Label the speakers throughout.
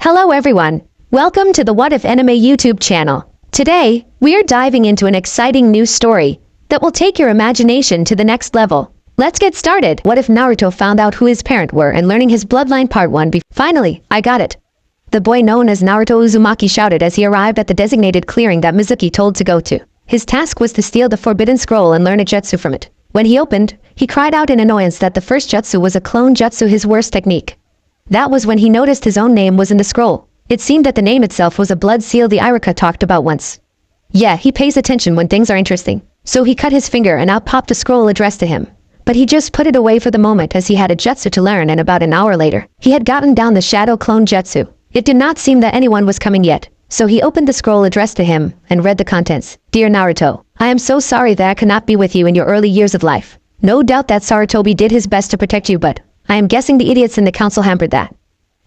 Speaker 1: Hello everyone, welcome to the What If Anime YouTube channel. Today, we are diving into an exciting new story that will take your imagination to the next level. Let's get started. What if Naruto found out who his parents were and learning his bloodline part 1 Finally, I got it. The boy known as Naruto Uzumaki shouted as he arrived at the designated clearing that Mizuki told to go to. His task was to steal the forbidden scroll and learn a jutsu from it. When he opened, he cried out in annoyance that the first jutsu was a clone jutsu, his worst technique. That was when he noticed his own name was in the scroll. It seemed that the name itself was a blood seal the Iruka talked about once. Yeah, he pays attention when things are interesting. So he cut his finger and out popped a scroll addressed to him. But he just put it away for the moment as he had a jutsu to learn, and about an hour later, he had gotten down the shadow clone jutsu. It did not seem that anyone was coming yet. So he opened the scroll addressed to him and read the contents. Dear Naruto, I am so sorry that I could not be with you in your early years of life. No doubt that Sarutobi did his best to protect you, but I am guessing the idiots in the council hampered that.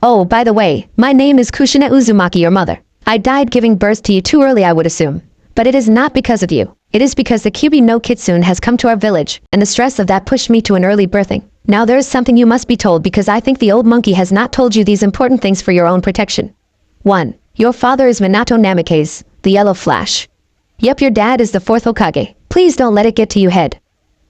Speaker 1: Oh, by the way, my name is Kushina Uzumaki, your mother. I died giving birth to you too early, I would assume. But it is not because of you. It is because the Kyuubi no Kitsune has come to our village, and the stress of that pushed me to an early birthing. Now there is something you must be told, because I think the old monkey has not told you these important things for your own protection. 1. Your father is Minato Namikaze, the Yellow Flash. Yep, your dad is the 4th Hokage. Please don't let it get to you head.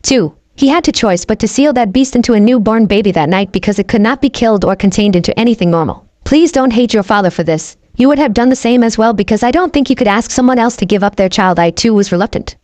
Speaker 1: 2. He had to choice but to seal that beast into a newborn baby that night because it could not be killed or contained into anything normal. Please don't hate your father for this. You would have done the same as well, because I don't think you could ask someone else to give up their child. I too was reluctant.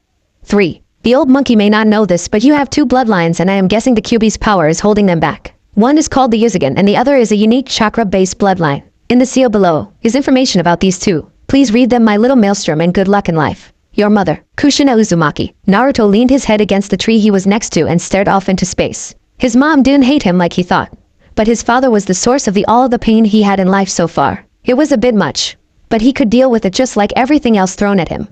Speaker 1: 3. The old monkey may not know this, but you have 2 bloodlines, and I am guessing the Kyuubi's power is holding them back. One is called the Yuzugan and the other is a unique chakra-based bloodline. In the seal below is information about these 2. Please read them, my little maelstrom, and good luck in life. Your mother, Kushina Uzumaki. Naruto leaned his head against the tree he was next to and stared off into space. His mom didn't hate him like he thought. But his father was the source of all the pain he had in life so far. It was a bit much. But he could deal with it just like everything else thrown at him.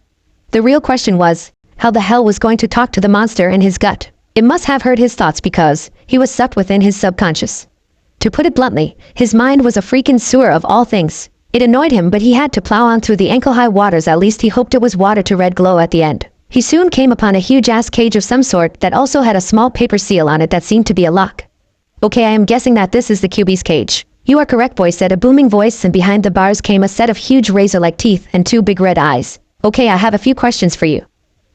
Speaker 1: The real question was, how the hell was going to talk to the monster in his gut? It must have heard his thoughts because he was sucked within his subconscious. To put it bluntly, his mind was a freaking sewer of all things. It annoyed him, but he had to plow on through the ankle-high waters. At least he hoped it was water to red glow at the end. He soon came upon a huge-ass cage of some sort that also had a small paper seal on it that seemed to be a lock. Okay, I am guessing that this is the Kyuubi's cage. You are correct, boy, said a booming voice, and behind the bars came a set of huge razor-like teeth and 2 big red eyes. Okay, I have a few questions for you.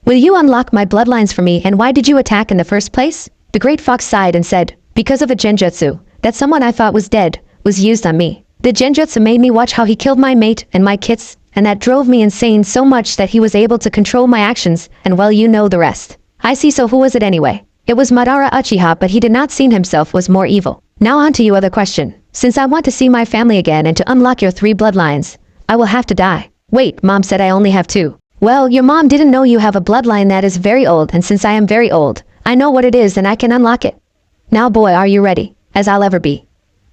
Speaker 1: Will you unlock my bloodlines for me, and why did you attack in the first place? The Great Fox sighed and said, because of a genjutsu, that someone I thought was dead, was used on me. The genjutsu made me watch how he killed my mate and my kits, and that drove me insane so much that he was able to control my actions, and well, you know the rest. I see, so who was it anyway? It was Madara Uchiha, but he did not seem himself was more evil. Now on to you other question. Since I want to see my family again and to unlock your 3 bloodlines, I will have to die. Wait, mom said I only have 2. Well, your mom didn't know you have a bloodline that is very old, and since I am very old, I know what it is and I can unlock it. Now boy, are you ready? As I'll ever be.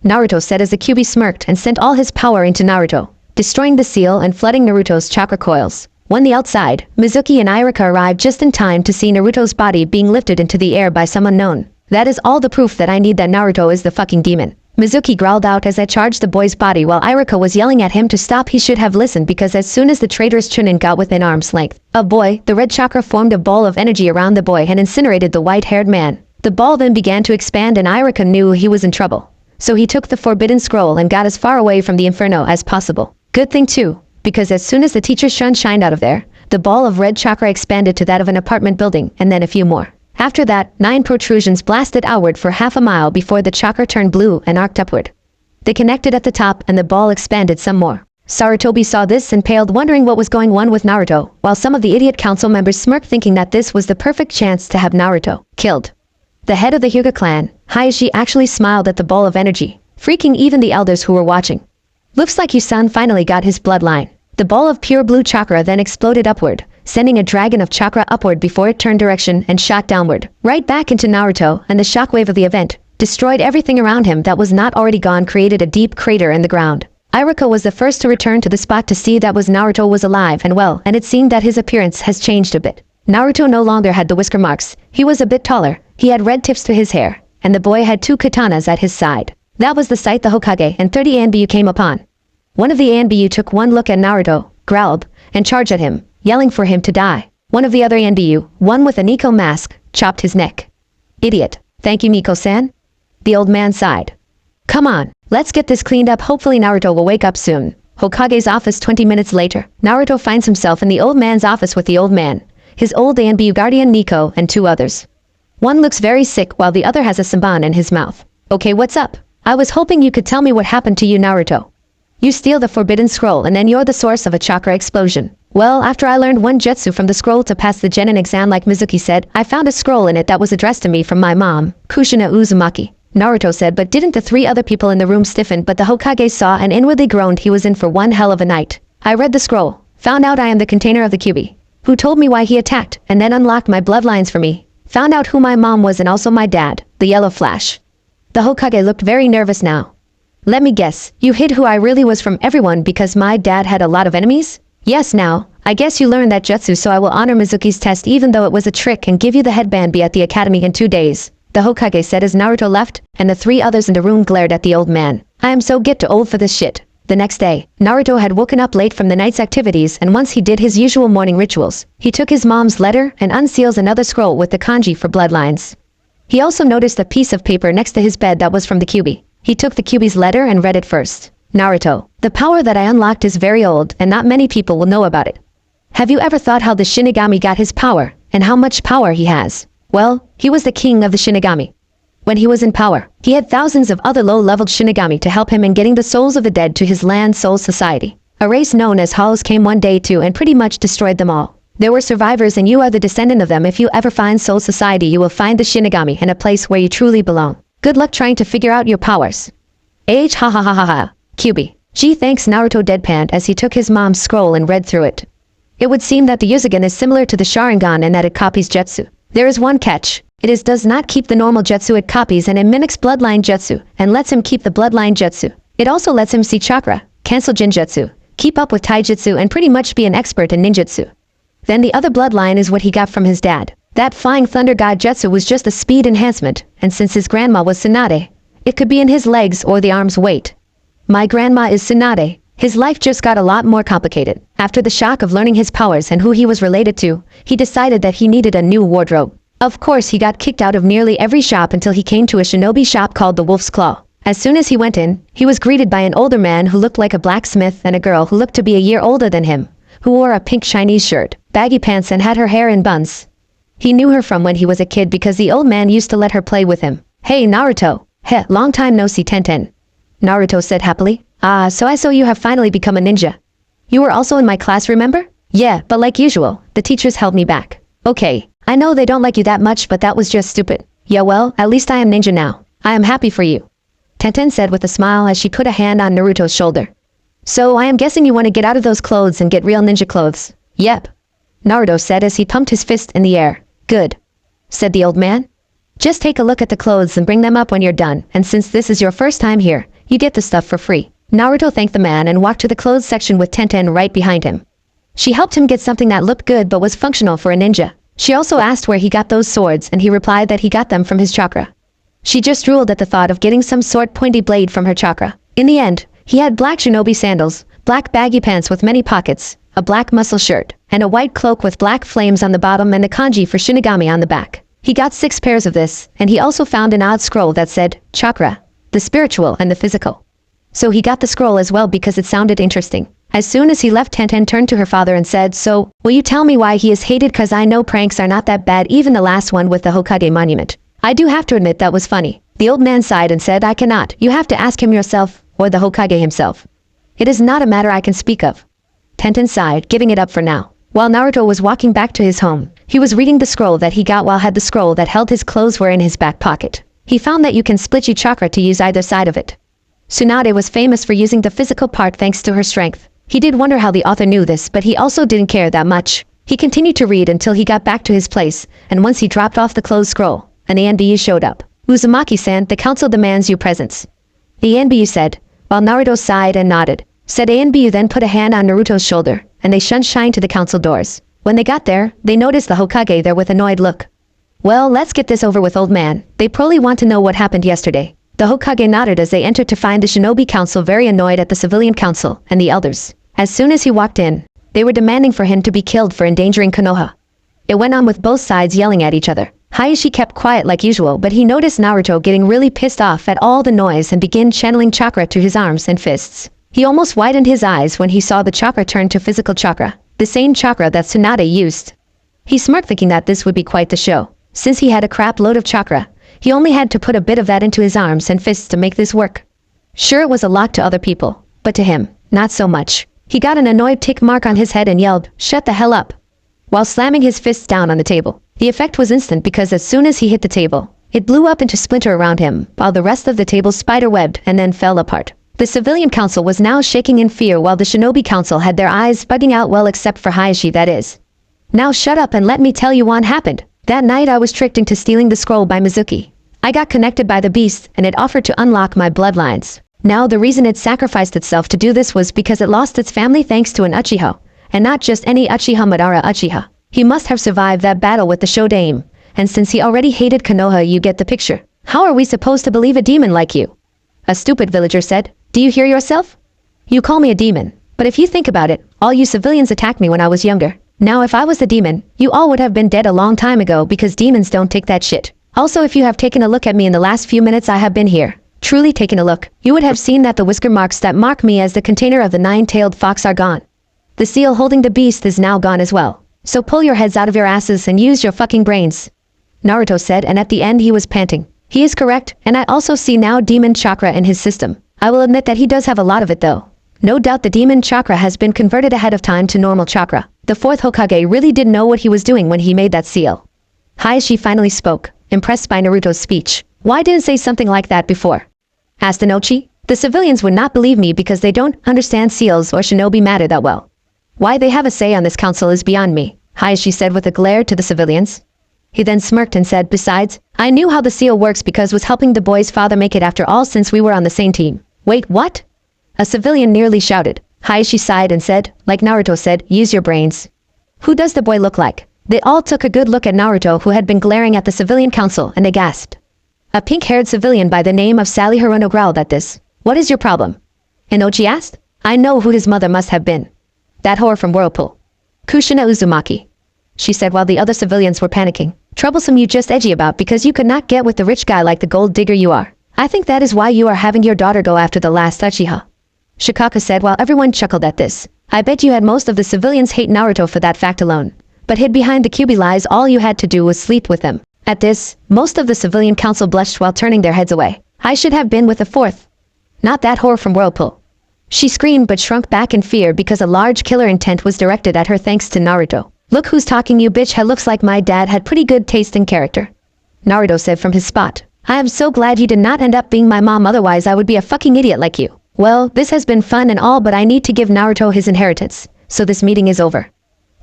Speaker 1: Naruto said as the Kyuubi smirked and sent all his power into Naruto, destroying the seal and flooding Naruto's chakra coils. When the outside, Mizuki and Iruka arrived just in time to see Naruto's body being lifted into the air by some unknown. That is all the proof that I need that Naruto is the fucking demon. Mizuki growled out as I charged the boy's body while Iruka was yelling at him to stop. He should have listened, because as soon as the traitorous Chunin got within arm's length of boy, the red chakra formed a ball of energy around the boy and incinerated the white-haired man. The ball then began to expand and Iruka knew he was in trouble. So he took the forbidden scroll and got as far away from the inferno as possible. Good thing too, because as soon as the teacher's sun shined out of there, the ball of red chakra expanded to that of an apartment building, and then a few more. After that, 9 protrusions blasted outward for half a mile before the chakra turned blue and arced upward. They connected at the top and the ball expanded some more. Sarutobi saw this and paled, wondering what was going on with Naruto, while some of the idiot council members smirked, thinking that this was the perfect chance to have Naruto killed. The head of the Hyuga clan, Hayashi, actually smiled at the ball of energy, freaking even the elders who were watching. Looks like your son finally got his bloodline. The ball of pure blue chakra then exploded upward, sending a dragon of chakra upward before it turned direction and shot downward, right back into Naruto, and the shockwave of the event destroyed everything around him that was not already gone, created a deep crater in the ground. Iruka was the first to return to the spot to see that Naruto was alive and well, and it seemed that his appearance has changed a bit. Naruto no longer had the whisker marks. He was a bit taller. He had red tips to his hair, and the boy had 2 katanas at his side. That was the sight the Hokage and 30 Anbu came upon. One of the Anbu took one look at Naruto, growled, and charged at him, yelling for him to die. One of the other Anbu, one with a Nico mask, chopped his neck. Idiot. Thank you, Nico-san. The old man sighed. Come on, let's get this cleaned up. Hopefully Naruto will wake up soon. Hokage's office. 20 minutes later, Naruto finds himself in the old man's office with the old man, his old ANBU guardian Nico, and two others. One looks very sick while the other has a samban in his mouth. Okay, what's up? I was hoping you could tell me what happened to you, Naruto. You steal the forbidden scroll and then you're the source of a chakra explosion. Well, after I learned one jutsu from the scroll to pass the genin exam like Mizuki said, I found a scroll in it that was addressed to me from my mom, Kushina Uzumaki. Naruto said, but didn't the three other people in the room stiffen? But the Hokage saw and inwardly groaned. He was in for one hell of a night. I read the scroll, found out I am the container of the Kyuubi, who told me why he attacked, and then unlocked my bloodlines for me. Found out who my mom was and also my dad, the Yellow Flash. The Hokage looked very nervous now. Let me guess, you hid who I really was from everyone because my dad had a lot of enemies? Yes, now, I guess you learned that jutsu, so I will honor Mizuki's test even though it was a trick and give you the headband. Be at the academy in 2 days. The Hokage said as Naruto left, and the three others in the room glared at the old man. I am so get too old for this shit. The next day, Naruto had woken up late from the night's activities, and once he did his usual morning rituals, he took his mom's letter and unseals another scroll with the kanji for bloodlines. He also noticed a piece of paper next to his bed that was from the Kyuubi. He took the Kyuubi's letter and read it first. Naruto, the power that I unlocked is very old and not many people will know about it. Have you ever thought how the Shinigami got his power, and how much power he has? Well, he was the king of the Shinigami. When he was in power, he had thousands of other low-leveled Shinigami to help him in getting the souls of the dead to his land soul society. A race known as Halls came one day too and pretty much destroyed them all. There were survivors and you are the descendant of them. If you ever find soul society, you will find the Shinigami and a place where you truly belong. Good luck trying to figure out your powers. Ha ha ha ha ha. Kyuubi. Gee, thanks. Naruto deadpanned as he took his mom's scroll and read through it. It would seem that the Uzigen is similar to the Sharingan in that it copies jutsu. There is one catch. It does not keep the normal jutsu it copies, and it mimics bloodline jutsu and lets him keep the bloodline jutsu. It also lets him see chakra, cancel jinjutsu, keep up with taijutsu, and pretty much be an expert in ninjutsu. Then the other bloodline is what he got from his dad. That flying thunder god jutsu was just a speed enhancement, and since his grandma was Tsunade, it could be in his legs or the arm's weight. My grandma is Tsunade. His life just got a lot more complicated. After the shock of learning his powers and who he was related to, he decided that he needed a new wardrobe. Of course, he got kicked out of nearly every shop until he came to a shinobi shop called the Wolf's Claw. As soon as he went in, he was greeted by an older man who looked like a blacksmith and a girl who looked to be a year older than him, who wore a pink Chinese shirt, baggy pants, and had her hair in buns. He knew her from when he was a kid because the old man used to let her play with him. Hey, Naruto. Heh, long time no see, Tenten. Naruto said happily. Ah, so I saw you have finally become a ninja. You were also in my class, remember? Yeah, but like usual, the teachers held me back. Okay, I know they don't like you that much, but that was just stupid. Yeah, well, at least I am ninja now. I am happy for you. Tenten said with a smile as she put a hand on Naruto's shoulder. So I am guessing you want to get out of those clothes and get real ninja clothes. Yep. Naruto said as he pumped his fist in the air. Good, said the old man. Just take a look at the clothes and bring them up when you're done, and since this is your first time here, you get the stuff for free. Naruto thanked the man and walked to the clothes section with Tenten right behind him. She helped him get something that looked good but was functional for a ninja. She also asked where he got those swords, and he replied that he got them from his chakra. She just drooled at the thought of getting some sort pointy blade from her chakra. In the end, he had black shinobi sandals, black baggy pants with many pockets, a black muscle shirt, and a white cloak with black flames on the bottom and a kanji for Shinigami on the back. He got 6 pairs of this, and he also found an odd scroll that said, chakra, the spiritual and the physical. So he got the scroll as well because it sounded interesting. As soon as he left, Tenten turned to her father and said, so, will you tell me why he is hated? Cause I know pranks are not that bad, even the last one with the Hokage monument. I do have to admit that was funny. The old man sighed and said, I cannot. You have to ask him yourself, or the Hokage himself. It is not a matter I can speak of. Tenten sighed, giving it up for now. While Naruto was walking back to his home, he was reading the scroll that he got while the scroll that held his clothes were in his back pocket. He found that you can split your chakra to use either side of it. Tsunade was famous for using the physical part thanks to her strength. He did wonder how the author knew this, but he also didn't care that much. He continued to read until he got back to his place, and once he dropped off the closed scroll, an ANBU showed up. Uzumaki-san, the council demands your presence. The ANBU said, while Naruto sighed and nodded. Said ANBU then put a hand on Naruto's shoulder, and they shine to the council doors. When they got there, they noticed the Hokage there with annoyed look. Well, let's get this over with, old man. They probably want to know what happened yesterday. The Hokage nodded as they entered to find the Shinobi Council very annoyed at the Civilian Council and the elders. As soon as he walked in, they were demanding for him to be killed for endangering Konoha. It went on with both sides yelling at each other. Hayashi kept quiet like usual, but he noticed Naruto getting really pissed off at all the noise and began channeling chakra to his arms and fists. He almost widened his eyes when he saw the chakra turn to physical chakra, the same chakra that Tsunade used. He smirked, thinking that this would be quite the show. Since he had a crap load of chakra, he only had to put a bit of that into his arms and fists to make this work. Sure, it was a lot to other people, but to him, not so much. He got an annoyed tick mark on his head and yelled, "Shut the hell up," while slamming his fists down on the table. The effect was instant because as soon as he hit the table, it blew up into splinter around him, while the rest of the table spider-webbed and then fell apart. The civilian council was now shaking in fear while the shinobi council had their eyes bugging out, well, except for Hayashi, that is. Now shut up and let me tell you what happened. That night I was tricked into stealing the scroll by Mizuki. I got connected by the beast and it offered to unlock my bloodlines. Now the reason it sacrificed itself to do this was because it lost its family thanks to an Uchiha, and not just any Uchiha, Madara Uchiha. He must have survived that battle with the Shodaime, and since he already hated Konoha, you get the picture. How are we supposed to believe a demon like you? A stupid villager said. Do you hear yourself? You call me a demon, but if you think about it, all you civilians attacked me when I was younger. Now if I was the demon, you all would have been dead a long time ago because demons don't take that shit. Also, if you have taken a look at me in the last few minutes I have been here, truly taken a look, you would have seen that the whisker marks that mark me as the container of the nine-tailed fox are gone. The seal holding the beast is now gone as well. So pull your heads out of your asses and use your fucking brains. Naruto said, and at the end he was panting. He is correct, and I also see now demon chakra in his system. I will admit that he does have a lot of it though. No doubt the demon chakra has been converted ahead of time to normal chakra. The fourth Hokage really did know what he was doing when he made that seal. Hayashi finally spoke, impressed by Naruto's speech. Why didn't say something like that before? Asked Inochi. The civilians would not believe me because they don't understand seals or shinobi matter that well. Why they have a say on this council is beyond me, Hayashi said with a glare to the civilians. He then smirked and said, besides, I knew how the seal works because was helping the boy's father make it after all since we were on the same team. Wait, what? A civilian nearly shouted. Hayashi sighed and said, like Naruto said, use your brains. Who does the boy look like? They all took a good look at Naruto, who had been glaring at the civilian council, and they gasped. A pink-haired civilian by the name of Sally Hirono growled at this. What is your problem? Inochi asked. I know who his mother must have been. That whore from Whirlpool. Kushina Uzumaki. She said while the other civilians were panicking. Troublesome you just edgy about because you could not get with the rich guy like the gold digger you are. I think that is why you are having your daughter go after the last Uchiha. Shikaka said while everyone chuckled at this. I bet you had most of the civilians hate Naruto for that fact alone. But hid behind the Kyuubi lies, all you had to do was sleep with him. At this, most of the civilian council blushed while turning their heads away. I should have been with the fourth. Not that whore from Whirlpool. She screamed but shrunk back in fear because a large killer intent was directed at her thanks to Naruto. Look who's talking, you bitch. Looks like my dad had pretty good taste in character. Naruto said from his spot. I am so glad you did not end up being my mom, otherwise I would be a fucking idiot like you. Well, this has been fun and all, but I need to give Naruto his inheritance, so this meeting is over.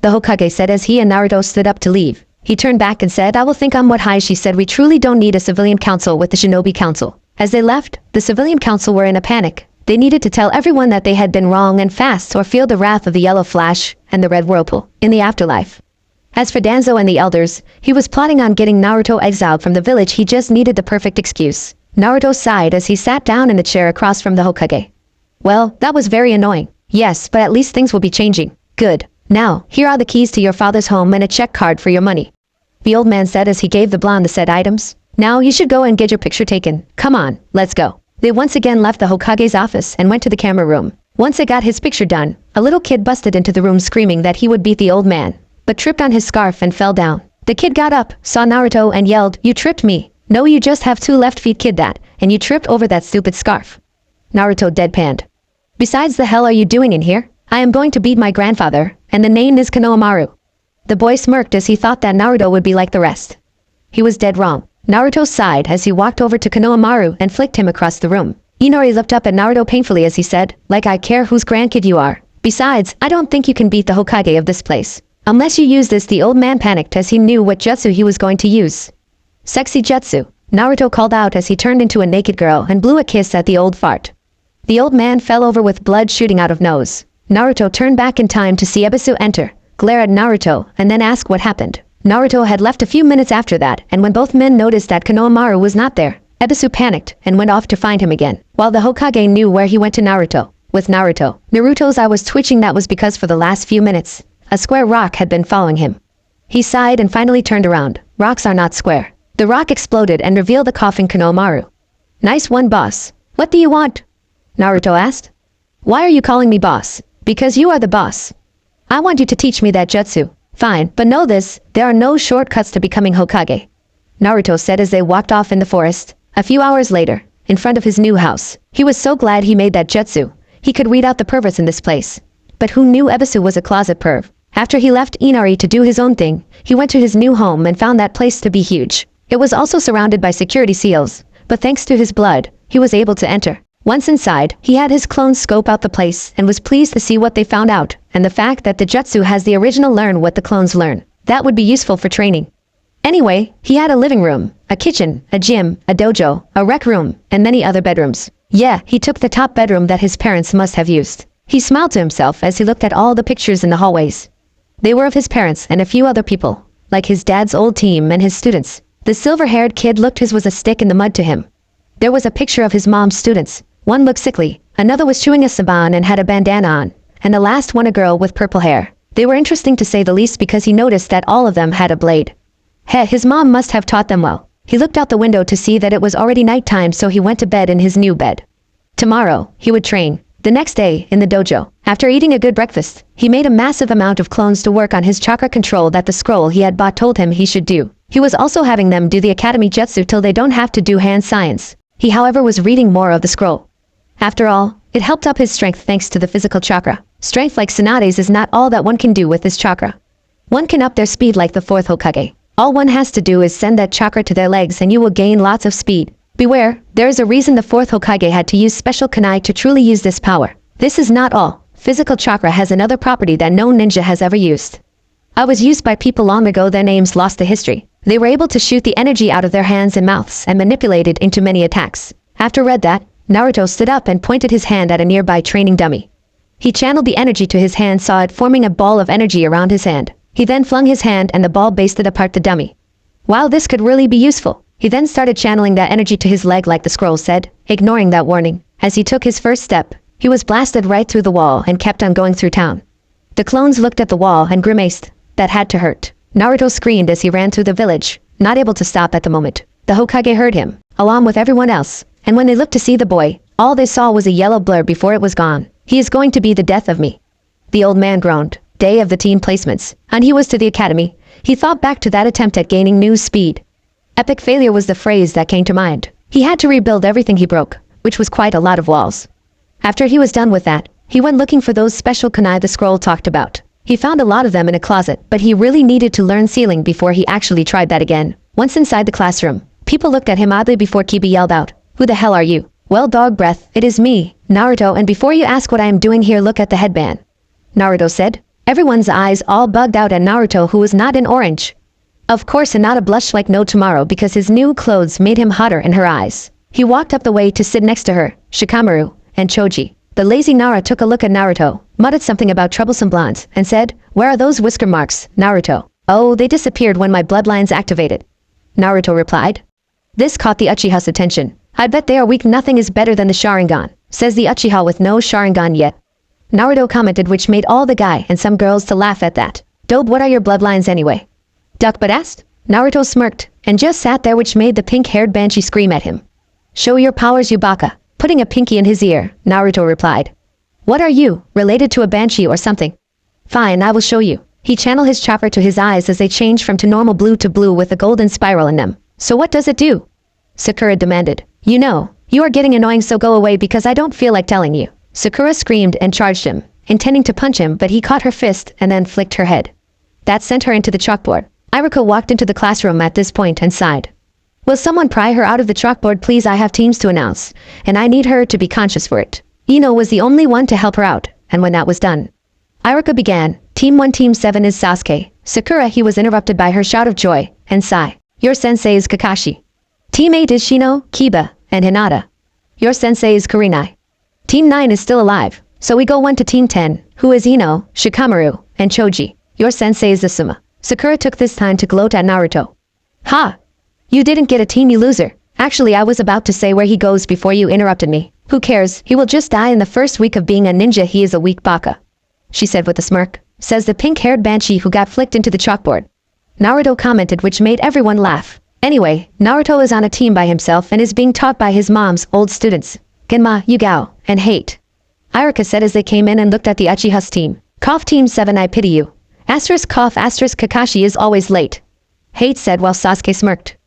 Speaker 1: The Hokage said as he and Naruto stood up to leave. He turned back and said, I will think on what Hayashi said. We truly don't need a civilian council with the shinobi council. As they left, the civilian council were in a panic. They needed to tell everyone that they had been wrong and fast or feel the wrath of the yellow flash and the red whirlpool in the afterlife. As for Danzo and the elders, he was plotting on getting Naruto exiled from the village. He just needed the perfect excuse. Naruto sighed as he sat down in the chair across from the Hokage. Well, that was very annoying. Yes, but at least things will be changing. Good. Now, here are the keys to your father's home and a check card for your money. The old man said as he gave the blonde the said items. Now you should go and get your picture taken. Come on, let's go. They once again left the Hokage's office and went to the camera room. Once they got his picture done, a little kid busted into the room screaming that he would beat the old man, but tripped on his scarf and fell down. The kid got up, saw Naruto and yelled, You tripped me. No, you just have 2 left feet, kid, that, and you tripped over that stupid scarf. Naruto deadpanned. Besides, the hell are you doing in here? I am going to beat my grandfather, and the name is Konohamaru. The boy smirked as he thought that Naruto would be like the rest. He was dead wrong. Naruto sighed as he walked over to Konohamaru and flicked him across the room. Inori looked up at Naruto painfully as he said, Like I care whose grandkid you are. Besides, I don't think you can beat the Hokage of this place. Unless you use this. The old man panicked as he knew what jutsu he was going to use. Sexy jutsu, Naruto called out as he turned into a naked girl and blew a kiss at the old fart. The old man fell over with blood shooting out of nose. Naruto turned back in time to see Ebisu enter, glare at Naruto, and then ask what happened. Naruto had left a few minutes after that, and when both men noticed that Konohamaru was not there, Ebisu panicked and went off to find him again, while the Hokage knew where he went to Naruto. With Naruto's eye was twitching. That was because for the last few minutes, a square rock had been following him. He sighed and finally turned around. Rocks are not square. The rock exploded and revealed the coughing Konohamaru. Nice one, boss. What do you want? Naruto asked. Why are you calling me boss? Because you are the boss. I want you to teach me that jutsu. Fine, but know this, there are no shortcuts to becoming Hokage. Naruto said as they walked off in the forest. A few hours later, in front of his new house, he was so glad he made that jutsu. He could weed out the perverts in this place. But who knew Ebisu was a closet perv? After he left Inari to do his own thing, he went to his new home and found that place to be huge. It was also surrounded by security seals, but thanks to his blood, he was able to enter. Once inside, he had his clones scope out the place and was pleased to see what they found out, and the fact that the jutsu has the original learn what the clones learn. That would be useful for training. Anyway, he had a living room, a kitchen, a gym, a dojo, a rec room, and many other bedrooms. Yeah, he took the top bedroom that his parents must have used. He smiled to himself as he looked at all the pictures in the hallways. They were of his parents and a few other people, like his dad's old team and his students. The silver-haired kid looked his was a stick in the mud to him. There was a picture of his mom's students. One looked sickly, another was chewing a saban and had a bandana on, and the last one a girl with purple hair. They were interesting to say the least because he noticed that all of them had a blade. His mom must have taught them well. He looked out the window to see that it was already nighttime, so he went to bed in his new bed. Tomorrow, he would train. The next day, in the dojo, after eating a good breakfast, he made a massive amount of clones to work on his chakra control that the scroll he had bought told him he should do. He was also having them do the academy jutsu till they don't have to do hand science. He however was reading more of the scroll. After all, it helped up his strength thanks to the physical chakra. Strength like Tsunade's is not all that one can do with this chakra. One can up their speed like the fourth Hokage. All one has to do is send that chakra to their legs and you will gain lots of speed. Beware, there is a reason the fourth Hokage had to use special kunai to truly use this power. This is not all. Physical chakra has another property that no ninja has ever used. It was used by people long ago, their names lost to history. They were able to shoot the energy out of their hands and mouths and manipulate it into many attacks. After read that, Naruto stood up and pointed his hand at a nearby training dummy. He channeled the energy to his hand, saw it forming a ball of energy around his hand. He then flung his hand and the ball basted apart the dummy. Wow, this could really be useful. He then started channeling that energy to his leg like the scroll said, ignoring that warning. As he took his first step, he was blasted right through the wall and kept on going through town. The clones looked at the wall and grimaced. That had to hurt. Naruto screamed as he ran through the village, not able to stop at the moment. The Hokage heard him, along with everyone else, and when they looked to see the boy, all they saw was a yellow blur before it was gone. He is going to be the death of me. The old man groaned. Day of the team placements, and he was to the academy. He thought back to that attempt at gaining new speed. Epic failure was the phrase that came to mind. He had to rebuild everything he broke, which was quite a lot of walls. After he was done with that, he went looking for those special kunai the scroll talked about. He found a lot of them in a closet, but he really needed to learn sealing before he actually tried that again. Once inside the classroom, people looked at him oddly before Kiba yelled out, "Who the hell are you?" "Well, dog breath, it is me, Naruto, and before you ask what I am doing here, look at the headband," Naruto said. Everyone's eyes all bugged out at Naruto, who was not in orange. Of course, and not a blush like no tomorrow, because his new clothes made him hotter in her eyes. He walked up the way to sit next to her, Shikamaru, and Choji. The lazy Nara took a look at Naruto, muttered something about troublesome blondes, and said, "Where are those whisker marks, Naruto?" "Oh, they disappeared when my bloodlines activated," Naruto replied. This caught the Uchiha's attention. "I bet they are weak. Nothing is better than the Sharingan," says the Uchiha with no Sharingan yet. Naruto commented, which made all the guy and some girls to laugh at that. "Dope, what are your bloodlines anyway?" Duckbutt asked. Naruto smirked, and just sat there, which made the pink-haired banshee scream at him. "Show your powers, you baka," putting a pinky in his ear, Naruto replied. "What are you, related to a banshee or something?" "Fine, I will show you." He channeled his chakra to his eyes as they changed from to normal blue to blue with a golden spiral in them. "So what does it do?" Sakura demanded. "You know, you are getting annoying, so go away because I don't feel like telling you." Sakura screamed and charged him, intending to punch him, but he caught her fist and then flicked her head. That sent her into the chalkboard. Iruka walked into the classroom at this point and sighed. "Will someone pry her out of the chalkboard, please? I have teams to announce, and I need her to be conscious for it." Ino was the only one to help her out, and when that was done, Iruka began. Team 1, Team 7 is Sasuke. Sakura, he was interrupted by her shout of joy, and Sai. "Your sensei is Kakashi." Team 8 is Shino, Kiba, and Hinata. "Your sensei is Kurenai." Team 9 is still alive, so we go on to Team 10, who is Ino, Shikamaru, and Choji. "Your sensei is Asuma." Sakura took this time to gloat at Naruto. "Ha! You didn't get a team, you loser. Actually, I was about to say where he goes before you interrupted me. Who cares, he will just die in the first week of being a ninja. He is a weak baka," she said with a smirk, says the pink-haired banshee who got flicked into the chalkboard. Naruto commented, which made everyone laugh. Anyway, Naruto is on a team by himself and is being taught by his mom's old students, Genma, Yugao, and Hate. Iruka said as they came in and looked at the Uchiha's team. Cough Team 7, I pity you. Asterisk cough asterisk Kakashi is always late. Hate said while Sasuke smirked.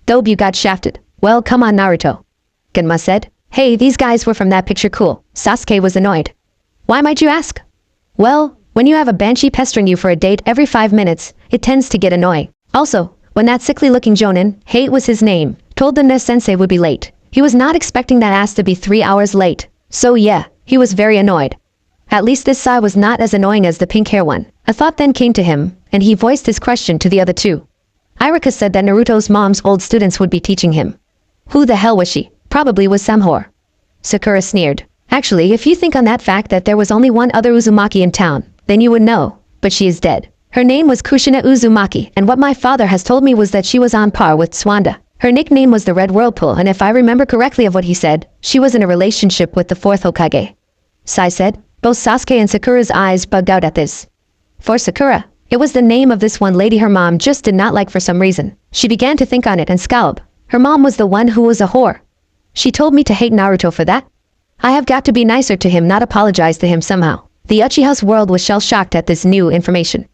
Speaker 1: Though you got shafted. Well, come on Naruto. Genma said. Hey, these guys were from that picture cool. Sasuke was annoyed. Why might you ask? Well, when you have a banshee pestering you for a date every 5 minutes, it tends to get annoying. Also, when that sickly-looking Jonin, Hate was his name, told them that sensei would be late, he was not expecting that ass to be 3 hours late. So yeah, he was very annoyed. At least this Sai was not as annoying as the pink hair one. A thought then came to him, and he voiced his question to the other two. Iruka said that Naruto's mom's old students would be teaching him. Who the hell was she? Probably was Samhor. Sakura sneered. Actually, if you think on that fact that there was only one other Uzumaki in town, then you would know, but she is dead. Her name was Kushina Uzumaki, and what my father has told me was that she was on par with Swanda. Her nickname was the Red Whirlpool, and if I remember correctly of what he said, she was in a relationship with the 4th Hokage. Sai said. Both Sasuke and Sakura's eyes bugged out at this. For Sakura, it was the name of this one lady her mom just did not like for some reason. She began to think on it and scowled. Her mom was the one who was a whore. She told me to hate Naruto for that. I have got to be nicer to him, not apologize to him somehow. The Uchiha's world was shell-shocked at this new information.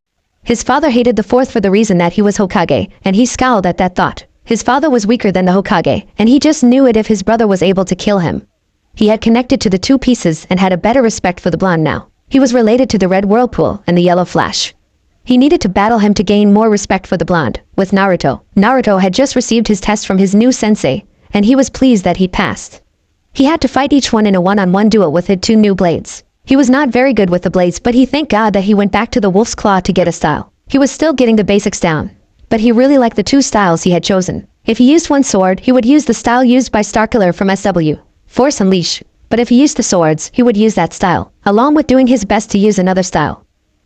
Speaker 1: His father hated the 4th for the reason that he was Hokage, and he scowled at that thought. His father was weaker than the Hokage, and he just knew it if his brother was able to kill him. He had connected to the two pieces and had a better respect for the blonde now. He was related to the Red Whirlpool and the Yellow Flash. He needed to battle him to gain more respect for the blonde. With Naruto, Naruto had just received his test from his new sensei, and he was pleased that he passed. He had to fight each one in a one-on-one duel with his 2 new blades. He was not very good with the blades, but he thanked God that he went back to the Wolf's Claw to get a style. He was still getting the basics down, but he really liked the 2 styles he had chosen. If he used one sword, he would use the style used by Starkiller from SW, Force Unleash, but if he used the swords, he would use that style, along with doing his best to use another style.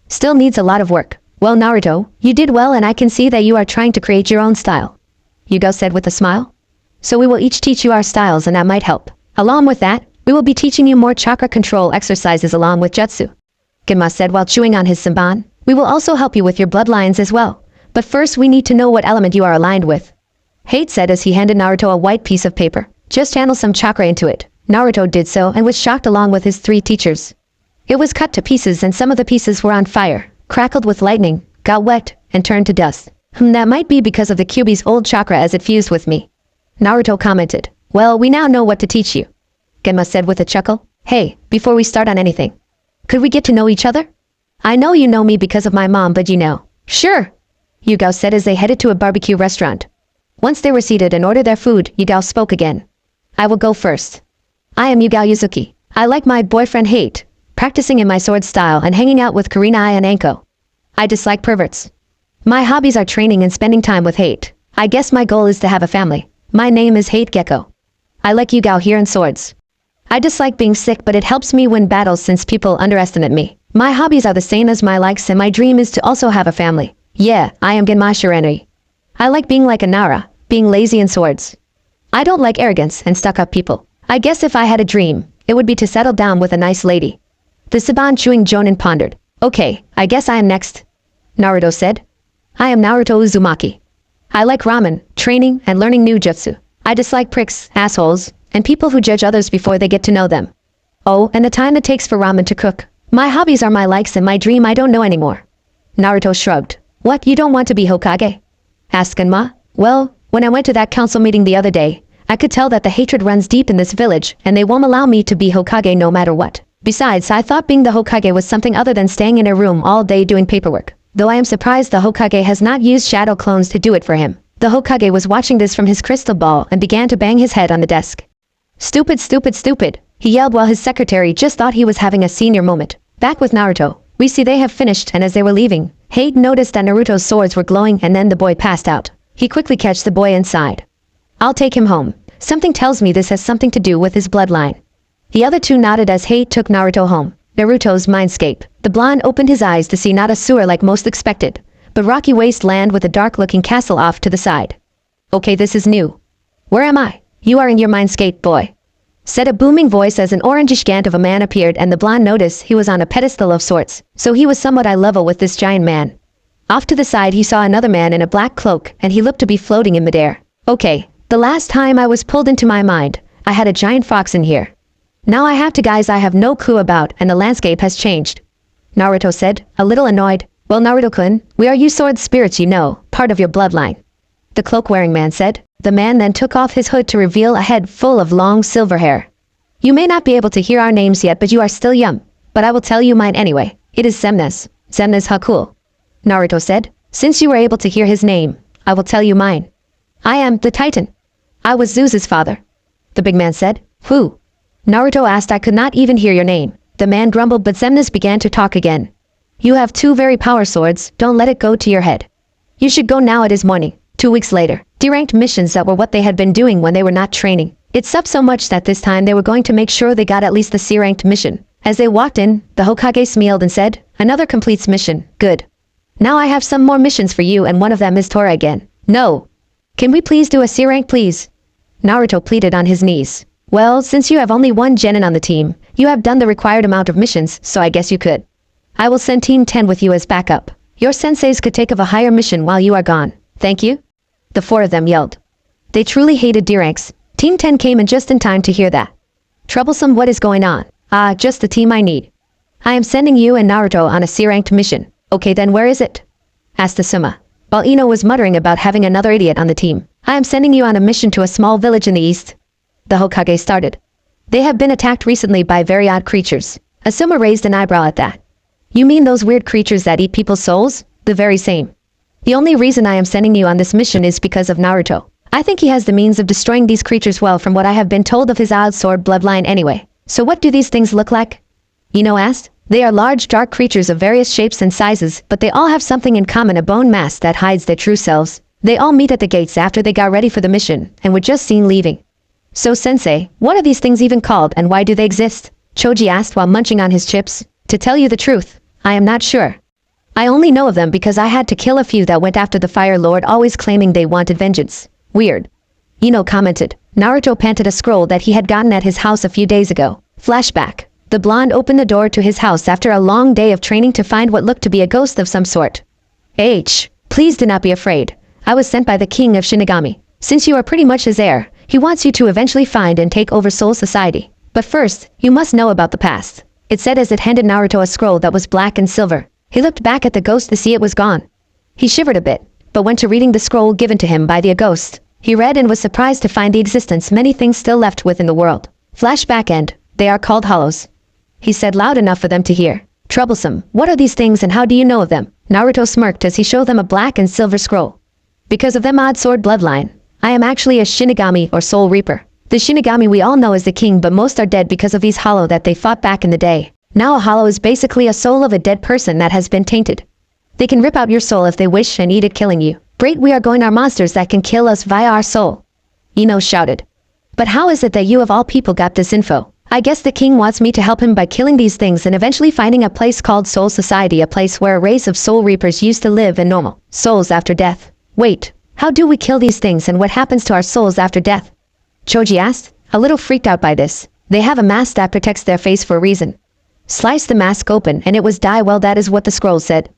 Speaker 1: Still needs a lot of work. Well Naruto, you did well and I can see that you are trying to create your own style. Yugo said with a smile. So we will each teach you our styles and that might help. Along with that, we will be teaching you more chakra control exercises along with jutsu. Genma said while chewing on his samban. We will also help you with your bloodlines as well. But first we need to know what element you are aligned with. Hate said as he handed Naruto a white piece of paper. Just channel some chakra into it. Naruto did so and was shocked along with his 3 teachers. It was cut to pieces and some of the pieces were on fire, crackled with lightning, got wet, and turned to dust. That might be because of the Kyuubi's old chakra as it fused with me. Naruto commented. Well, we now know what to teach you. Genma said with a chuckle. Hey, before we start on anything, could we get to know each other? I know you know me because of my mom, but you know. Sure, Yugao said as they headed to a barbecue restaurant. Once they were seated and ordered their food, Yugao spoke again. I will go first. I am Yugao Yuzuki. I like my boyfriend Hate, practicing in my sword style and hanging out with Karina and Anko. I dislike perverts. My hobbies are training and spending time with Hate. I guess my goal is to have a family. My name is Hate Gecko. I like Yugao here in swords. I dislike being sick, but it helps me win battles since people underestimate me. My hobbies are the same as my likes and my dream is to also have a family. Yeah, I am Genma Shiranui. I like being like a Nara, being lazy in swords. I don't like arrogance and stuck-up people. I guess if I had a dream, it would be to settle down with a nice lady. The Saban chewing Jonin pondered. Okay, I guess I am next. Naruto said. I am Naruto Uzumaki. I like ramen, training, and learning new jutsu. I dislike pricks, assholes, and people who judge others before they get to know them. Oh, and the time it takes for ramen to cook. My hobbies are my likes and my dream I don't know anymore. Naruto shrugged. What, you don't want to be Hokage? Asked Genma. Well, when I went to that council meeting the other day, I could tell that the hatred runs deep in this village, and they won't allow me to be Hokage no matter what. Besides, I thought being the Hokage was something other than staying in a room all day doing paperwork. Though I am surprised the Hokage has not used shadow clones to do it for him. The Hokage was watching this from his crystal ball and began to bang his head on the desk. Stupid, stupid, stupid, he yelled while his secretary just thought he was having a senior moment. Back with Naruto, we see they have finished, and as they were leaving, Hate noticed that Naruto's swords were glowing and then the boy passed out. He quickly catched the boy inside. I'll take him home. Something tells me this has something to do with his bloodline. The other two nodded as Hate took Naruto home. Naruto's mindscape. The blonde opened his eyes to see not a sewer like most expected, but rocky wasteland with a dark-looking castle off to the side. Okay, this is new. Where am I? You are in your mindscape, boy. Said a booming voice as an orangish gant of a man appeared, and the blonde noticed he was on a pedestal of sorts, so he was somewhat eye level with this giant man. Off to the side he saw another man in a black cloak and he looked to be floating in midair. Okay, the last time I was pulled into my mind, I had a giant fox in here. Now I have to guys I have no clue about and the landscape has changed. Naruto said, a little annoyed. Well Naruto-kun, we are you sword spirits you know, part of your bloodline. The cloak-wearing man said. The man then took off his hood to reveal a head full of long silver hair. You may not be able to hear our names yet but you are still young. But I will tell you mine anyway. It is Xemnas. Xemnas Hakul. Naruto said. Since you were able to hear his name, I will tell you mine. I am the Titan. I was Zeus's father. The big man said. Who? Naruto asked. I could not even hear your name. The man grumbled but Xemnas began to talk again. You have 2 very power swords, don't let it go to your head. You should go now, it is morning. 2 weeks later, D-ranked missions that were what they had been doing when they were not training. It's up so much that this time they were going to make sure they got at least the C-ranked mission. As they walked in, the Hokage smiled and said, another completes mission, good. Now I have some more missions for you and one of them is Tora again. No. Can we please do a C-rank please? Naruto pleaded on his knees. Well, since you have only 1 genin on the team, you have done the required amount of missions, so I guess you could. I will send Team 10 with you as backup. Your senseis could take of a higher mission while you are gone. Thank you. The 4 of them yelled. They truly hated D-ranks. Team 10 came in just in time to hear that. Troublesome, what is going on? Ah, just the team I need. I am sending you and Naruto on a C-ranked mission. Okay then where is it? Asked Asuma. While Ino was muttering about having another idiot on the team. I am sending you on a mission to a small village in the east. The Hokage started. They have been attacked recently by very odd creatures. Asuma raised an eyebrow at that. You mean those weird creatures that eat people's souls? The very same. The only reason I am sending you on this mission is because of Naruto. I think he has the means of destroying these creatures well from what I have been told of his odd sword bloodline anyway. So what do these things look like? Ino asked. They are large dark creatures of various shapes and sizes, but they all have something in common, a bone mask that hides their true selves. They all meet at the gates after they got ready for the mission, and were just seen leaving. So sensei, what are these things even called and why do they exist? Choji asked while munching on his chips. To tell you the truth, I am not sure. I only know of them because I had to kill a few that went after the Fire Lord, always claiming they wanted vengeance. Weird. Ino commented. Naruto panted a scroll that he had gotten at his house a few days ago. Flashback. The blonde opened the door to his house after a long day of training to find what looked to be a ghost of some sort. Please do not be afraid. I was sent by the king of Shinigami. Since you are pretty much his heir, he wants you to eventually find and take over Soul Society. But first, you must know about the past. It said as it handed Naruto a scroll that was black and silver. He looked back at the ghost to see it was gone. He shivered a bit, but went to reading the scroll given to him by the ghost. He read and was surprised to find the existence many things still left within the world. Flashback end. They are called hollows. He said loud enough for them to hear. Troublesome, what are these things and how do you know of them? Naruto smirked as he showed them a black and silver scroll. Because of them odd sword bloodline. I am actually a Shinigami or Soul Reaper. The Shinigami we all know as the king, but most are dead because of these hollow that they fought back in the day. Now a hollow is basically a soul of a dead person that has been tainted. They can rip out your soul if they wish and eat it, killing you. Great, we are going our monsters that can kill us via our soul. Ino shouted. But how is it that you of all people got this info? I guess the king wants me to help him by killing these things and eventually finding a place called Soul Society, a place where a race of soul reapers used to live and normal souls after death. Wait, how do we kill these things and what happens to our souls after death? Choji asked, a little freaked out by this. They have a mask that protects their face for a reason. Slice the mask open and it was die, well that is what the scroll said.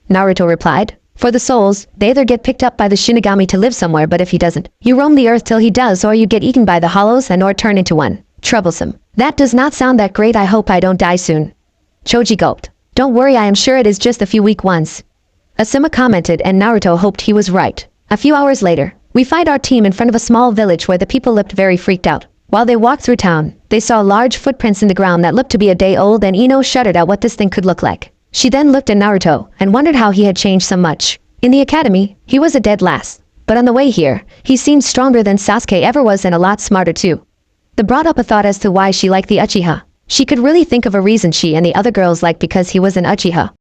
Speaker 1: Naruto replied, for the souls, they either get picked up by the Shinigami to live somewhere, but if he doesn't, you roam the earth till he does, or you get eaten by the hollows and or turn into one. Troublesome. That does not sound that great, I hope I don't die soon. Choji gulped. Don't worry, I am sure it is just a few weak ones. Asuma commented and Naruto hoped he was right. A few hours later, we find our team in front of a small village where the people looked very freaked out. While they walked through town, they saw large footprints in the ground that looked to be a day old and Ino shuddered at what this thing could look like. She then looked at Naruto and wondered how he had changed so much. In the academy, he was a dead last. But on the way here, he seemed stronger than Sasuke ever was and a lot smarter too. That brought up a thought as to why she liked the Uchiha. She could really think of a reason she and the other girls liked because he was an Uchiha.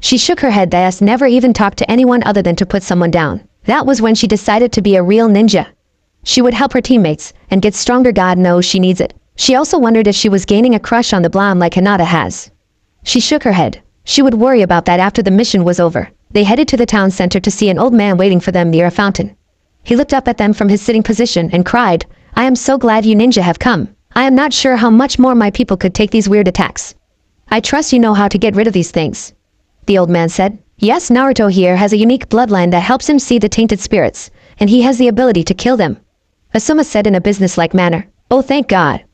Speaker 1: She shook her head that never even talked to anyone other than to put someone down. That was when she decided to be a real ninja. She would help her teammates and get stronger, God knows she needs it. She also wondered if she was gaining a crush on the blonde like Hinata has. She shook her head. She would worry about that after the mission was over. They headed to the town center to see an old man waiting for them near a fountain. He looked up at them from his sitting position and cried, I am so glad you ninja have come. I am not sure how much more my people could take these weird attacks. I trust you know how to get rid of these things. The old man said. Yes, Naruto here has a unique bloodline that helps him see the tainted spirits, and he has the ability to kill them. Asuma said in a businesslike manner. Oh, thank God.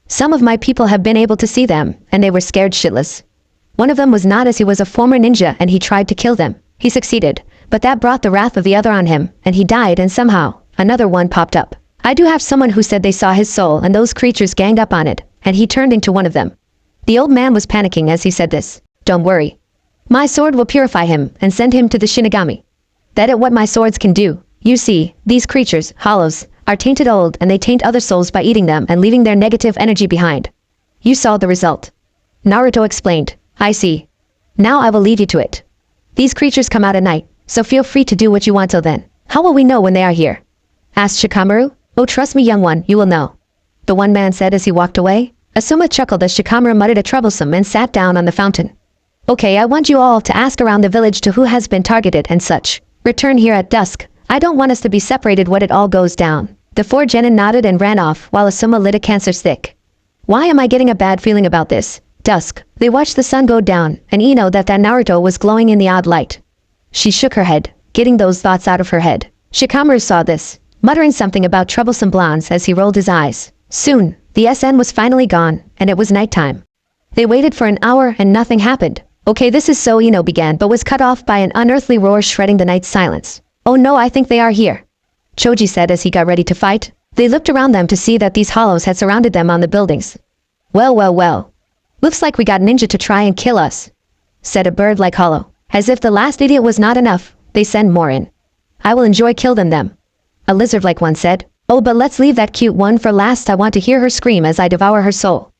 Speaker 1: Some of my people have been able to see them, and they were scared shitless. One of them was not, as he was a former ninja and he tried to kill them. He succeeded, but that brought the wrath of the other on him, and he died, and somehow, another one popped up. I do have someone who said they saw his soul and those creatures ganged up on it, and he turned into one of them. The old man was panicking as he said this. Don't worry. My sword will purify him and send him to the Shinigami. That is what my swords can do. You see, these creatures, hollows, are tainted old, and they taint other souls by eating them and leaving their negative energy behind. You saw the result. Naruto explained. I see. Now I will lead you to it. These creatures come out at night, so feel free to do what you want till then. How will we know when they are here? Asked Shikamaru. Oh, trust me, young one, you will know. The one man said as he walked away. Asuma chuckled as Shikamaru muttered a troublesome and sat down on the fountain. Okay, I want you all to ask around the village to who has been targeted and such. Return here at dusk. I don't want us to be separated when it all goes down. The four genin nodded and ran off while Asuma lit a cancer stick. Why am I getting a bad feeling about this? Dusk. They watched the sun go down, and Ino that Naruto was glowing in the odd light. She shook her head, getting those thoughts out of her head. Shikamaru saw this, muttering something about troublesome blondes as he rolled his eyes. Soon, the SN was finally gone, and it was nighttime. They waited for an hour and nothing happened. Okay, this is so, Ino began, but was cut off by an unearthly roar shredding the night's silence. Oh no, I think they are here. Choji said as he got ready to fight. They looked around them to see that these hollows had surrounded them on the buildings. Well, well, well. Looks like we got ninja to try and kill us, said a bird-like hollow. As if the last idiot was not enough, they send more in. I will enjoy killing them. A lizard-like one said. Oh, but let's leave that cute one for last. I want to hear her scream as I devour her soul.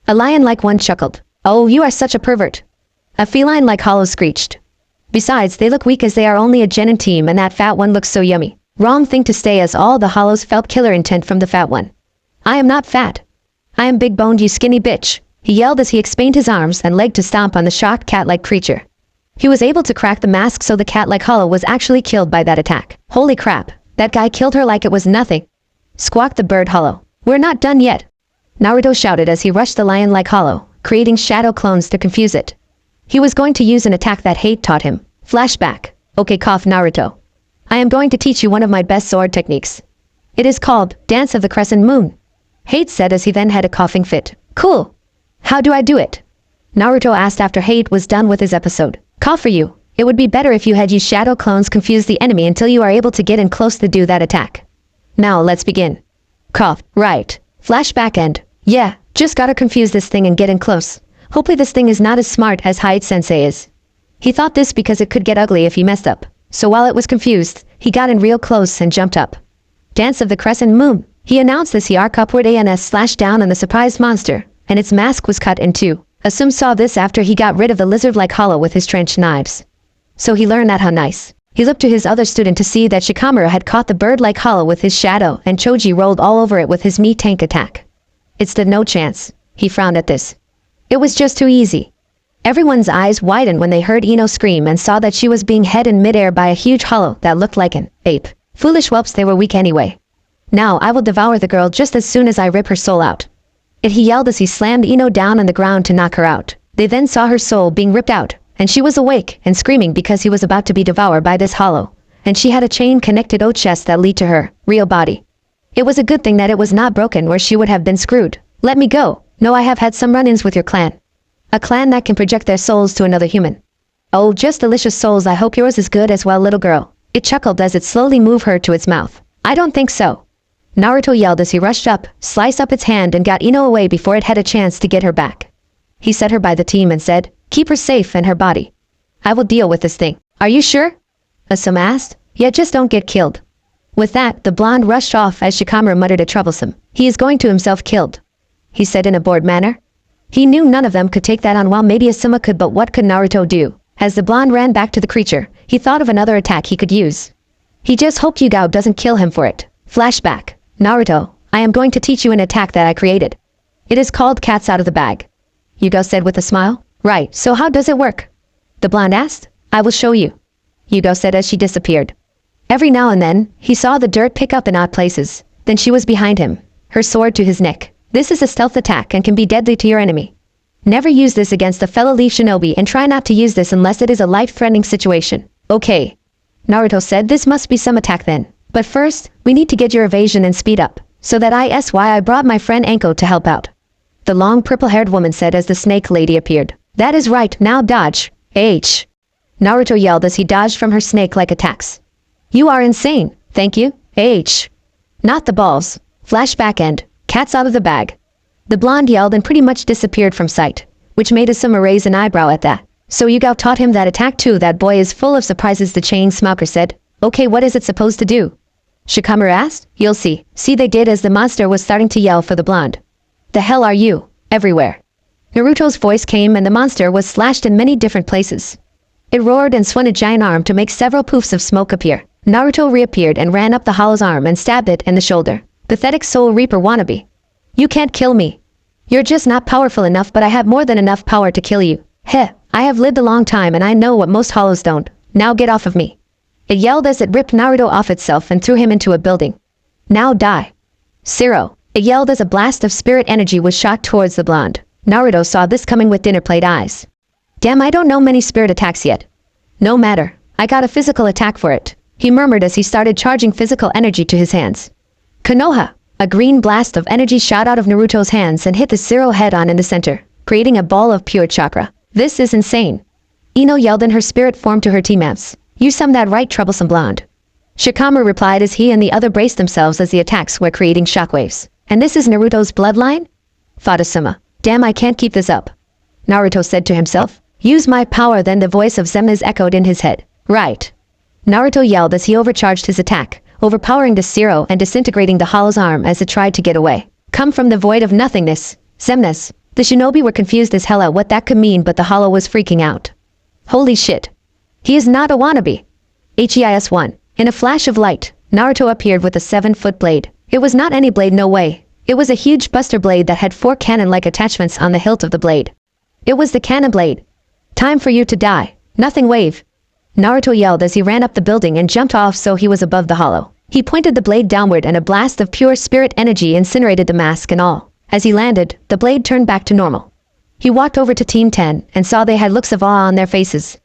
Speaker 1: A lion-like one chuckled. Oh, you are such a pervert. A feline-like hollow screeched. Besides, they look weak as they are only a genin team, and that fat one looks so yummy. Wrong thing to say, as all the hollows felt killer intent from the fat one. I am not fat. I am big-boned, you skinny bitch. He yelled as he expanded his arms and leg to stomp on the shocked cat-like creature. He was able to crack the mask, so the cat-like hollow was actually killed by that attack. Holy crap, that guy killed her like it was nothing. Squawked the bird hollow. We're not done yet. Naruto shouted as he rushed the lion-like hollow, creating shadow clones to confuse it. He was going to use an attack that hate taught him. Flashback. Okay, cough Naruto. I am going to teach you one of my best sword techniques. It is called Dance of the Crescent Moon. Hate said as he then had a coughing fit. Cool. How do I do it? Naruto asked after Hate was done with his episode. Cough for you. It would be better if you had used shadow clones confuse the enemy until you are able to get in close to do that attack. Now let's begin. Cough. Right. Flashback end. Yeah, just gotta confuse this thing and get in close. Hopefully this thing is not as smart as Hyde-sensei is. He thought this because it could get ugly if he messed up. So while it was confused, he got in real close and jumped up. Dance of the Crescent Moon. He announced as he arc upward and slashed down on the surprised monster, and its mask was cut in two. Asum saw this after he got rid of the lizard-like hollow with his trench knives. So he learned that how nice. He looked to his other student to see that Shikamaru had caught the bird-like hollow with his shadow, and Choji rolled all over it with his meat tank attack. It stood no chance. He frowned at this. It was just too easy. Everyone's eyes widened when they heard Ino scream and saw that she was being held in midair by a huge hollow that looked like an ape. Foolish whelps, they were weak anyway. Now I will devour the girl just as soon as I rip her soul out. He yelled as he slammed Ino down on the ground to knock her out. They then saw her soul being ripped out, and she was awake and screaming because he was about to be devoured by this hollow, and she had a chain connected to chest that lead to her real body. It was a good thing that it was not broken, or she would have been screwed. Let me go. No, I have had some run-ins with your clan. A clan that can project their souls to another human. Oh, just delicious souls. I hope yours is good as well, little girl. It chuckled as it slowly moved her to its mouth. I don't think so. Naruto yelled as he rushed up, sliced up its hand and got Ino away before it had a chance to get her back. He set her by the team and said, keep her safe and her body. I will deal with this thing. Are you sure? Asuma asked. Yeah, just don't get killed. With that, the blonde rushed off as Shikamaru muttered a troublesome. He is going to himself killed, he said in a bored manner. He knew none of them could take that on, while maybe Asuma could, but what could Naruto do? As the blonde ran back to the creature, he thought of another attack he could use. He just hoped Yugao doesn't kill him for it. Flashback. Naruto, I am going to teach you an attack that I created. It is called Cats Out of the Bag. Yugao said with a smile. Right, so how does it work? The blonde asked. I will show you, Yugao said as she disappeared. Every now and then, he saw the dirt pick up in odd places. Then she was behind him, her sword to his neck. This is a stealth attack and can be deadly to your enemy. Never use this against a fellow Leaf Shinobi and try not to use this unless it is a life-threatening situation. Okay. Naruto said this must be some attack then. But first, we need to get your evasion and speed up. So that's why I brought my friend Anko to help out. The long purple-haired woman said as the snake lady appeared. That is right, now dodge. H. Naruto yelled as he dodged from her snake-like attacks. You are insane. Thank you. H. Not the balls. Flashback end. Cat's out of the bag. The blonde yelled and pretty much disappeared from sight, which made Asuma raise an eyebrow at that. So you taught him that attack too? That boy is full of surprises, the chain smoker said. Okay, what is it supposed to do? Shikamaru asked. You'll see. See, they did as the monster was starting to yell for the blonde. The hell are you? Everywhere. Naruto's voice came and the monster was slashed in many different places. It roared and swung a giant arm to make several poofs of smoke appear. Naruto reappeared and ran up the hollow's arm and stabbed it in the shoulder. Pathetic Soul Reaper wannabe. You can't kill me. You're just not powerful enough, but I have more than enough power to kill you. Heh, I have lived a long time and I know what most hollows don't. Now get off of me. It yelled as it ripped Naruto off itself and threw him into a building. Now die. Zero. It yelled as a blast of spirit energy was shot towards the blonde. Naruto saw this coming with dinner plate eyes. Damn, I don't know many spirit attacks yet. No matter. I got a physical attack for it. He murmured as he started charging physical energy to his hands. Konoha. A green blast of energy shot out of Naruto's hands and hit the Zero head-on in the center, creating a ball of pure chakra. This is insane. Ino yelled in her spirit form to her teammates. You sum that right, troublesome blonde. Shikamaru replied as he and the other braced themselves as the attacks were creating shockwaves. And this is Naruto's bloodline? Thought Asuma. Damn, I can't keep this up. Naruto said to himself. Use my power. Then the voice of Zemnas echoed in his head. Right. Naruto yelled as he overcharged his attack, overpowering the Zero and disintegrating the hollow's arm as it tried to get away. Come from the void of nothingness, Zemnas. The shinobi were confused as hell at what that could mean, but the hollow was freaking out. Holy shit. He is not a wannabe. HEIS-1. In a flash of light, Naruto appeared with a 7-foot blade. It was not any blade, no way. It was a huge buster blade that had 4 cannon-like attachments on the hilt of the blade. It was the cannon blade. Time for you to die. Nothing wave. Naruto yelled as he ran up the building and jumped off so he was above the hollow. He pointed the blade downward and a blast of pure spirit energy incinerated the mask and all. As he landed, the blade turned back to normal. He walked over to Team 10 and saw they had looks of awe on their faces.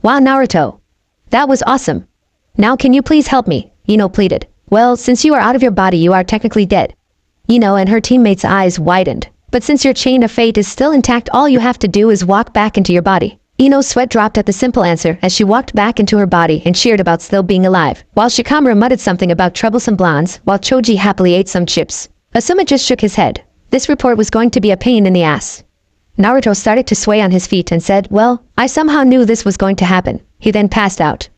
Speaker 1: Wow, Naruto. That was awesome. Now can you please help me? Ino pleaded. Well, since you are out of your body, you are technically dead. Ino and her teammates' eyes widened. But since your chain of fate is still intact, all you have to do is walk back into your body. Ino's sweat dropped at the simple answer as she walked back into her body and cheered about still being alive, while Shikamaru muttered something about troublesome blondes, while Choji happily ate some chips. Asuma just shook his head. This report was going to be a pain in the ass. Naruto started to sway on his feet and said, well, I somehow knew this was going to happen. He then passed out.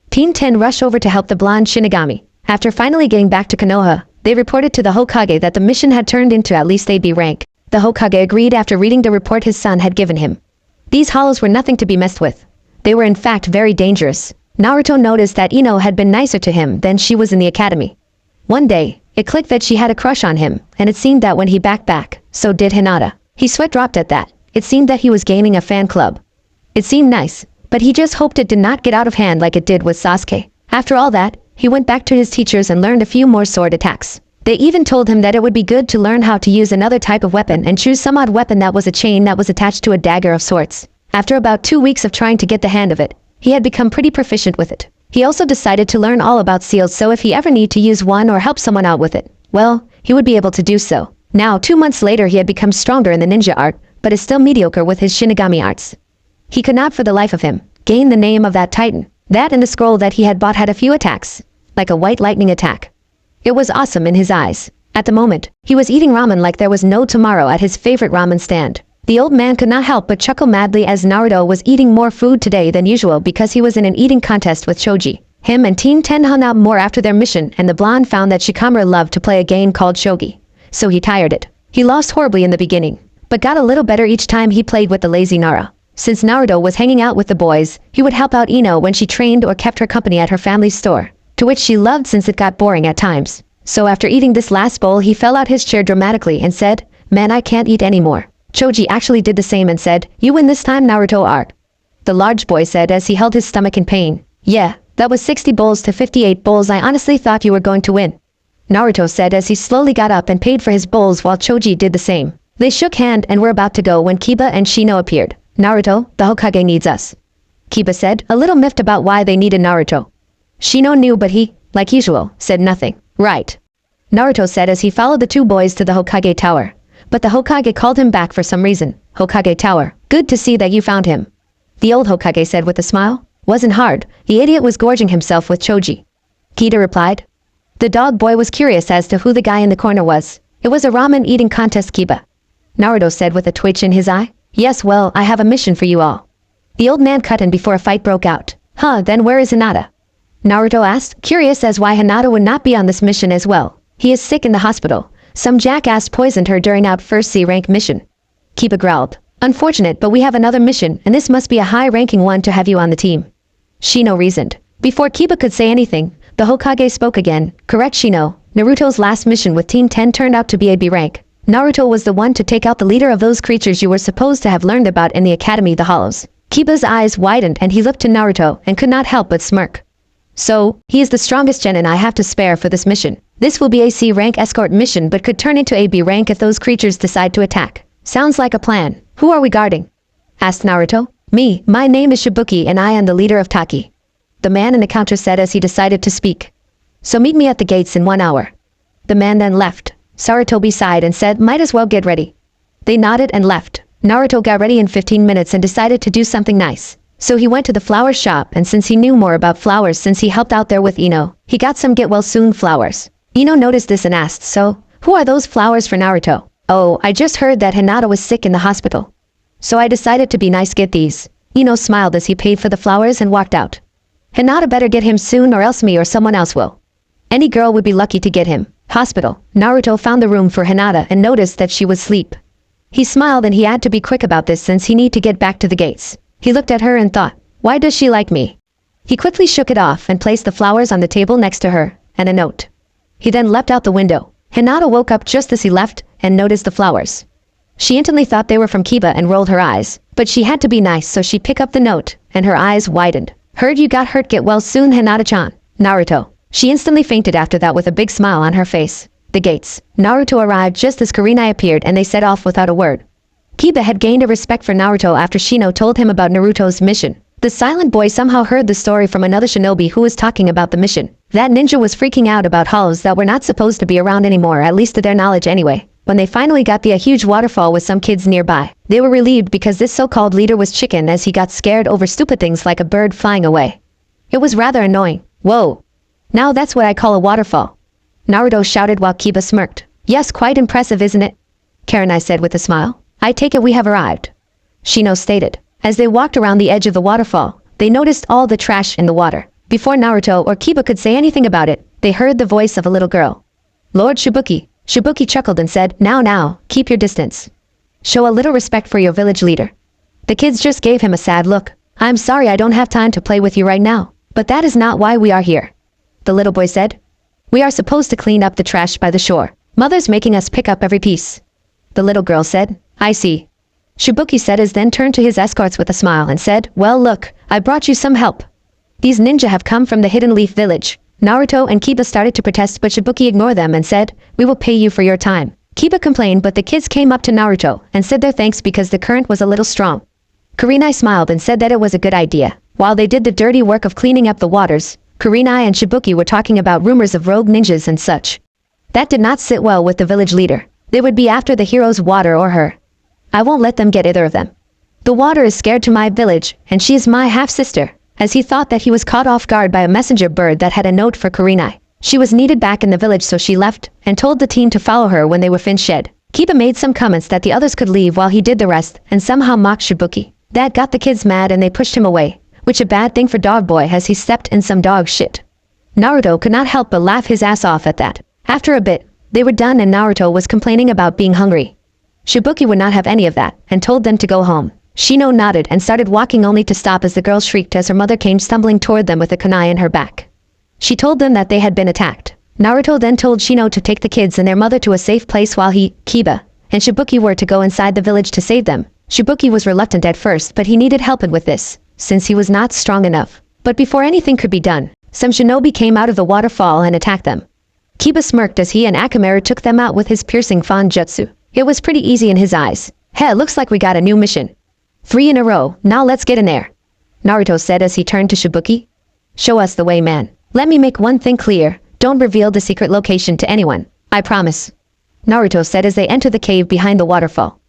Speaker 1: Team 10 rushed over to help the blonde Shinigami. After finally getting back to Konoha, they reported to the Hokage that the mission had turned into at least AB rank. The Hokage agreed after reading the report his son had given him. These hollows were nothing to be messed with. They were in fact very dangerous. Naruto noticed that Ino had been nicer to him than she was in the academy. One day, it clicked that she had a crush on him, and it seemed that when he back, so did Hinata. His sweat dropped at that. It seemed that he was gaining a fan club. It seemed nice, but he just hoped it did not get out of hand like it did with Sasuke. After all that, he went back to his teachers and learned a few more sword attacks. They even told him that it would be good to learn how to use another type of weapon and choose some odd weapon that was a chain that was attached to a dagger of sorts. After about 2 weeks of trying to get the hand of it, he had become pretty proficient with it. He also decided to learn all about seals, so if he ever need to use one or help someone out with it, well, he would be able to do so. Now, 2 months later, he had become stronger in the ninja art, but is still mediocre with his Shinigami arts. He could not for the life of him gain the name of that titan. That and the scroll that he had bought had a few attacks, like a white lightning attack. It was awesome in his eyes. At the moment, he was eating ramen like there was no tomorrow at his favorite ramen stand. The old man could not help but chuckle madly as Naruto was eating more food today than usual because he was in an eating contest with Choji. Him and Team 10 hung out more after their mission, and the blonde found that Shikamaru loved to play a game called shogi. So he tired it. He lost horribly in the beginning, but got a little better each time he played with the lazy Nara. Since Naruto was hanging out with the boys, he would help out Ino when she trained or kept her company at her family's store, to which she loved since it got boring at times. So after eating this last bowl, he fell out his chair dramatically and said, "Man, I can't eat anymore." Choji actually did the same and said, "You win this time, Naruto art." The large boy said as he held his stomach in pain, "Yeah, that was 60 bowls to 58 bowls. I honestly thought you were going to win." Naruto said as he slowly got up and paid for his bowls while Choji did the same. They shook hand and were about to go when Kiba and Shino appeared. Naruto, the Hokage needs us, Kiba said, a little miffed about why they needed Naruto. Shino knew but he, like usual, said nothing. Right, Naruto said as he followed the two boys to the Hokage Tower. But the Hokage called him back for some reason. Hokage Tower, good to see that you found him, the old Hokage said with a smile. Wasn't hard, the idiot was gorging himself with choji, Kida replied. The dog boy was curious as to who the guy in the corner was. It was a ramen eating contest, Kiba, Naruto said with a twitch in his eye. Yes, well, I have a mission for you all. The old man cut in before a fight broke out. Then where is Hinata? Naruto asked, curious as why Hinata would not be on this mission as well. He is sick in the hospital. Some jackass poisoned her during our first C-rank mission. Kiba growled. Unfortunate, but we have another mission, and this must be a high-ranking one to have you on the team, Shino reasoned. Before Kiba could say anything, the Hokage spoke again. Correct, Shino. Naruto's last mission with Team 10 turned out to be a B rank. Naruto was the one to take out the leader of those creatures you were supposed to have learned about in the Academy the Hollows. Kiba's eyes widened and he looked to Naruto and could not help but smirk. So, he is the strongest genin I have to spare for this mission. This will be a C rank escort mission but could turn into a B rank if those creatures decide to attack. Sounds like a plan. Who are we guarding? Asked Naruto. Me, my name is Shibuki and I am the leader of Taki, the man in the counter said as he decided to speak. So meet me at the gates in 1 hour. The man then left. Sarutobi sighed and said, might as well get ready. They nodded and left. Naruto got ready in 15 minutes and decided to do something nice. So he went to the flower shop, and since he knew more about flowers since he helped out there with Ino, he got some get well soon flowers. Ino noticed this and asked, so, who are those flowers for Naruto? Oh, I just heard that Hinata was sick in the hospital. So I decided to be nice get these. Ino smiled as he paid for the flowers and walked out. Hinata better get him soon or else me or someone else will. Any girl would be lucky to get him. Hospital. Naruto found the room for Hinata and noticed that she was asleep. He smiled and he had to be quick about this since he need to get back to the gates. He looked at her and thought, why does she like me? He quickly shook it off and placed the flowers on the table next to her, and a note. He then leapt out the window. Hinata woke up just as he left and noticed the flowers. She instantly thought they were from Kiba and rolled her eyes, but she had to be nice so she picked up the note, and her eyes widened. Heard you got hurt, get well soon, Hinata-chan. Naruto. She instantly fainted after that with a big smile on her face. The gates. Naruto arrived just as Kurenai appeared and they set off without a word. Kiba had gained a respect for Naruto after Shino told him about Naruto's mission. The silent boy somehow heard the story from another shinobi who was talking about the mission. That ninja was freaking out about hollows that were not supposed to be around anymore, at least to their knowledge anyway. When they finally got a huge waterfall with some kids nearby, they were relieved because this so-called leader was chicken as he got scared over stupid things like a bird flying away. It was rather annoying. Whoa. Now that's what I call a waterfall, Naruto shouted while Kiba smirked. Yes, quite impressive, isn't it? Kurenai said with a smile. I take it we have arrived, Shino stated. As they walked around the edge of the waterfall, they noticed all the trash in the water. Before Naruto or Kiba could say anything about it, they heard the voice of a little girl. Lord Shibuki. Shibuki chuckled and said, now, keep your distance. Show a little respect for your village leader. The kids just gave him a sad look. I'm sorry I don't have time to play with you right now, but that is not why we are here, the little boy said. We are supposed to clean up the trash by the shore. Mother's making us pick up every piece, the little girl said. I see, Shibuki said as then turned to his escorts with a smile and said, well look, I brought you some help. These ninja have come from the Hidden Leaf village. Naruto and Kiba started to protest but Shibuki ignored them and said, we will pay you for your time. Kiba complained but the kids came up to Naruto and said their thanks because the current was a little strong. Kurenai smiled and said that it was a good idea. While they did the dirty work of cleaning up the waters, Kurenai and Shibuki were talking about rumors of rogue ninjas and such. That did not sit well with the village leader. They would be after the hero's water or her. I won't let them get either of them. The water is scared to my village, and she is my half-sister, as he thought that he was caught off guard by a messenger bird that had a note for Kurenai. She was needed back in the village so she left, and told the team to follow her when they were finished. Kiba made some comments that the others could leave while he did the rest, and somehow mocked Shibuki. That got the kids mad and they pushed him away, which a bad thing for Dog Boy as he stepped in some dog shit. Naruto could not help but laugh his ass off at that. After a bit, they were done and Naruto was complaining about being hungry. Shibuki would not have any of that, and told them to go home. Shino nodded and started walking only to stop as the girl shrieked as her mother came stumbling toward them with a kunai in her back. She told them that they had been attacked. Naruto then told Shino to take the kids and their mother to a safe place while he, Kiba, and Shibuki were to go inside the village to save them. Shibuki was reluctant at first but he needed help with this, since he was not strong enough. But before anything could be done, some shinobi came out of the waterfall and attacked them. Kiba smirked as he and Akamaru took them out with his piercing fan jutsu. It was pretty easy in his eyes. Hey, looks like we got a new mission. 3 in a row, now let's get in there. Naruto said as he turned to Shibuki. Show us the way, man. Let me make one thing clear. Don't reveal the secret location to anyone. I promise. Naruto said as they entered the cave behind the waterfall.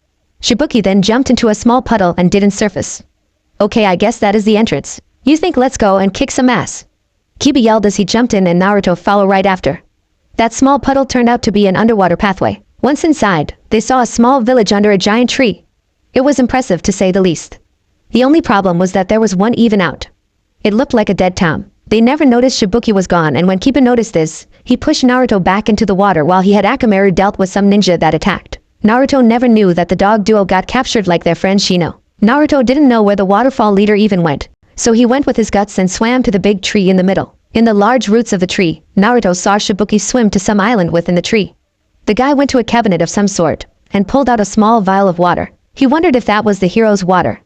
Speaker 1: Shibuki then jumped into a small puddle and didn't surface. Okay, I guess that is the entrance. You think let's go and kick some ass? Kiba yelled as he jumped in and Naruto followed right after. That small puddle turned out to be an underwater pathway. Once inside, they saw a small village under a giant tree. It was impressive to say the least. The only problem was that there was one even out. It looked like a dead town. They never noticed Shibuki was gone, and when Kiba noticed this, he pushed Naruto back into the water while he had Akamaru dealt with some ninja that attacked. Naruto never knew that the dog duo got captured like their friend Shino. Naruto didn't know where the waterfall leader even went, so he went with his guts and swam to the big tree in the middle. In the large roots of the tree, Naruto saw Shibuki swim to some island within the tree. The guy went to a cabinet of some sort, and pulled out a small vial of water. He wondered if that was the hero's water.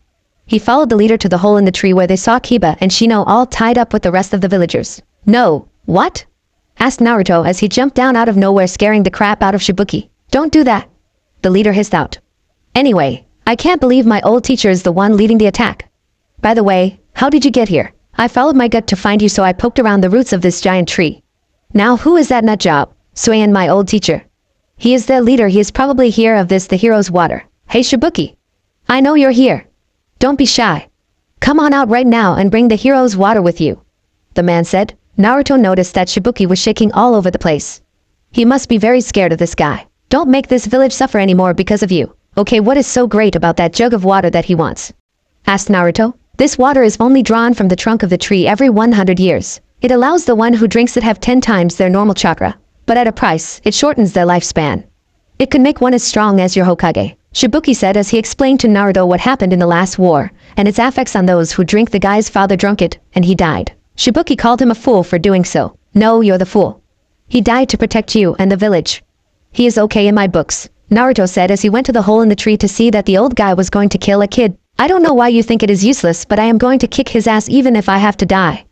Speaker 1: He followed the leader to the hole in the tree where they saw Kiba and Shino all tied up with the rest of the villagers. No, what? Asked Naruto as he jumped down out of nowhere, scaring the crap out of Shibuki. Don't do that, the leader hissed out. Anyway, I can't believe my old teacher is the one leading the attack. By the way, how did you get here? I followed my gut to find you, so I poked around the roots of this giant tree. Now who is that nutjob? Suian, my old teacher. He is their leader. He is probably here of this, the hero's water. Hey Shibuki. I know you're here. Don't be shy. Come on out right now and bring the hero's water with you, the man said. Naruto noticed that Shibuki was shaking all over the place. He must be very scared of this guy. Don't make this village suffer anymore because of you. Okay, what is so great about that jug of water that he wants? Asked Naruto. This water is only drawn from the trunk of the tree every 100 years. It allows the one who drinks it have 10 times their normal chakra. But at a price, it shortens their lifespan. It could make one as strong as your Hokage, Shibuki said as he explained to Naruto what happened in the last war, and its effects on those who drink. The guy's father drank it, and he died. Shibuki called him a fool for doing so. No, you're the fool. He died to protect you and the village. He is okay in my books, Naruto said as he went to the hole in the tree to see that the old guy was going to kill a kid. I don't know why you think it is useless, but I am going to kick his ass even if I have to die.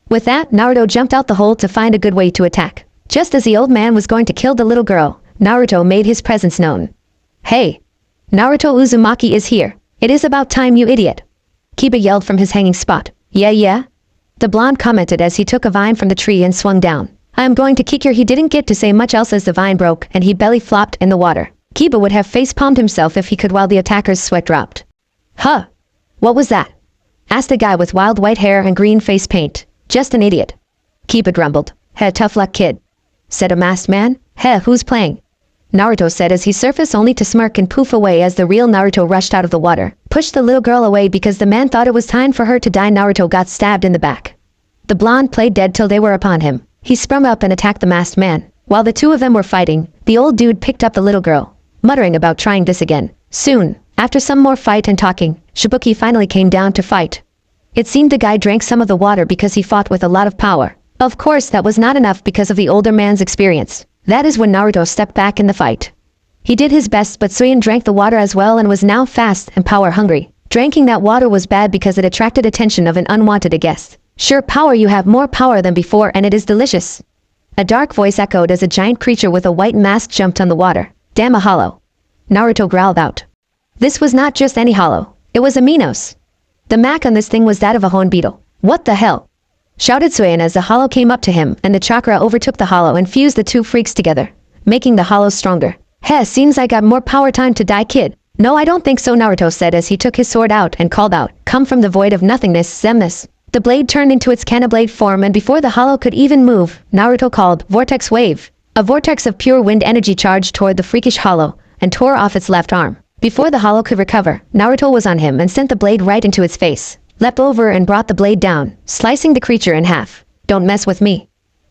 Speaker 1: With that, Naruto jumped out the hole to find a good way to attack. Just as the old man was going to kill the little girl, Naruto made his presence known. Hey! Naruto Uzumaki is here. It is about time, you idiot. Kiba yelled from his hanging spot. Yeah? The blonde commented as he took a vine from the tree and swung down. I am going to kick your. He didn't get to say much else as the vine broke and he belly flopped in the water. Kiba would have face-palmed himself if he could while the attacker's sweat dropped. Huh? What was that? Asked the guy with wild white hair and green face paint. Just an idiot. Kiba grumbled. Heh, tough luck, kid. Said a masked man. Heh, who's playing? Naruto said as he surfaced only to smirk and poof away as the real Naruto rushed out of the water. Pushed the little girl away because the man thought it was time for her to die. Naruto got stabbed in the back. The blonde played dead till they were upon him. He sprung up and attacked the masked man. While the two of them were fighting, the old dude picked up the little girl, muttering about trying this again. Soon, after some more fight and talking, Shibuki finally came down to fight. It seemed the guy drank some of the water because he fought with a lot of power. Of course, that was not enough because of the older man's experience. That is when Naruto stepped back in the fight. He did his best, but Suian drank the water as well and was now fast and power hungry. Drinking that water was bad because it attracted attention of an unwanted guest. Sure, power, you have more power than before and it is delicious. A dark voice echoed as a giant creature with a white mask jumped on the water. Damn, a hollow. Naruto growled out. This was not just any hollow. It was a Minos. The mark on this thing was that of a horn beetle. What the hell? Shouted Suian as the hollow came up to him and the chakra overtook the hollow and fused the two freaks together, making the hollow stronger. Heh, seems I got more power. Time to die, kid. No, I don't think so, Naruto said as he took his sword out and called out, come from the void of nothingness, Zemnis. The blade turned into its Kanablade form and before the hollow could even move, Naruto called, Vortex Wave. A vortex of pure wind energy charged toward the freakish hollow and tore off its left arm. Before the hollow could recover, Naruto was on him and sent the blade right into its face. Leapt over and brought the blade down, slicing the creature in half. Don't mess with me,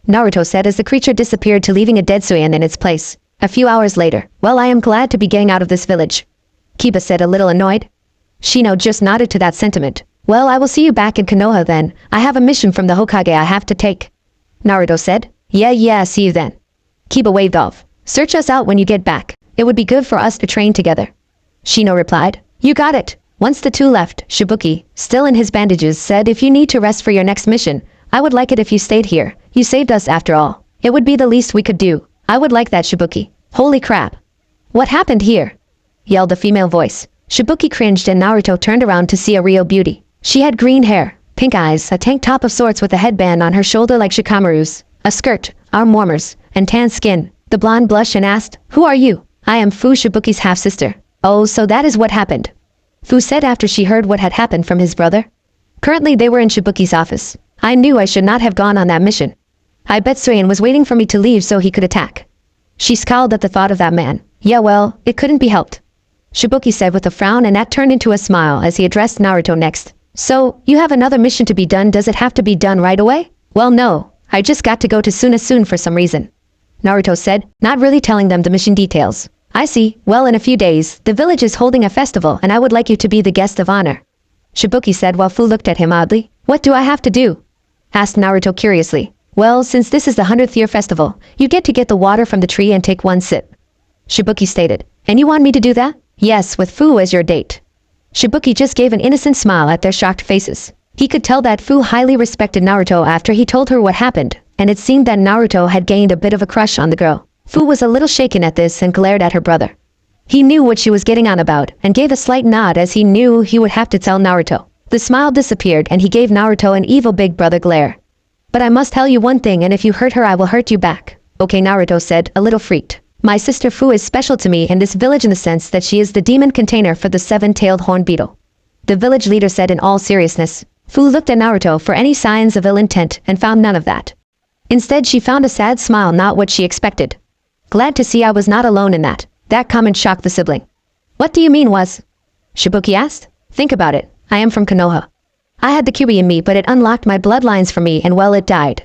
Speaker 1: Naruto said as the creature disappeared to leaving a dead Suian in its place. A few hours later, well, I am glad to be getting out of this village, Kiba said a little annoyed. Shino just nodded to that sentiment. Well, I will see you back in Konoha then. I have a mission from the Hokage I have to take, Naruto said. Yeah, see you then. Kiba waved off. Search us out when you get back. It would be good for us to train together, Shino replied. You got it. Once the two left, Shibuki, still in his bandages, said if you need to rest for your next mission, I would like it if you stayed here. You saved us after all. It would be the least we could do. I would like that, Shibuki. Holy crap. What happened here? Yelled a female voice. Shibuki cringed and Naruto turned around to see a real beauty. She had green hair, pink eyes, a tank top of sorts with a headband on her shoulder like Shikamaru's, a skirt, arm warmers, and tan skin. The blonde blushed and asked, "Who are you?" "I am Fu, Shibuki's half-sister." "Oh, so that is what happened," Fu said after she heard what had happened from his brother. Currently they were in Shibuki's office. "I knew I should not have gone on that mission. I bet Suyin was waiting for me to leave so he could attack." She scowled at the thought of that man. "Yeah, well, it couldn't be helped," Shibuki said with a frown, and that turned into a smile as he addressed Naruto next. "So, you have another mission to be done. Does it have to be done right away?" "Well, no. I just got to go to Suna soon for some reason," Naruto said, not really telling them the mission details. "I see. Well, in a few days, the village is holding a festival and I would like you to be the guest of honor," Shibuki said while Fu looked at him oddly. "What do I have to do?" asked Naruto curiously. "Well, since this is the 100th year festival, you get to get the water from the tree and take one sip," Shibuki stated. "And you want me to do that?" "Yes, with Fu as your date." Shibuki just gave an innocent smile at their shocked faces. He could tell that Fu highly respected Naruto after he told her what happened, and it seemed that Naruto had gained a bit of a crush on the girl. Fu was a little shaken at this and glared at her brother. He knew what she was getting on about, and gave a slight nod as he knew he would have to tell Naruto. The smile disappeared and he gave Naruto an evil big brother glare. "But I must tell you one thing, and if you hurt her I will hurt you back." "Okay," Naruto said, a little freaked. "My sister Fu is special to me in this village in the sense that she is the demon container for the seven-tailed horn beetle," the village leader said in all seriousness. Fu looked at Naruto for any signs of ill intent and found none of that. Instead she found a sad smile, not what she expected. "Glad to see I was not alone in that." That comment shocked the sibling. "What do you mean was?" Shibuki asked. "Think about it. I am from Konoha. I had the Kyuubi in me, but it unlocked my bloodlines for me and well it died.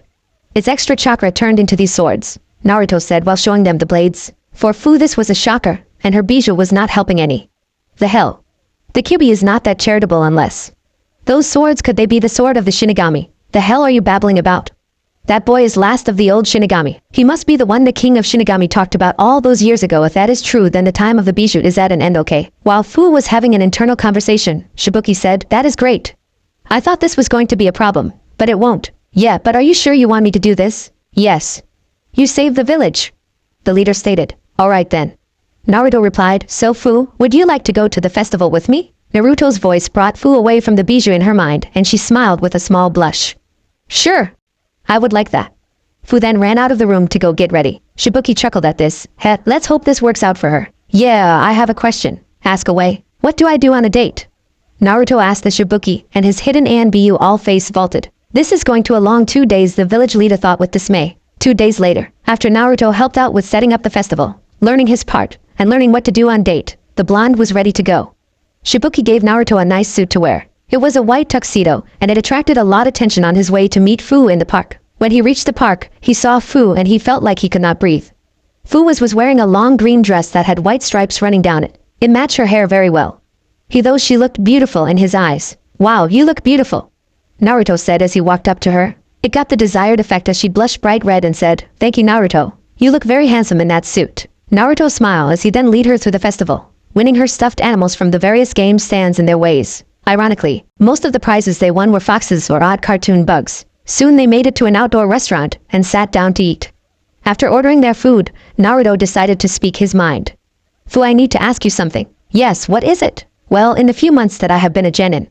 Speaker 1: Its extra chakra turned into these swords," Naruto said while showing them the blades. For Fu this was a shocker, and her bijou was not helping any. "The hell? The Kyuubi is not that charitable unless... Those swords, could they be the sword of the Shinigami? The hell are you babbling about? That boy is last of the old Shinigami. He must be the one the king of Shinigami talked about all those years ago. If that is true, then the time of the bijou is at an end, okay?" While Fu was having an internal conversation, Shibuki said, "That is great. I thought this was going to be a problem, but it won't." "Yeah, but are you sure you want me to do this?" "Yes. You saved the village," the leader stated. "Alright then," Naruto replied. "So Fu, would you like to go to the festival with me?" Naruto's voice brought Fu away from the bijou in her mind, and she smiled with a small blush. "Sure. I would like that." Fu then ran out of the room to go get ready. Shibuki chuckled at this. "Heh, let's hope this works out for her." "Yeah, I have a question." "Ask away." "What do I do on a date?" Naruto asked the Shibuki, and his hidden ANBU all face vaulted. This is going to a long 2 days, the village leader thought with dismay. 2 days later, after Naruto helped out with setting up the festival, learning his part, and learning what to do on date, the blonde was ready to go. Shibuki gave Naruto a nice suit to wear. It was a white tuxedo, and it attracted a lot of attention on his way to meet Fu in the park. When he reached the park, he saw Fu and he felt like he could not breathe. Fu was wearing a long green dress that had white stripes running down it. It matched her hair very well. Though she looked beautiful in his eyes. "Wow, you look beautiful," Naruto said as he walked up to her. It got the desired effect as she blushed bright red and said, "Thank you, Naruto. You look very handsome in that suit." Naruto smiled as he then led her through the festival, winning her stuffed animals from the various game stands in their ways. Ironically, most of the prizes they won were foxes or odd cartoon bugs. Soon they made it to an outdoor restaurant and sat down to eat. After ordering their food, Naruto decided to speak his mind. "Fu, I need to ask you something." "Yes, what is it?" "Well, in the few months that I have been a genin,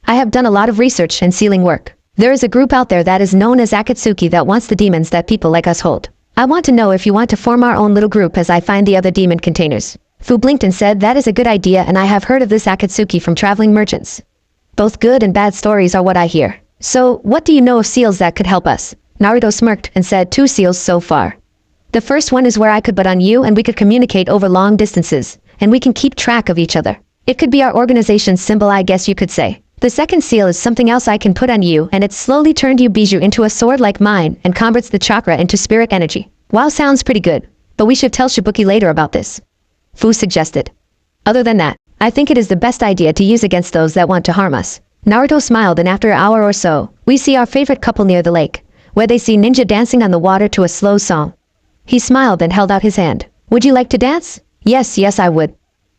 Speaker 1: I have done a lot of research and sealing work. There is a group out there that is known as Akatsuki that wants the demons that people like us hold. I want to know if you want to form our own little group as I find the other demon containers." Fu blinked and said, "That is a good idea, and I have heard of this Akatsuki from traveling merchants. Both good and bad stories are what I hear. So, what do you know of seals that could help us?" Naruto smirked and said, "2 seals so far. The first one is where I could put on you and we could communicate over long distances, and we can keep track of each other. It could be our organization's symbol, I guess you could say. The second seal is something else I can put on you, and it slowly turned you bijou into a sword like mine and converts the chakra into spirit energy." "Wow, sounds pretty good, but we should tell Shibuki later about this," Fu suggested. "Other than that, I think it is the best idea to use against those that want to harm us." Naruto smiled, and after an hour or so, we see our favorite couple near the lake, where they see Ninja dancing on the water to a slow song. He smiled and held out his hand. "Would you like to dance?" Yes, I would,"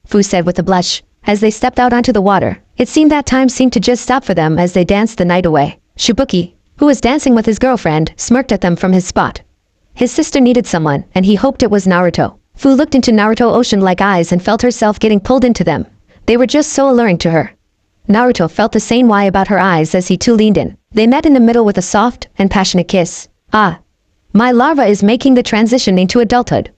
Speaker 1: Fu said with a blush. As they stepped out onto the water, it seemed that time seemed to just stop for them as they danced the night away. Shibuki, who was dancing with his girlfriend, smirked at them from his spot. His sister needed someone, and he hoped it was Naruto. Fu looked into Naruto ocean-like eyes and felt herself getting pulled into them. They were just so alluring to her. Naruto felt the same way about her eyes as he too leaned in. They met in the middle with a soft and passionate kiss. Ah. My larva is making the transition into adulthood.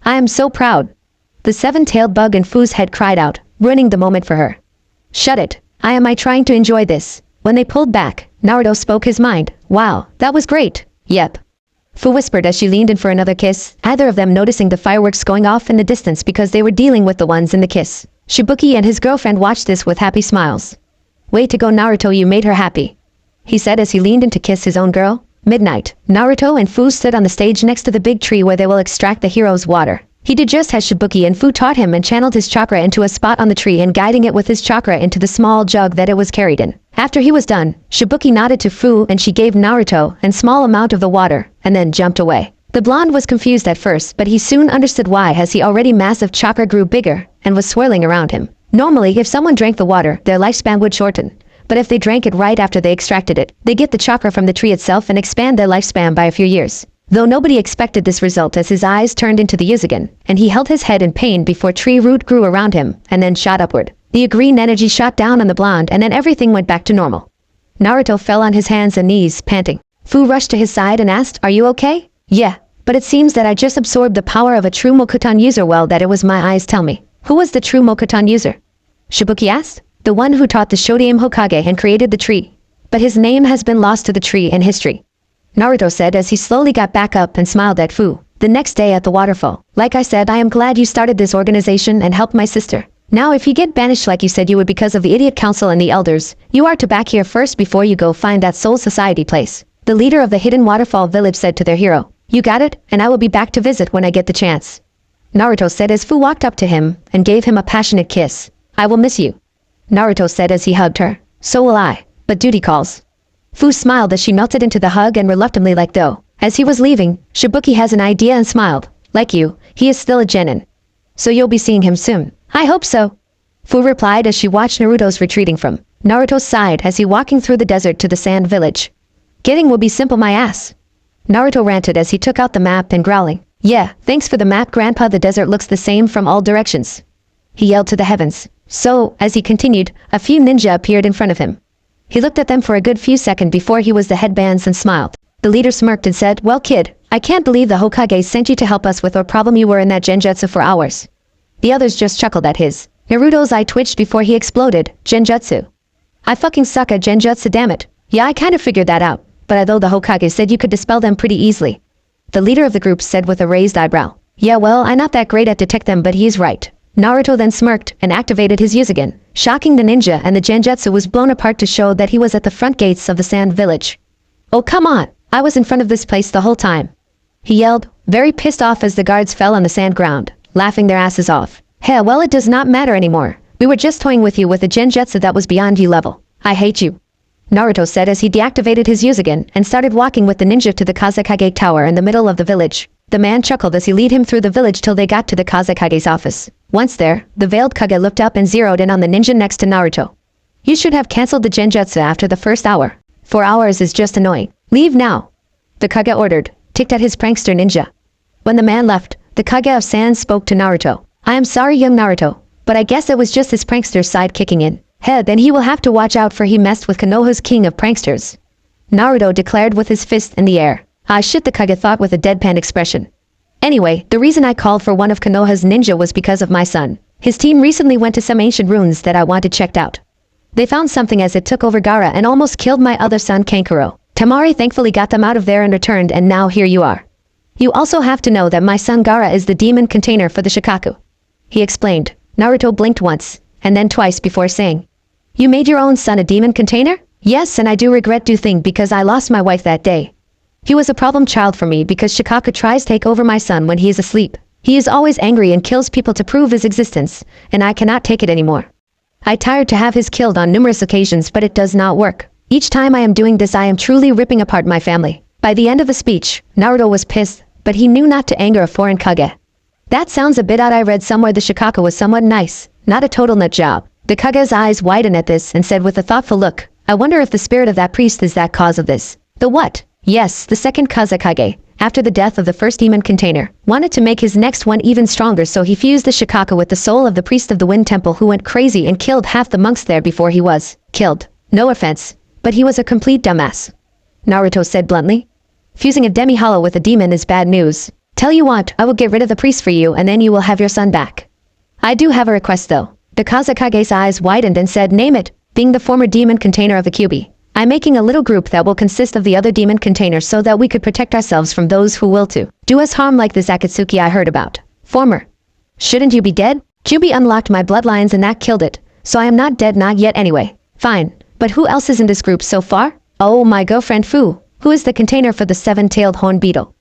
Speaker 1: I am so proud. The seven-tailed bug in Fu's head cried out, ruining the moment for her. Shut it. Am I trying to enjoy this? When they pulled back, Naruto spoke his mind. Wow, that was great. Yep. Fu whispered as she leaned in for another kiss, either of them noticing the fireworks going off in the distance because they were dealing with the ones in the kiss. Shibuki and his girlfriend watched this with happy smiles. Way to go, Naruto, you made her happy, he said as he leaned in to kiss his own girl. Midnight, Naruto and Fu stood on the stage next to the big tree where they will extract the hero's water. He did just as Shibuki and Fu taught him and channeled his chakra into a spot on the tree and guiding it with his chakra into the small jug that it was carried in. After he was done, Shibuki nodded to Fu and she gave Naruto a small amount of the water, and then jumped away. The blonde was confused at first, but he soon understood why as he already massive chakra grew bigger and was swirling around him. Normally, if someone drank the water, their lifespan would shorten. But if they drank it right after they extracted it, they get the chakra from the tree itself and expand their lifespan by a few years. Though nobody expected this result as his eyes turned into the Yuzugan, and he held his head in pain before tree root grew around him, and then shot upward. The green energy shot down on the blonde and then everything went back to normal. Naruto fell on his hands and knees, panting. Fu rushed to his side and asked, "Are you okay?" "Yeah, but it seems that I just absorbed the power of a true Mokuton user. Well, that it was my eyes tell me." "Who was the true Mokuton user?" Shibuki asked. "The one who taught the Shodaime Hokage and created the tree. But his name has been lost to the tree in history," Naruto said as he slowly got back up and smiled at Fu. The next day at the waterfall. "Like I said, I am glad you started this organization and helped my sister. Now if you get banished like you said you would because of the idiot council and the elders, you are to back here first before you go find that soul society place," the leader of the hidden waterfall village said to their hero. "You got it, and I will be back to visit when I get the chance," Naruto said as Fu walked up to him and gave him a passionate kiss. "I will miss you," Naruto said as he hugged her. "So will I, but duty calls." Fu smiled as she melted into the hug and reluctantly let go. As he was leaving, Shibuki has an idea and smiled. "Like you, he is still a genin. So you'll be seeing him soon." "I hope so," Fu replied as she watched Naruto's retreating from Naruto's side as he walking through the desert to the sand village. "Getting will be simple, my ass," Naruto ranted as he took out the map and growling. "Yeah, thanks for the map, Grandpa. The desert looks the same from all directions," he yelled to the heavens. So, as he continued, a few ninja appeared in front of him. He looked at them for a good few seconds before he was the headbands and smiled. The leader smirked and said, "Well, kid, I can't believe the Hokage sent you to help us with our problem. You were in that genjutsu for hours." The others just chuckled at his. Naruto's eye twitched before he exploded. "Genjutsu? I fucking suck at genjutsu, damn it." "Yeah, I kind of figured that out, but although the Hokage said you could dispel them pretty easily," the leader of the group said with a raised eyebrow. "Yeah, well, I'm not that great at detect them, but he's right." Naruto then smirked and activated his Yuzugan, shocking the ninja, and the genjutsu was blown apart to show that he was at the front gates of the sand village. "Oh, come on, I was in front of this place the whole time," he yelled, very pissed off as the guards fell on the sand ground, laughing their asses off. "Hey, well, it does not matter anymore. We were just toying with you with a genjutsu that was beyond you level. I hate you," Naruto said as he deactivated his Yuzugan and started walking with the ninja to the Kazekage Tower in the middle of the village. The man chuckled as he led him through the village till they got to the Kazekage's office. Once there, the veiled Kage looked up and zeroed in on the ninja next to Naruto. "You should have cancelled the genjutsu after the first hour. 4 hours is just annoying. Leave now," the Kage ordered, ticked at his prankster ninja. When the man left, the Kage of Sand spoke to Naruto. "I am sorry, young Naruto, but I guess it was just his prankster's side kicking in. Hey, then he will have to watch out for he messed with Konoha's king of pranksters," Naruto declared with his fist in the air. "Ah shit," the Kage thought with a deadpan expression. "Anyway, the reason I called for one of Konoha's ninja was because of my son. His team recently went to some ancient ruins that I wanted checked out. They found something as it took over Gaara and almost killed my other son Kankuro. Tamari thankfully got them out of there and returned, and now here you are. You also have to know that my son Gaara is the demon container for the Shikaku," he explained. Naruto blinked once, and then twice before saying, "You made your own son a demon container?" "Yes, and I do regret to think because I lost my wife that day. He was a problem child for me because Shikaku tries to take over my son when he is asleep. He is always angry and kills people to prove his existence, and I cannot take it anymore. I tired to have his killed on numerous occasions, but it does not work. Each time I am doing this, I am truly ripping apart my family." By the end of the speech, Naruto was pissed, but he knew not to anger a foreign Kage. "That sounds a bit odd. I read somewhere the Shikaku was somewhat nice, not a total nut job." The Kage's eyes widened at this and said with a thoughtful look, "I wonder if the spirit of that priest is that cause of this." "The what?" "Yes, the second Kazekage, after the death of the first demon container, wanted to make his next one even stronger, so he fused the Shikaka with the soul of the priest of the Wind Temple, who went crazy and killed half the monks there before he was killed. No offense, but he was a complete dumbass, Naruto said bluntly. Fusing a demi-hollow with a demon is bad news. Tell you what, I will get rid of the priest for you and then you will have your son back. I do have a request though. The Kazekage's eyes widened and said, name it. Being the former demon container of the Kyuubi, I'm making a little group that will consist of the other demon containers so that we could protect ourselves from those who will to do us harm, like this Akatsuki I heard about. Former. Shouldn't you be dead? Kyuubi unlocked my bloodlines and that killed it, so I am not dead, not yet anyway. Fine, but who else is in this group so far? Oh, my girlfriend Fu, who is the container for the seven-tailed horn beetle.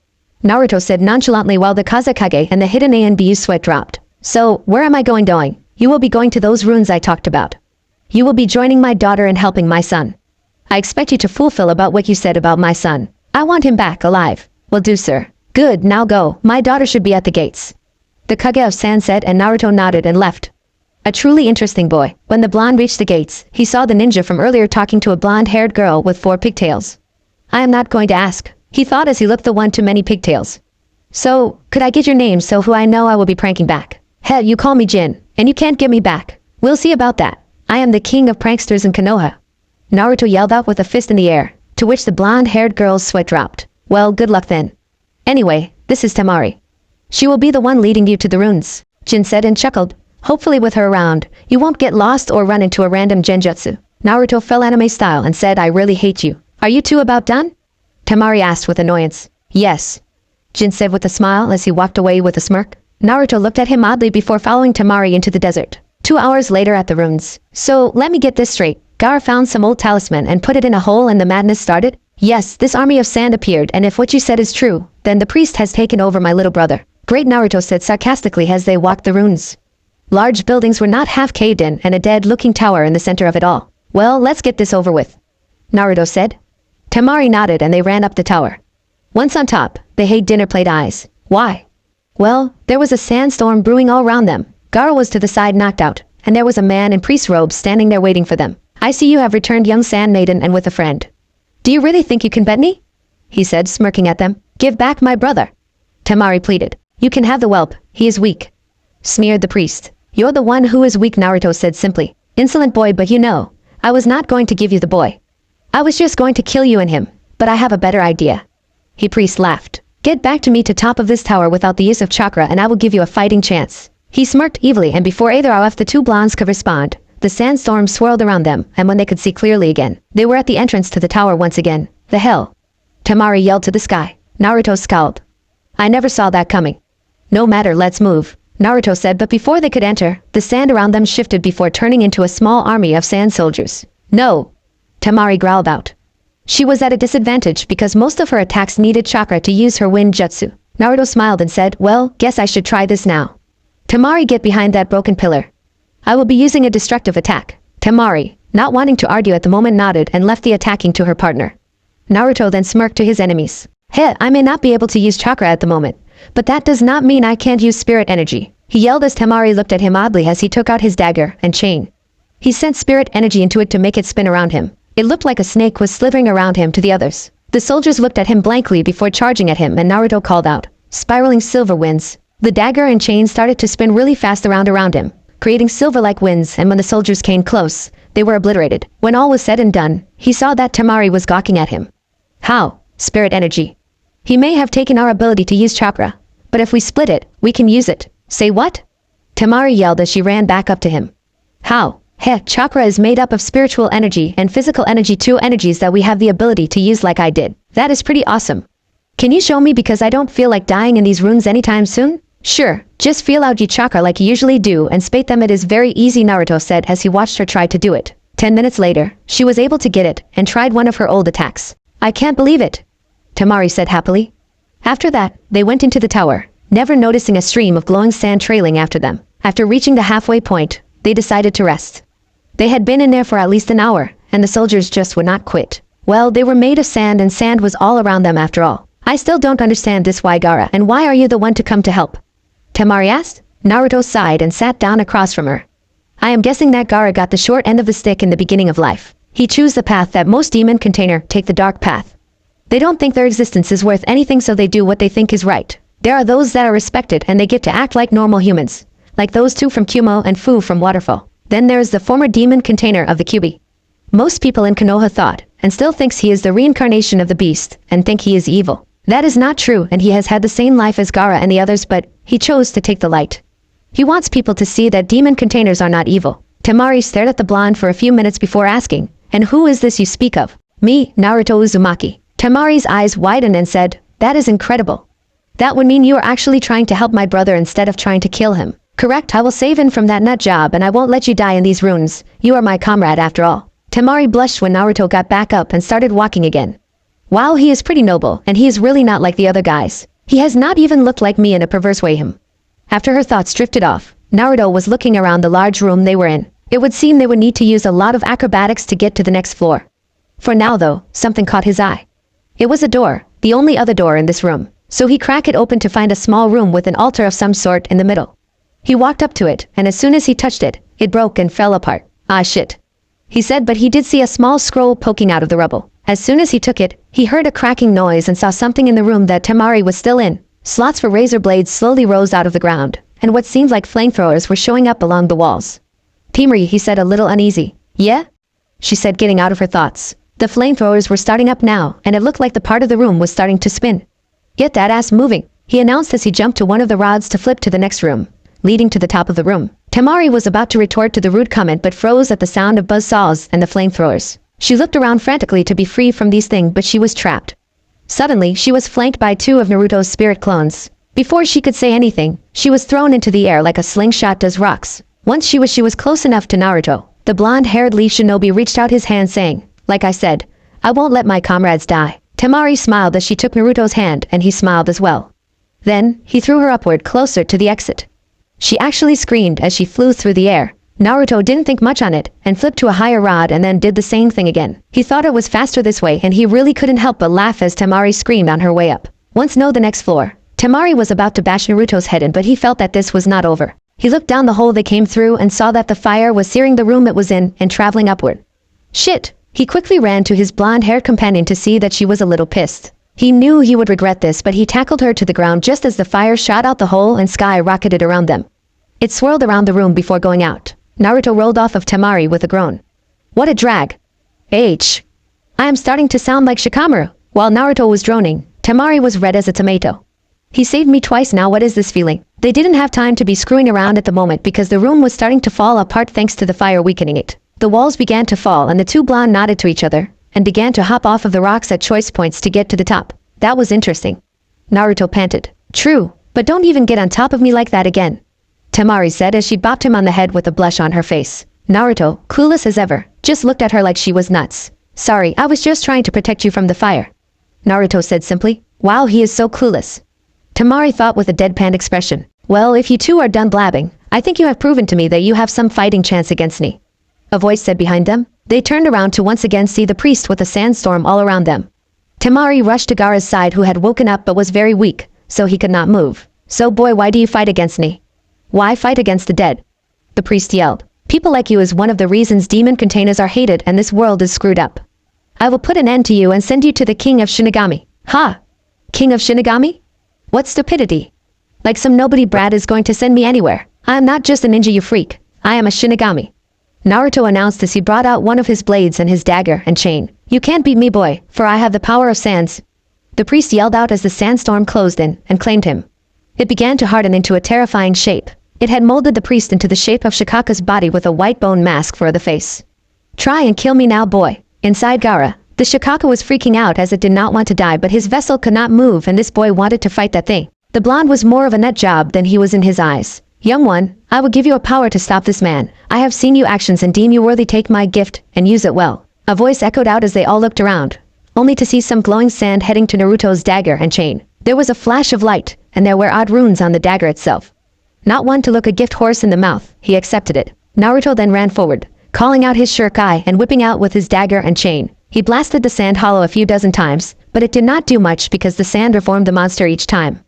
Speaker 1: Naruto said nonchalantly while the Kazekage and the hidden ANBU's sweat dropped. So, where am I going? You will be going to those ruins I talked about. You will be joining my daughter and helping my son. I expect you to fulfill about what you said about my son. I want him back alive. Will do, sir. Good, now go. My daughter should be at the gates. The Kage of Sand said, and Naruto nodded and left. A truly interesting boy. When the blonde reached the gates, he saw the ninja from earlier talking to a blonde-haired girl with 4 pigtails. I am not going to ask, he thought as he looked the one too many pigtails. So, could I get your name so who I know I will be pranking back? Hell, you call me Jin, and you can't get me back. We'll see about that. I am the king of pranksters in Konoha. Naruto yelled out with a fist in the air, to which the blonde-haired girl's sweat dropped. Well, good luck then. Anyway, this is Temari. She will be the one leading you to the ruins, Jin said and chuckled. Hopefully with her around, you won't get lost or run into a random genjutsu. Naruto fell anime style and said, I really hate you. Are you two about done? Temari asked with annoyance. Yes, Jin said with a smile as he walked away with a smirk. Naruto looked at him oddly before following Temari into the desert. 2 hours later at the ruins. So, let me get this straight. Gaara found some old talisman and put it in a hole and the madness started? Yes, this army of sand appeared, and if what you said is true, then the priest has taken over my little brother. Great, Naruto said sarcastically as they walked the ruins. Large buildings were not half caved in and a dead-looking tower in the center of it all. Well, let's get this over with, Naruto said. Temari nodded and they ran up the tower. Once on top, they had dinner plate eyes. Why? Well, there was a sandstorm brewing all around them. Gaara was to the side knocked out, and there was a man in priest robes standing there waiting for them. I see you have returned, young sand maiden, and with a friend. Do you really think you can bet me? He said, smirking at them. Give back my brother. Temari pleaded. You can have the whelp, he is weak. Sneered the priest. You're the one who is weak, Naruto said simply. Insolent boy, but you know, I was not going to give you the boy. I was just going to kill you and him, but I have a better idea. He priest laughed. Get back to me to top of this tower without the use of chakra and I will give you a fighting chance. He smirked evilly, and before either of the two blondes could respond, the sandstorm swirled around them, and when they could see clearly again, they were at the entrance to the tower once again. The hell? Temari yelled to the sky. Naruto scowled. I never saw that coming. No matter, let's move, Naruto said, but before they could enter, the sand around them shifted before turning into a small army of sand soldiers. No! Temari growled out. She was at a disadvantage because most of her attacks needed chakra to use her wind jutsu. Naruto smiled and said, well, guess I should try this now. Temari, get behind that broken pillar. I will be using a destructive attack. Temari, not wanting to argue at the moment, nodded and left the attacking to her partner. Naruto then smirked to his enemies. Hey, I may not be able to use chakra at the moment, but that does not mean I can't use spirit energy. He yelled as Temari looked at him oddly as he took out his dagger and chain. He sent spirit energy into it to make it spin around him. It looked like a snake was slithering around him to the others. The soldiers looked at him blankly before charging at him, and Naruto called out, spiraling silver winds. The dagger and chain started to spin really fast around him, creating silver-like winds, and when the soldiers came close, they were obliterated. When all was said and done, he saw that Temari was gawking at him. How? Spirit energy. He may have taken our ability to use chakra, but if we split it, we can use it. Say what? Temari yelled as she ran back up to him. How? Heh, chakra is made up of spiritual energy and physical energy, 2 energies that we have the ability to use like I did. That is pretty awesome. Can you show me, because I don't feel like dying in these runes anytime soon? Sure, just feel out your chakra like you usually do and spate them. It is very easy, Naruto said as he watched her try to do it. 10 minutes later, she was able to get it and tried one of her old attacks. I can't believe it, Temari said happily. After that, they went into the tower, never noticing a stream of glowing sand trailing after them. After reaching the halfway point, they decided to rest. They had been in there for at least an hour, and the soldiers just would not quit. Well, they were made of sand and sand was all around them after all. I still don't understand this, why Gaara, and why are you the one to come to help? Temari asked. Naruto sighed and sat down across from her. I am guessing that Gaara got the short end of the stick in the beginning of life. He chose the path that most demon container take, the dark path. They don't think their existence is worth anything, so they do what they think is right. There are those that are respected and they get to act like normal humans. Like those two from Kumo and Fu from Waterfall. Then there's the former demon container of the QB. Most people in Konoha thought, and still thinks he is the reincarnation of the beast, and think he is evil. That is not true, and he has had the same life as Gaara and the others, but he chose to take the light. He wants people to see that demon containers are not evil. Temari stared at the blonde for a few minutes before asking, "And who is this you speak of?" "Me, Naruto Uzumaki." Temari's eyes widened and said, "That is incredible. That would mean you are actually trying to help my brother instead of trying to kill him." "Correct, I will save him from that nut job and I won't let you die in these ruins. You are my comrade after all." Temari blushed when Naruto got back up and started walking again. "Wow, he is pretty noble, and he is really not like the other guys. He has not even looked like me in a perverse way him." After her thoughts drifted off, Naruto was looking around the large room they were in. It would seem they would need to use a lot of acrobatics to get to the next floor. For now though, something caught his eye. It was a door, the only other door in this room, so he cracked it open to find a small room with an altar of some sort in the middle. He walked up to it, and as soon as he touched it, it broke and fell apart. "Ah shit," he said, but he did see a small scroll poking out of the rubble. As soon as he took it, he heard a cracking noise and saw something in the room that Temari was still in. Slots for razor blades slowly rose out of the ground, and what seemed like flamethrowers were showing up along the walls. "Temari," he said, a little uneasy. "Yeah?" she said, getting out of her thoughts. The flamethrowers were starting up now, and it looked like the part of the room was starting to spin. "Get that ass moving," he announced as he jumped to one of the rods to flip to the next room, leading to the top of the room. Temari was about to retort to the rude comment but froze at the sound of buzzsaws and the flamethrowers. She looked around frantically to be free from these things, but she was trapped. Suddenly, she was flanked by two of Naruto's spirit clones. Before she could say anything, she was thrown into the air like a slingshot does rocks. Once she was close enough to Naruto, the blonde-haired leaf shinobi reached out his hand saying, "Like I said, I won't let my comrades die." Temari smiled as she took Naruto's hand, and he smiled as well. Then, he threw her upward closer to the exit. She actually screamed as she flew through the air. Naruto didn't think much on it, and flipped to a higher rod and then did the same thing again. He thought it was faster this way, and he really couldn't help but laugh as Temari screamed on her way up. Once no the next floor, Temari was about to bash Naruto's head in, but he felt that this was not over. He looked down the hole they came through and saw that the fire was searing the room it was in and traveling upward. Shit! He quickly ran to his blonde-haired companion to see that she was a little pissed. He knew he would regret this, but he tackled her to the ground just as the fire shot out the hole and sky rocketed around them. It swirled around the room before going out. Naruto rolled off of Temari with a groan. "What a drag. H. I am starting to sound like Shikamaru." While Naruto was droning, Temari was red as a tomato. "He saved me twice now, what is this feeling?" They didn't have time to be screwing around at the moment because the room was starting to fall apart thanks to the fire weakening it. The walls began to fall and the two blonde nodded to each other, and began to hop off of the rocks at choice points to get to the top. "That was interesting," Naruto panted. "True, but don't even get on top of me like that again," Temari said as she bopped him on the head with a blush on her face. Naruto, clueless as ever, just looked at her like she was nuts. "Sorry, I was just trying to protect you from the fire," Naruto said simply. "Wow, he is so clueless," Temari thought with a deadpan expression. "Well, if you two are done blabbing, I think you have proven to me that you have some fighting chance against me," a voice said behind them. They turned around to once again see the priest with a sandstorm all around them. Temari rushed to Gaara's side, who had woken up but was very weak, so he could not move. "So boy, why do you fight against me?" "Why fight against the dead?" the priest yelled. "People like you is one of the reasons demon containers are hated and this world is screwed up. I will put an end to you and send you to the king of Shinigami." "Ha! King of Shinigami? What stupidity. Like some nobody brat is going to send me anywhere. I am not just a ninja, you freak. I am a Shinigami," Naruto announced as he brought out one of his blades and his dagger and chain. "You can't beat me, boy, for I have the power of sands," the priest yelled out as the sandstorm closed in and claimed him. It began to harden into a terrifying shape. It had molded the priest into the shape of Shikaka's body with a white bone mask for the face. "Try and kill me now, boy." Inside Gaara, the Shikaka was freaking out as it did not want to die, but his vessel could not move and this boy wanted to fight that thing. The blonde was more of a nut job than he was in his eyes. "Young one, I will give you a power to stop this man. I have seen you actions and deem you worthy. Take my gift and use it well." A voice echoed out as they all looked around, only to see some glowing sand heading to Naruto's dagger and chain. There was a flash of light, and there were odd runes on the dagger itself. Not one to look a gift horse in the mouth, he accepted it. Naruto then ran forward, calling out his shurikai and whipping out with his dagger and chain. He blasted the sand hollow a few dozen times, but it did not do much because the sand reformed the monster each time.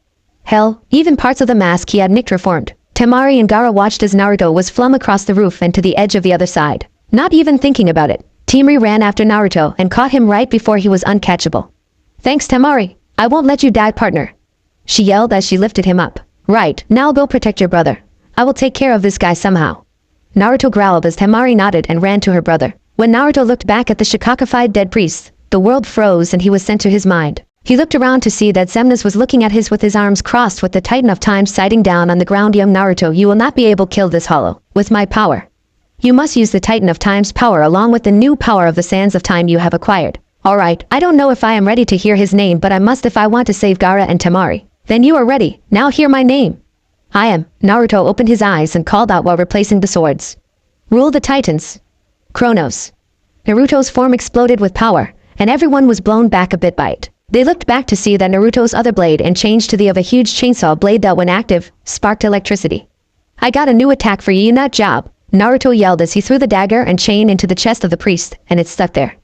Speaker 1: Hell, even parts of the mask he had nicked reformed. Temari and Gaara watched as Naruto was flung across the roof and to the edge of the other side. Not even thinking about it, Temari ran after Naruto and caught him right before he was uncatchable. Thanks, Temari. I won't let you die, partner. She yelled as she lifted him up. Right, now go protect your brother. I will take care of this guy somehow. Naruto growled as Temari nodded and ran to her brother. When Naruto looked back at the Shikakified dead priest, the world froze and he was sent to his mind. He looked around to see that Xemnas was looking at with his arms crossed with the Titan of Time sighting down on the ground. Young Naruto, you will not be able to kill this hollow. With my power. You must use the Titan of Time's power along with the new power of the Sands of Time you have acquired. Alright, I don't know if I am ready to hear his name, but I must if I want to save Gaara and Temari. Then you are ready. Now hear my name. I am. Naruto opened his eyes and called out while replacing the swords. Rule the Titans. Chronos. Naruto's form exploded with power, and everyone was blown back a bit by it. They looked back to see that Naruto's other blade and changed to the of a huge chainsaw blade that when active, sparked electricity. I got a new attack for you, nut job. Naruto yelled as he threw the dagger and chain into the chest of the priest, and it stuck there.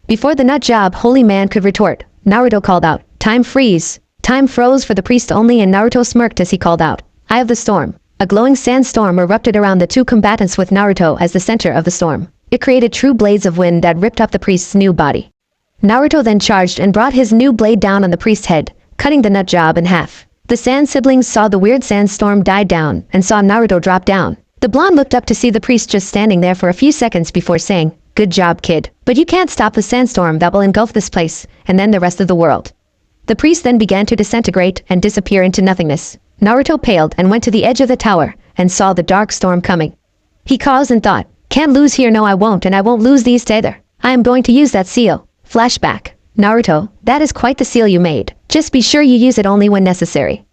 Speaker 1: Before the nut job holy man could retort, Naruto called out, time freeze. Time froze for the priest only, and Naruto smirked as he called out, Eye of the Storm. A glowing sandstorm erupted around the two combatants with Naruto as the center of the storm. It created true blades of wind that ripped up the priest's new body. Naruto then charged and brought his new blade down on the priest's head, cutting the nut job in half. The Sand siblings saw the weird sandstorm die down and saw Naruto drop down. The blonde looked up to see the priest just standing there for a few seconds before saying, good job, kid. But you can't stop the sandstorm that will engulf this place, and then the rest of the world. The priest then began to disintegrate and disappear into nothingness. Naruto paled and went to the edge of the tower and saw the dark storm coming. He paused and thought, can't lose here, no I won't, and I won't lose these either. I am going to use that seal. Flashback. Naruto, that is quite the seal you made. Just be sure you use it only when necessary.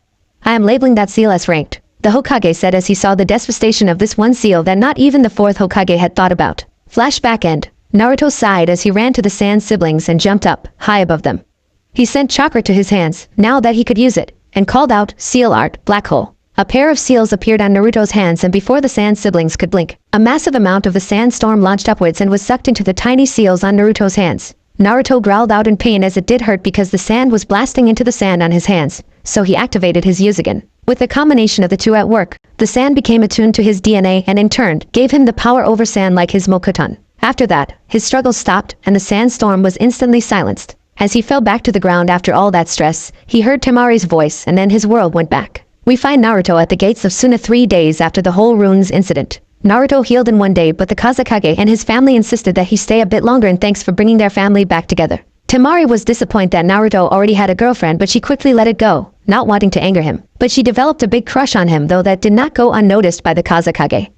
Speaker 1: I am labeling that seal as ranked, the Hokage said as he saw the devastation of this one seal that not even the fourth Hokage had thought about. Flashback end. Naruto sighed as he ran to the Sand siblings and jumped up, high above them. He sent chakra to his hands, now that he could use it, and called out, seal art, black hole. A pair of seals appeared on Naruto's hands, and before the Sand siblings could blink, a massive amount of the sandstorm launched upwards and was sucked into the tiny seals on Naruto's hands. Naruto growled out in pain as it did hurt because the sand was blasting into the sand on his hands, so he activated his Yuzugen. With the combination of the two at work, the sand became attuned to his DNA and in turn, gave him the power over sand like his Mokuton. After that, his struggles stopped and the sandstorm was instantly silenced. As he fell back to the ground after all that stress, he heard Temari's voice and then his world went back. We find Naruto at the gates of Suna 3 days after the whole runes incident. Naruto healed in 1 day, but the Kazekage and his family insisted that he stay a bit longer and thanks for bringing their family back together. Temari was disappointed that Naruto already had a girlfriend, but she quickly let it go, not wanting to anger him. But she developed a big crush on him, though that did not go unnoticed by the Kazekage.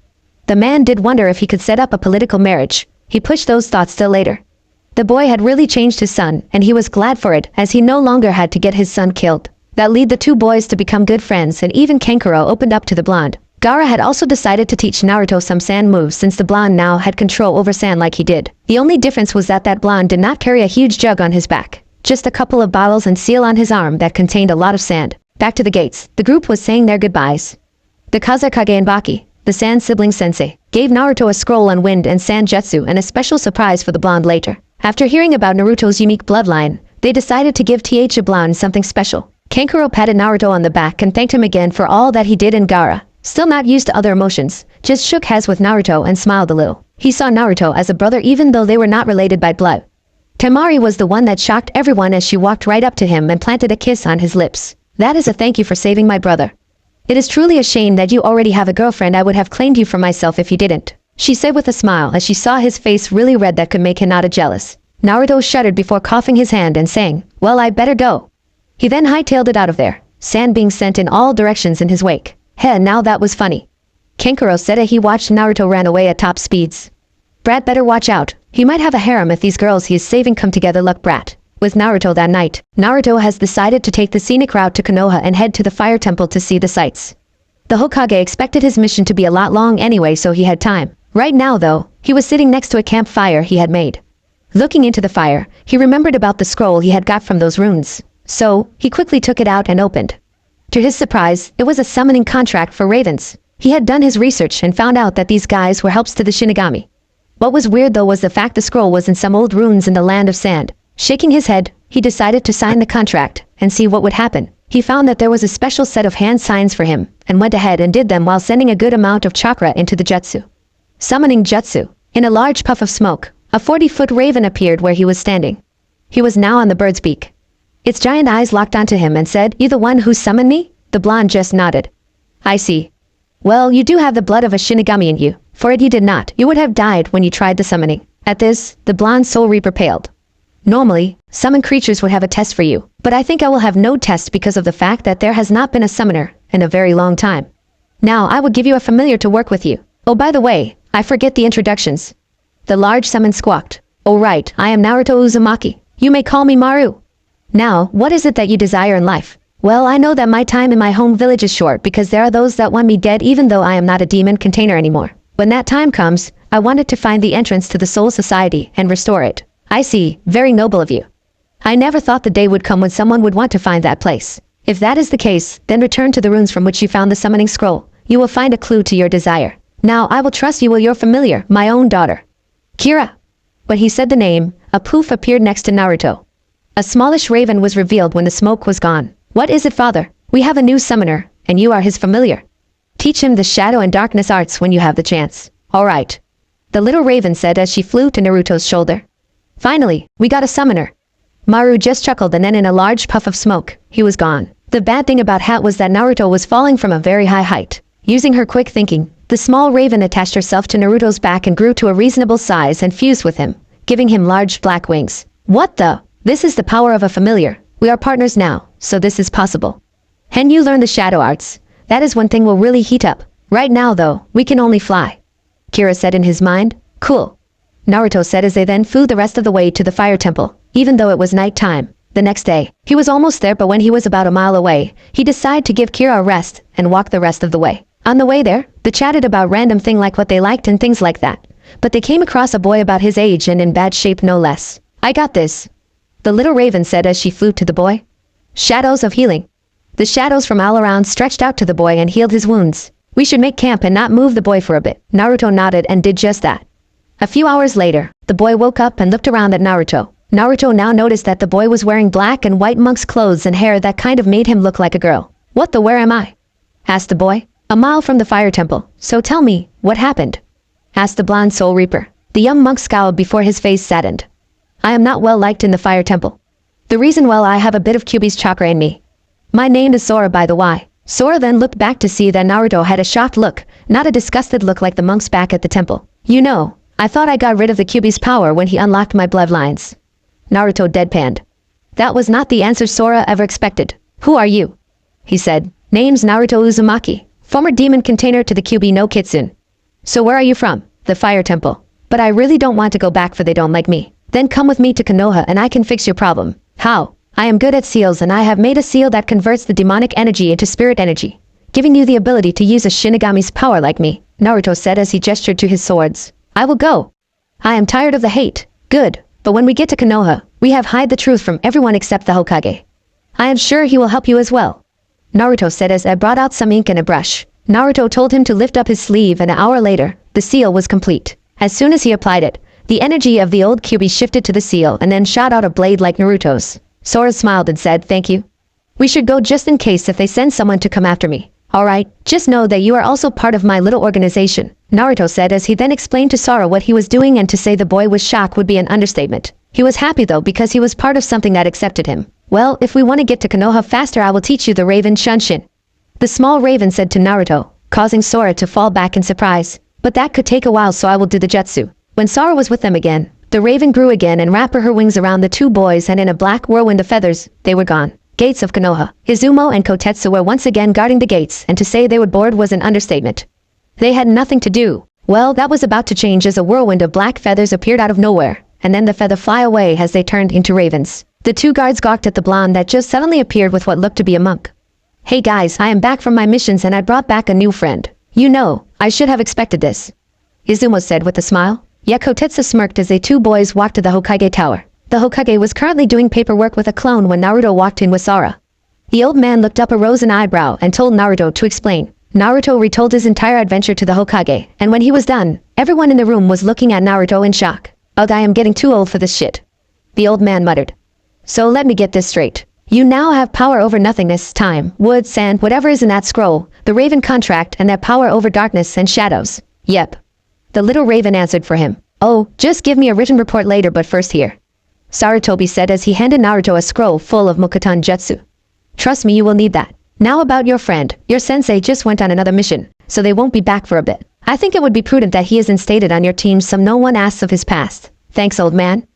Speaker 1: The man did wonder if he could set up a political marriage. He pushed those thoughts till later. The boy had really changed his son, and he was glad for it, as he no longer had to get his son killed. That led the two boys to become good friends, and even Kankuro opened up to the blonde. Gaara had also decided to teach Naruto some sand moves since the blonde now had control over sand like he did. The only difference was that blonde did not carry a huge jug on his back. Just a couple of bottles and seal on his arm that contained a lot of sand. Back to the gates, the group was saying their goodbyes. The Kazekage and Baki, the Sand sibling sensei, gave Naruto a scroll on wind and sand jutsu and a special surprise for the blonde later. After hearing about Naruto's unique bloodline, they decided to give the blonde something special. Kankuro patted Naruto on the back and thanked him again for all that he did, in Gaara, still not used to other emotions, just shook hands with Naruto and smiled a little. He saw Naruto as a brother even though they were not related by blood. Temari was the one that shocked everyone as she walked right up to him and planted a kiss on his lips. That is a thank you for saving my brother. It is truly a shame that you already have a girlfriend. I would have claimed you for myself if you didn't, she said with a smile as she saw his face really red that could make Hinata jealous. Naruto shuddered before coughing his hand and saying, well, I better go. He then hightailed it out of there, sand being sent in all directions in his wake. Heh, now that was funny. Kankuro said as he watched Naruto ran away at top speeds. Brat better watch out. He might have a harem if these girls he is saving come together. Luck brat. With Naruto that night, Naruto has decided to take the scenic route to Konoha and head to the fire temple to see the sights. The Hokage expected his mission to be a lot long anyway, so he had time. Right now though, he was sitting next to a campfire he had made. Looking into the fire, he remembered about the scroll he had got from those runes. So, he quickly took it out and opened. To his surprise, it was a summoning contract for ravens. He had done his research and found out that these guys were helps to the Shinigami. What was weird though was the fact the scroll was in some old ruins in the land of sand. Shaking his head, he decided to sign the contract and see what would happen. He found that there was a special set of hand signs for him, and went ahead and did them while sending a good amount of chakra into the jutsu. Summoning jutsu. In a large puff of smoke, a 40-foot raven appeared where he was standing. He was now on the bird's beak. Its giant eyes locked onto him and said, "You the one who summoned me?" The blonde just nodded. "I see. Well, you do have the blood of a Shinigami in you. For it you did not. You would have died when you tried the summoning." At this, the blonde soul reaper paled. "Normally, summoned creatures would have a test for you, but I think I will have no test because of the fact that there has not been a summoner in a very long time. Now I will give you a familiar to work with you. Oh, by the way, I forget the introductions." The large summon squawked. "Oh right, I am Naruto Uzumaki. You may call me Maru. Now, what is it that you desire in life?" "Well, I know that my time in my home village is short because there are those that want me dead even though I am not a demon container anymore. When that time comes, I wanted to find the entrance to the Soul Society and restore it." "I see, very noble of you. I never thought the day would come when someone would want to find that place. If that is the case, then return to the runes from which you found the summoning scroll. You will find a clue to your desire. Now I will trust you with your familiar, my own daughter. Kira." When he said the name, a poof appeared next to Naruto. A smallish raven was revealed when the smoke was gone. "What is it, father? We have a new summoner, and you are his familiar. Teach him the shadow and darkness arts when you have the chance." "All right," the little raven said as she flew to Naruto's shoulder. "Finally, we got a summoner." Maru just chuckled and then in a large puff of smoke, he was gone. The bad thing about Hat was that Naruto was falling from a very high height. Using her quick thinking, the small raven attached herself to Naruto's back and grew to a reasonable size and fused with him, giving him large black wings. "What the? This is the power of a familiar. We are partners now, so this is possible. Can you learn the shadow arts? That is when thing will really heat up. Right now though, we can only fly." Kira said in his mind. "Cool," Naruto said as they then flew the rest of the way to the fire temple, even though it was night time. The next day, he was almost there but when he was about a mile away, he decided to give Kira a rest and walk the rest of the way. On the way there, they chatted about random thing like what they liked and things like that. But they came across a boy about his age and in bad shape no less. "I got this," the little raven said as she flew to the boy. "Shadows of healing." The shadows from all around stretched out to the boy and healed his wounds. "We should make camp and not move the boy for a bit." Naruto nodded and did just that. A few hours later, the boy woke up and looked around at Naruto. Naruto now noticed that the boy was wearing black and white monk's clothes and hair that kind of made him look like a girl. "What the where am I?" asked the boy. "A mile from the fire temple. So tell me, what happened?" asked the blonde soul reaper. The young monk scowled before his face saddened. "I am not well liked in the fire temple. The reason, well, I have a bit of Kyuubi's chakra in me. My name is Sora by the way." Sora then looked back to see that Naruto had a shocked look, not a disgusted look like the monks back at the temple. "You know, I thought I got rid of the Kyuubi's power when he unlocked my bloodlines." Naruto deadpanned. That was not the answer Sora ever expected. "Who are you?" he said. "Name's Naruto Uzumaki, former demon container to the Kyuubi no Kitsune." "So where are you from?" "The fire temple. But I really don't want to go back for they don't like me." "Then come with me to Konoha and I can fix your problem." "How?" "I am good at seals and I have made a seal that converts the demonic energy into spirit energy, giving you the ability to use a Shinigami's power like me," Naruto said as he gestured to his swords. "I will go. I am tired of the hate." "Good, but when we get to Konoha, we have hide the truth from everyone except the Hokage. I am sure he will help you as well," Naruto said as I brought out some ink and a brush. Naruto told him to lift up his sleeve and an hour later, the seal was complete. As soon as he applied it, the energy of the old Kyuubi shifted to the seal and then shot out a blade like Naruto's. Sora smiled and said, "Thank you. We should go just in case if they send someone to come after me." "Alright, just know that you are also part of my little organization," Naruto said as he then explained to Sora what he was doing, and to say the boy was shocked would be an understatement. He was happy though because he was part of something that accepted him. "Well, if we want to get to Konoha faster I will teach you the Raven Shunshin," the small raven said to Naruto, causing Sora to fall back in surprise. "But that could take a while so I will do the jutsu." When Sora was with them again, the raven grew again and wrapped her wings around the two boys, and in a black whirlwind of feathers, they were gone. Gates of Konoha. Izumo and Kotetsu were once again guarding the gates, and to say they were bored was an understatement. They had nothing to do. Well, that was about to change as a whirlwind of black feathers appeared out of nowhere, and then the feather fly away as they turned into ravens. The two guards gawked at the blonde that just suddenly appeared with what looked to be a monk. "Hey guys, I am back from my missions and I brought back a new friend. You know, I should have expected this," Izumo said with a smile. Yet Kotetsu smirked as the two boys walked to the Hokage tower. The Hokage was currently doing paperwork with a clone when Naruto walked in with Sora. The old man looked up, arose an eyebrow, and told Naruto to explain. Naruto retold his entire adventure to the Hokage, and when he was done, everyone in the room was looking at Naruto in shock. "Ugh, I am getting too old for this shit," the old man muttered. "So let me get this straight. You now have power over nothingness, time, wood, sand, whatever is in that scroll, the Raven contract, and that power over darkness and shadows." "Yep," the little raven answered for him. "Oh, just give me a written report later, but first here." Sarutobi said as he handed Naruto a scroll full of Mokuton Jutsu. Trust me, you will need that. Now about your friend. Your sensei just went on another mission, so they won't be back for a bit. I think it would be prudent that he is instated on your team so no one asks of his past. Thanks, old man,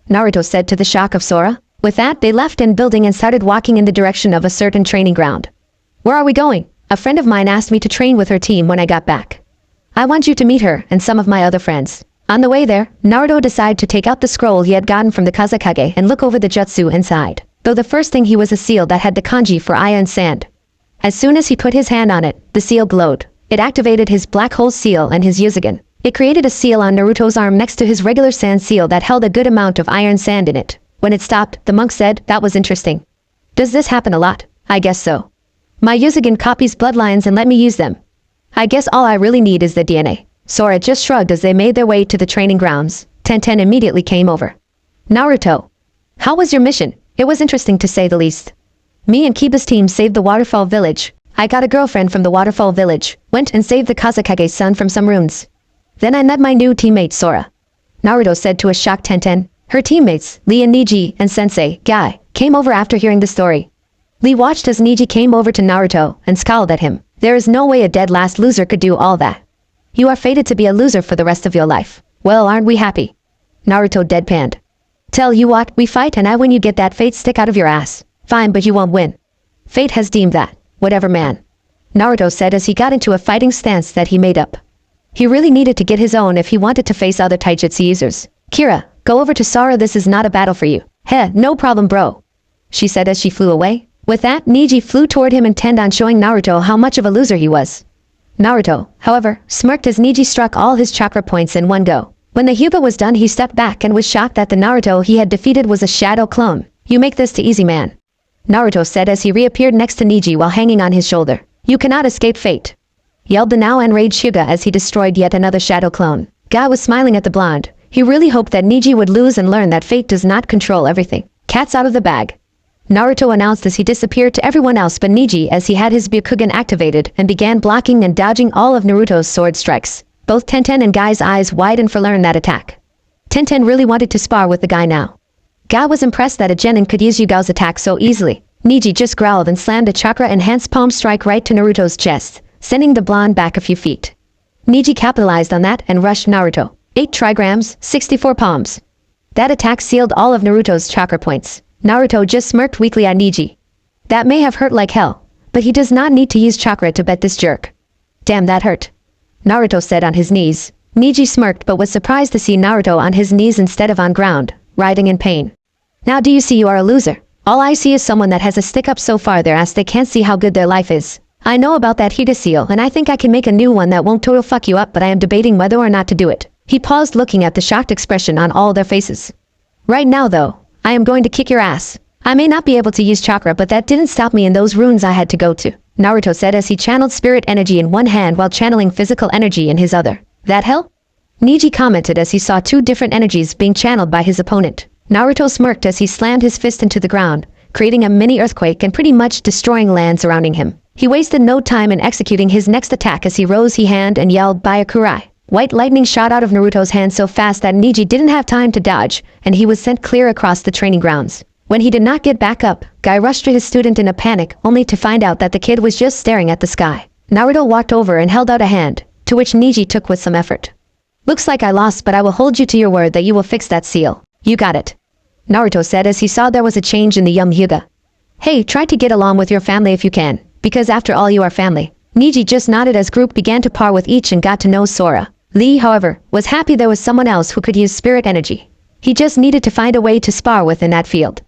Speaker 1: Naruto said to the shock of Sora. With that, they left in building and started walking in the direction of a certain training ground. Where are we going? A friend of mine asked me to train with her team when I got back. I want you to meet her and some of my other friends. On the way there, Naruto decided to take out the scroll he had gotten from the Kazekage and look over the jutsu inside. Though the first thing he was a seal that had the kanji for eye and sand. As soon as he put his hand on it, the seal glowed. It activated his black hole seal and his Yuzugen. It created a seal on Naruto's arm next to his regular sand seal that held a good amount of iron sand in it. When it stopped, the monk said, "That was interesting. Does this happen a lot?" "I guess so. My Yuzugen copies bloodlines and let me use them. I guess all I really need is the DNA." Sora just shrugged as they made their way to the training grounds. Tenten immediately came over. "Naruto, how was your mission?" "It was interesting to say the least. Me and Kiba's team saved the Waterfall Village. I got a girlfriend from the Waterfall Village, went and saved the Kazekage's son from some ruins. Then I met my new teammate Sora," Naruto said to a shocked Tenten. Her teammates, Lee and Neji and Sensei, Guy, came over after hearing the story. Lee watched as Neji came over to Naruto and scowled at him. "There is no way a dead last loser could do all that. You are fated to be a loser for the rest of your life." "Well, aren't we happy?" Naruto deadpanned. "Tell you what, we fight and I win, you get that fate stick out of your ass." "Fine, but you won't win. Fate has deemed that. Whatever, man," Naruto said as he got into a fighting stance that he made up. He really needed to get his own if he wanted to face other taijutsu users. "Kira, go over to Sora, this is not a battle for you." "Heh, no problem, bro," she said as she flew away. With that, Neji flew toward him intent on showing Naruto how much of a loser he was. Naruto, however, smirked as Neji struck all his chakra points in one go. When the Hyuga was done, he stepped back and was shocked that the Naruto he had defeated was a shadow clone. "You make this too easy, man," Naruto said as he reappeared next to Neji while hanging on his shoulder. "You cannot escape fate," yelled the now enraged Hyuga as he destroyed yet another shadow clone. Guy was smiling at the blonde. He really hoped that Neji would lose and learn that fate does not control everything. "Cat's out of the bag," Naruto announced as he disappeared to everyone else but Neji as he had his Byakugan activated and began blocking and dodging all of Naruto's sword strikes. Both Tenten and Guy's eyes widened for learn that attack. Tenten really wanted to spar with the guy now. Guy was impressed that a genin could use Yugao's attack so easily. Neji just growled and slammed a chakra-enhanced palm strike right to Naruto's chest, sending the blonde back a few feet. Neji capitalized on that and rushed Naruto. 8 trigrams, 64 palms. That attack sealed all of Naruto's chakra points. Naruto just smirked weakly at Neji. That may have hurt like hell, but he does not need to use chakra to bet this jerk. "Damn, that hurt," Naruto said on his knees. Neji smirked but was surprised to see Naruto on his knees instead of on ground, writhing in pain. "Now do you see you are a loser? All I see is someone that has a stick up so far their ass they can't see how good their life is. I know about that Hyuga seal and I think I can make a new one that won't total fuck you up, but I am debating whether or not to do it." He paused, looking at the shocked expression on all their faces. "Right now though, I am going to kick your ass. I may not be able to use chakra, but that didn't stop me in those ruins I had to go to," Naruto said as he channeled spirit energy in one hand while channeling physical energy in his other. "That hell?" Neji commented as he saw 2 different energies being channeled by his opponent. Naruto smirked as he slammed his fist into the ground, creating a mini earthquake and pretty much destroying land surrounding him. He wasted no time in executing his next attack as he rose his hand and yelled Byakurai. White lightning shot out of Naruto's hand so fast that Neji didn't have time to dodge, and he was sent clear across the training grounds. When he did not get back up, Guy rushed to his student in a panic, only to find out that the kid was just staring at the sky. Naruto walked over and held out a hand, to which Neji took with some effort. "Looks like I lost, but I will hold you to your word that you will fix that seal. You got it," Naruto said as he saw there was a change in the young Hyuga. "Hey, try to get along with your family if you can, because after all you are family." Neji just nodded as group began to par with each and got to know Sora. Lee, however, was happy there was someone else who could use spirit energy. He just needed to find a way to spar with in that field.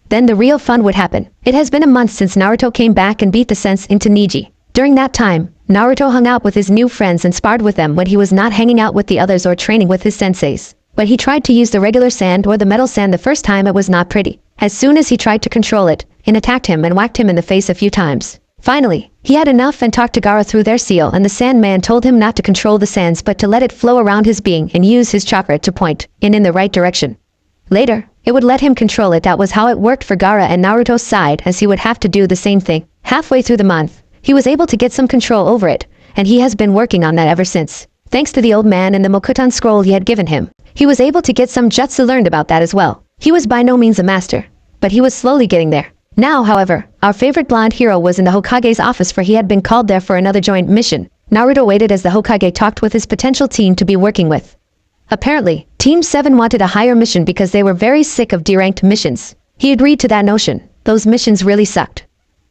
Speaker 1: Then the real fun would happen. It has been a month since Naruto came back and beat the sense into Neji. During that time, Naruto hung out with his new friends and sparred with them when he was not hanging out with the others or training with his senseis. But he tried to use the regular sand or the metal sand the first time, it was not pretty. As soon as he tried to control it, it attacked him and whacked him in the face a few times. Finally, he had enough and talked to Gaara through their seal, and the Sandman told him not to control the sands but to let it flow around his being and use his chakra to point in the right direction. Later, it would let him control it. That was how it worked for Gaara and Naruto's side, as he would have to do the same thing. Halfway through the month, he was able to get some control over it, and he has been working on that ever since. Thanks to the old man and the Mokuton scroll he had given him, he was able to get some jutsu learned about that as well. He was by no means a master, but he was slowly getting there. Now, however, our favorite blonde hero was in the Hokage's office, for he had been called there for another joint mission. Naruto waited as the Hokage talked with his potential team to be working with. Apparently, Team 7 wanted a higher mission because they were very sick of D-ranked missions. He agreed to that notion. Those missions really sucked.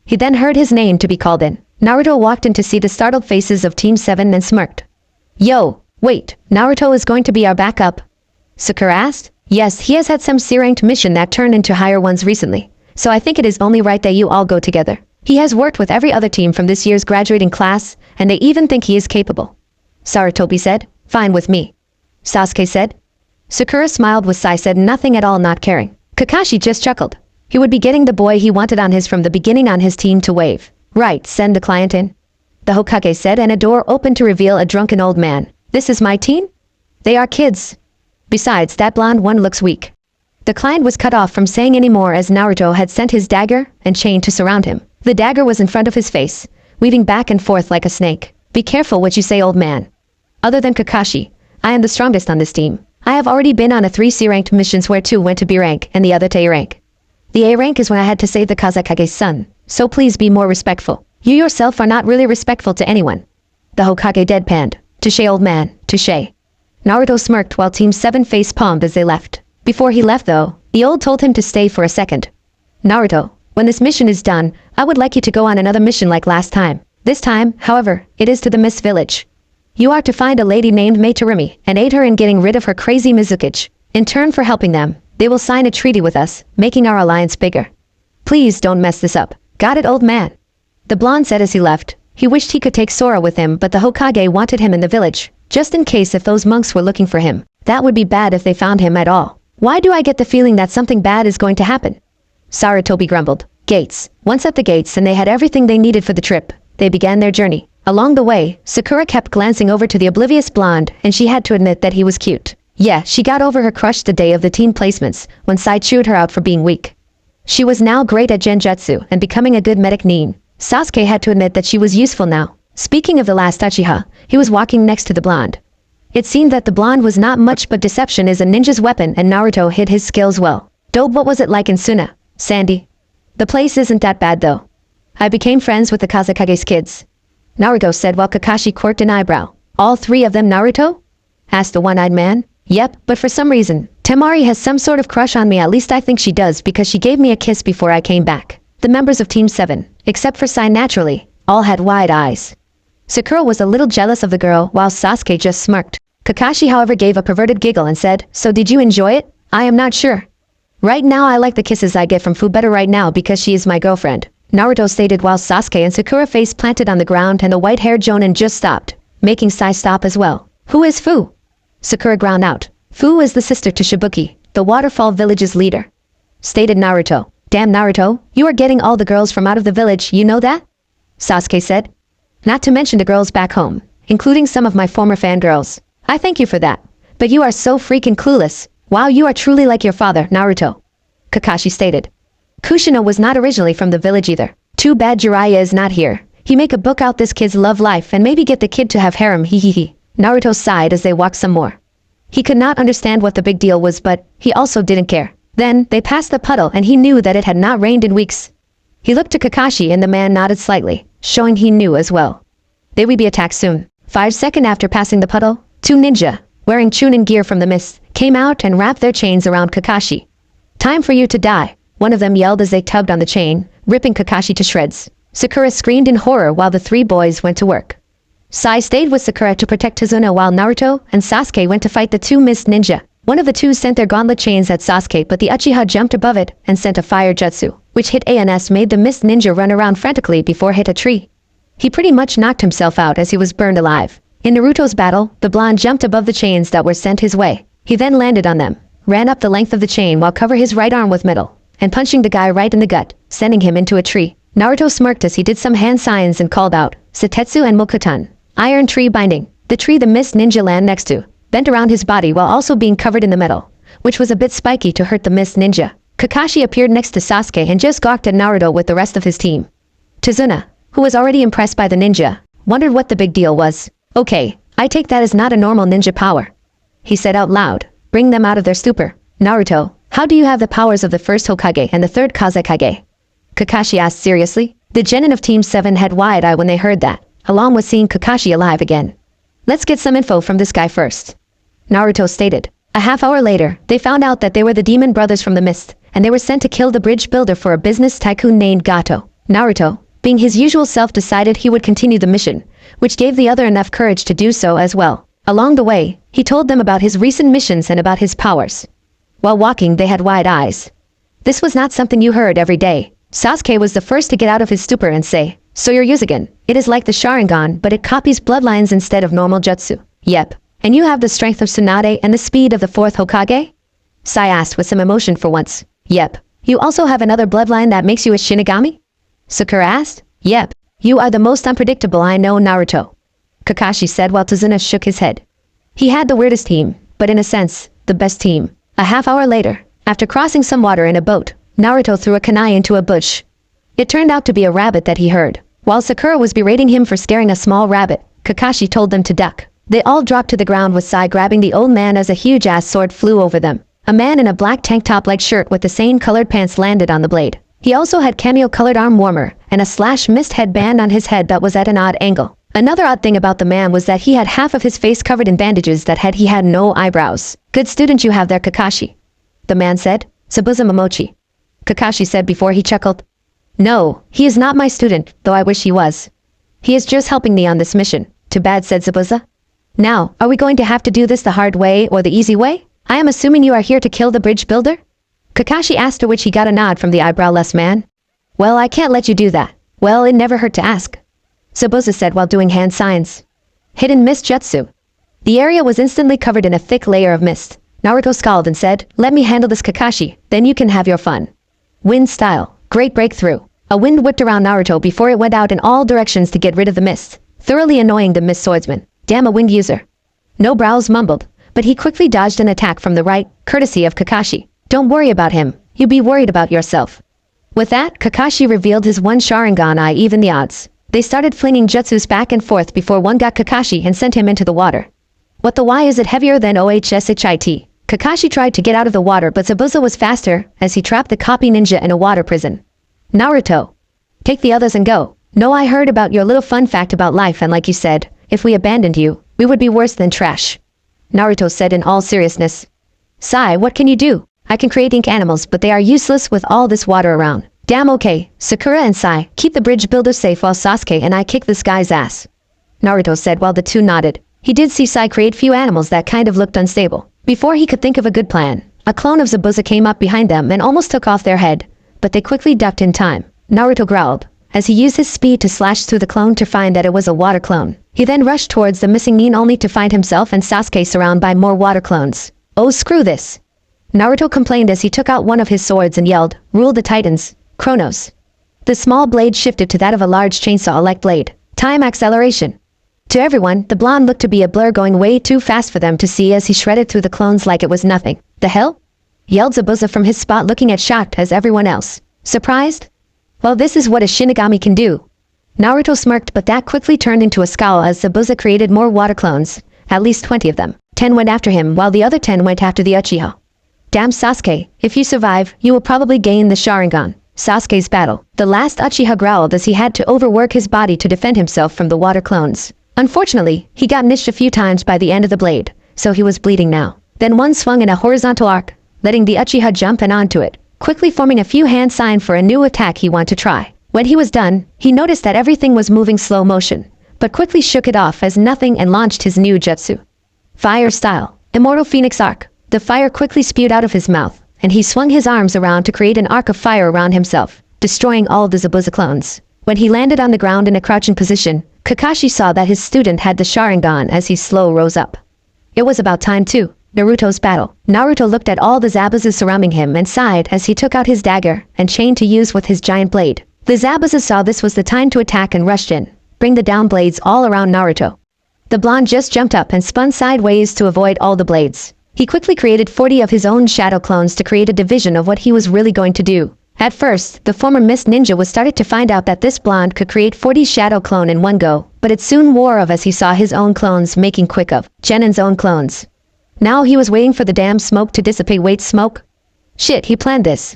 Speaker 1: He then heard his name to be called in. Naruto walked in to see the startled faces of Team 7 and smirked. Yo, wait, Naruto is going to be our backup? Sakura asked. Yes, he has had some C-ranked mission that turned into higher ones recently, so I think it is only right that you all go together. He has worked with every other team from this year's graduating class, and they even think he is capable. Sarutobi said. Fine with me. Sasuke said. Sakura smiled with Sai said nothing at all, not caring. Kakashi just chuckled. He would be getting the boy he wanted on his from the beginning on his team to wave. Right, send the client in. The Hokage said, and a door opened to reveal a drunken old man. This is my team? They are kids. Besides, that blonde one looks weak. The client was cut off from saying any more as Naruto had sent his dagger and chain to surround him. The dagger was in front of his face, weaving back and forth like a snake. Be careful what you say, old man. Other than Kakashi, I am the strongest on this team. I have already been on 3 C-ranked missions where 2 went to B rank and the other to A rank. The A rank is when I had to save the Kazekage's son, so please be more respectful. You yourself are not really respectful to anyone. The Hokage deadpanned. Touché, old man, touché. Naruto smirked while Team 7 face palmed as they left. Before he left though, the old told him to stay for a second. Naruto, when this mission is done, I would like you to go on another mission like last time. This time, however, it is to the Mist Village. You are to find a lady named Meitorumi and aid her in getting rid of her crazy Mizukage. In turn for helping them, they will sign a treaty with us, making our alliance bigger. Please don't mess this up. Got it, old man? The blonde said as he left. He wished he could take Sora with him, but the Hokage wanted him in the village, just in case if those monks were looking for him. That would be bad if they found him at all. Why do I get the feeling that something bad is going to happen? Sarutobi grumbled. Gates. Once at the gates and they had everything they needed for the trip, they began their journey. Along the way, Sakura kept glancing over to the oblivious blonde, and she had to admit that he was cute. Yeah, she got over her crush the day of the team placements, when Sai chewed her out for being weak. She was now great at genjutsu and becoming a good medic nin. Sasuke had to admit that she was useful now. Speaking of the last Uchiha, he was walking next to the blonde. It seemed that the blonde was not much, but deception is a ninja's weapon, and Naruto hid his skills well. Dope, what was it like in Suna? Sandy. The place isn't that bad though. I became friends with the Kazekage's kids. Naruto said while Kakashi quirked an eyebrow. All 3 of them Naruto? Asked the one-eyed man. Yep, but for some reason, Temari has some sort of crush on me, at least I think she does because she gave me a kiss before I came back. The members of Team 7, except for Sai naturally, all had wide eyes. Sakura was a little jealous of the girl while Sasuke just smirked. Kakashi however gave a perverted giggle and said, so did you enjoy it? I am not sure. Right now I like the kisses I get from Fu better right now because she is my girlfriend. Naruto stated while Sasuke and Sakura face planted on the ground and the white-haired Jonin just stopped, making Sai stop as well. Who is Fu? Sakura ground out. Fu is the sister to Shibuki, the Waterfall Village's leader. Stated Naruto. Damn Naruto, you are getting all the girls from out of the village, you know that? Sasuke said. Not to mention the girls back home, including some of my former fangirls. I thank you for that. But you are so freaking clueless. Wow, you are truly like your father, Naruto. Kakashi stated. Kushina was not originally from the village either. Too bad Jiraiya is not here. He make a book out this kid's love life and maybe get the kid to have harem, hehehe. Naruto sighed as they walked some more. He could not understand what the big deal was, but he also didn't care. Then, they passed the puddle and he knew that it had not rained in weeks. He looked to Kakashi and the man nodded slightly, showing he knew as well. They would be attacked soon. 5 seconds after passing the puddle, 2 ninja, wearing Chunin gear from the mist, came out and wrapped their chains around Kakashi. Time for you to die, one of them yelled as they tugged on the chain, ripping Kakashi to shreds. Sakura screamed in horror while the 3 boys went to work. Sai stayed with Sakura to protect Tazuna while Naruto and Sasuke went to fight the 2 mist ninja. One of the 2 sent their gauntlet chains at Sasuke, but the Uchiha jumped above it and sent a fire jutsu, which hit ANS made the mist ninja run around frantically before hit a tree. He pretty much knocked himself out as he was burned alive. In Naruto's battle, the blonde jumped above the chains that were sent his way. He then landed on them, ran up the length of the chain while cover his right arm with metal, and punching the guy right in the gut, sending him into a tree. Naruto smirked as he did some hand signs and called out, Setetsu and Mokutan. Iron tree binding. The tree the mist ninja land next to, bent around his body while also being covered in the metal, which was a bit spiky to hurt the mist ninja. Kakashi appeared next to Sasuke and just gawked at Naruto with the rest of his team. Tazuna, who was already impressed by the ninja, wondered what the big deal was. Okay, I take that as not a normal ninja power. He said out loud, bring them out of their stupor. Naruto, How do you have the powers of the first Hokage and the third Kazekage? Kakashi asked seriously. The genin of Team 7 had wide-eye when they heard that, along with seeing Kakashi alive again. Let's get some info from this guy first, Naruto stated. A half hour later, they found out that they were the demon brothers from the mist, and they were sent to kill the bridge builder for a business tycoon named Gato. Naruto, being his usual self, decided he would continue the mission, which gave the other enough courage to do so as well. Along the way, he told them about his recent missions and about his powers. While walking, they had wide eyes. This was not something you heard every day. Sasuke was the first to get out of his stupor and say, "So you're Yuzugan. It is like the Sharingan, but it copies bloodlines instead of normal jutsu." "Yep. And you have the strength of Tsunade and the speed of the fourth Hokage?" Sai asked with some emotion for once. "Yep. You also have another bloodline that makes you a Shinigami?" Sakura asked. "Yep. You are the most unpredictable I know, Naruto," Kakashi said while Tazuna shook his head. He had the weirdest team, but in a sense, the best team. A half hour later, after crossing some water in a boat, Naruto threw a kunai into a bush. It turned out to be a rabbit that he heard. While Sakura was berating him for scaring a small rabbit, Kakashi told them to duck. They all dropped to the ground with Sai grabbing the old man as a huge-ass sword flew over them. A man in a black tank top-like shirt with the same colored pants landed on the blade. He also had cameo-colored arm warmer and a slash mist headband on his head that was at an odd angle. Another odd thing about the man was that he had half of his face covered in bandages he had no eyebrows. "Good student you have there, Kakashi," the man said. "Zabuza Momochi," Kakashi said before he chuckled. "No, he is not my student, though I wish he was. He is just helping me on this mission." "Too bad," said Zabuza. "Now, are we going to have to do this the hard way or the easy way? I am assuming you are here to kill the bridge builder?" Kakashi asked, to which he got a nod from the eyebrowless man. "Well, I can't let you do that." "Well, it never hurt to ask," Zabuza said while doing hand signs. Hidden mist jutsu. The area was instantly covered in a thick layer of mist. Naruto scowled and said, "Let me handle this, Kakashi, then you can have your fun." Wind style. Great breakthrough. A wind whipped around Naruto before it went out in all directions to get rid of the mist, thoroughly annoying the mist swordsman. Damn a wind user. No brows mumbled, but he quickly dodged an attack from the right, courtesy of Kakashi. "Don't worry about him, you be worried about yourself." With that, Kakashi revealed his one Sharingan eye, even the odds. They started flinging jutsus back and forth before one got Kakashi and sent him into the water. What the why is it heavier than OHSHIT? Kakashi tried to get out of the water, but Zabuza was faster, as he trapped the copy ninja in a water prison. "Naruto, take the others and go." "No, I heard about your little fun fact about life, and like you said, if we abandoned you, we would be worse than trash," Naruto said in all seriousness. "Sai, what can you do? I can create ink animals, but they are useless with all this water around." "Damn okay, Sakura and Sai, keep the bridge builder safe while Sasuke and I kick this guy's ass," Naruto said while the two nodded. He did see Sai create few animals that kind of looked unstable. Before he could think of a good plan, a clone of Zabuza came up behind them and almost took off their head, but they quickly ducked in time. Naruto growled, as he used his speed to slash through the clone to find that it was a water clone. He then rushed towards the missing Nin only to find himself and Sasuke surrounded by more water clones. "Oh, screw this," Naruto complained as he took out one of his swords and yelled, "Rule the Titans, Chronos." The small blade shifted to that of a large chainsaw-like blade. Time acceleration. To everyone, the blonde looked to be a blur going way too fast for them to see as he shredded through the clones like it was nothing. "The hell?" yelled Zabuza from his spot, looking as shocked as everyone else. "Surprised? Well, this is what a Shinigami can do." Naruto smirked, but that quickly turned into a scowl as Zabuza created more water clones, at least 20 of them. 10 went after him, while the other 10 went after the Uchiha. "Damn Sasuke, if you survive, you will probably gain the Sharingan." Sasuke's battle. The last Uchiha growled as he had to overwork his body to defend himself from the water clones. Unfortunately, he got niched a few times by the end of the blade, so he was bleeding now. Then one swung in a horizontal arc, letting the Uchiha jump and onto it, quickly forming a few hand signs for a new attack he wanted to try. When he was done, he noticed that everything was moving slow motion, but quickly shook it off as nothing and launched his new jutsu. Fire style. Immortal Phoenix Arc. The fire quickly spewed out of his mouth, and he swung his arms around to create an arc of fire around himself, destroying all of the Zabuza clones. When he landed on the ground in a crouching position, Kakashi saw that his student had the Sharingan as he slow rose up. It was about time too. Naruto's battle. Naruto looked at all the Zabuzas surrounding him and sighed as he took out his dagger and chain to use with his giant blade. The Zabuzas saw this was the time to attack and rushed in, bring the down blades all around Naruto. The blonde just jumped up and spun sideways to avoid all the blades. He quickly created 40 of his own shadow clones to create a division of what he was really going to do. At first, the former Mist Ninja was started to find out that this blonde could create 40 shadow clone in one go, but it soon wore off as he saw his own clones making quick of Genin's own clones. Now he was waiting for the damn smoke to dissipate. Wait, smoke? Shit, he planned this,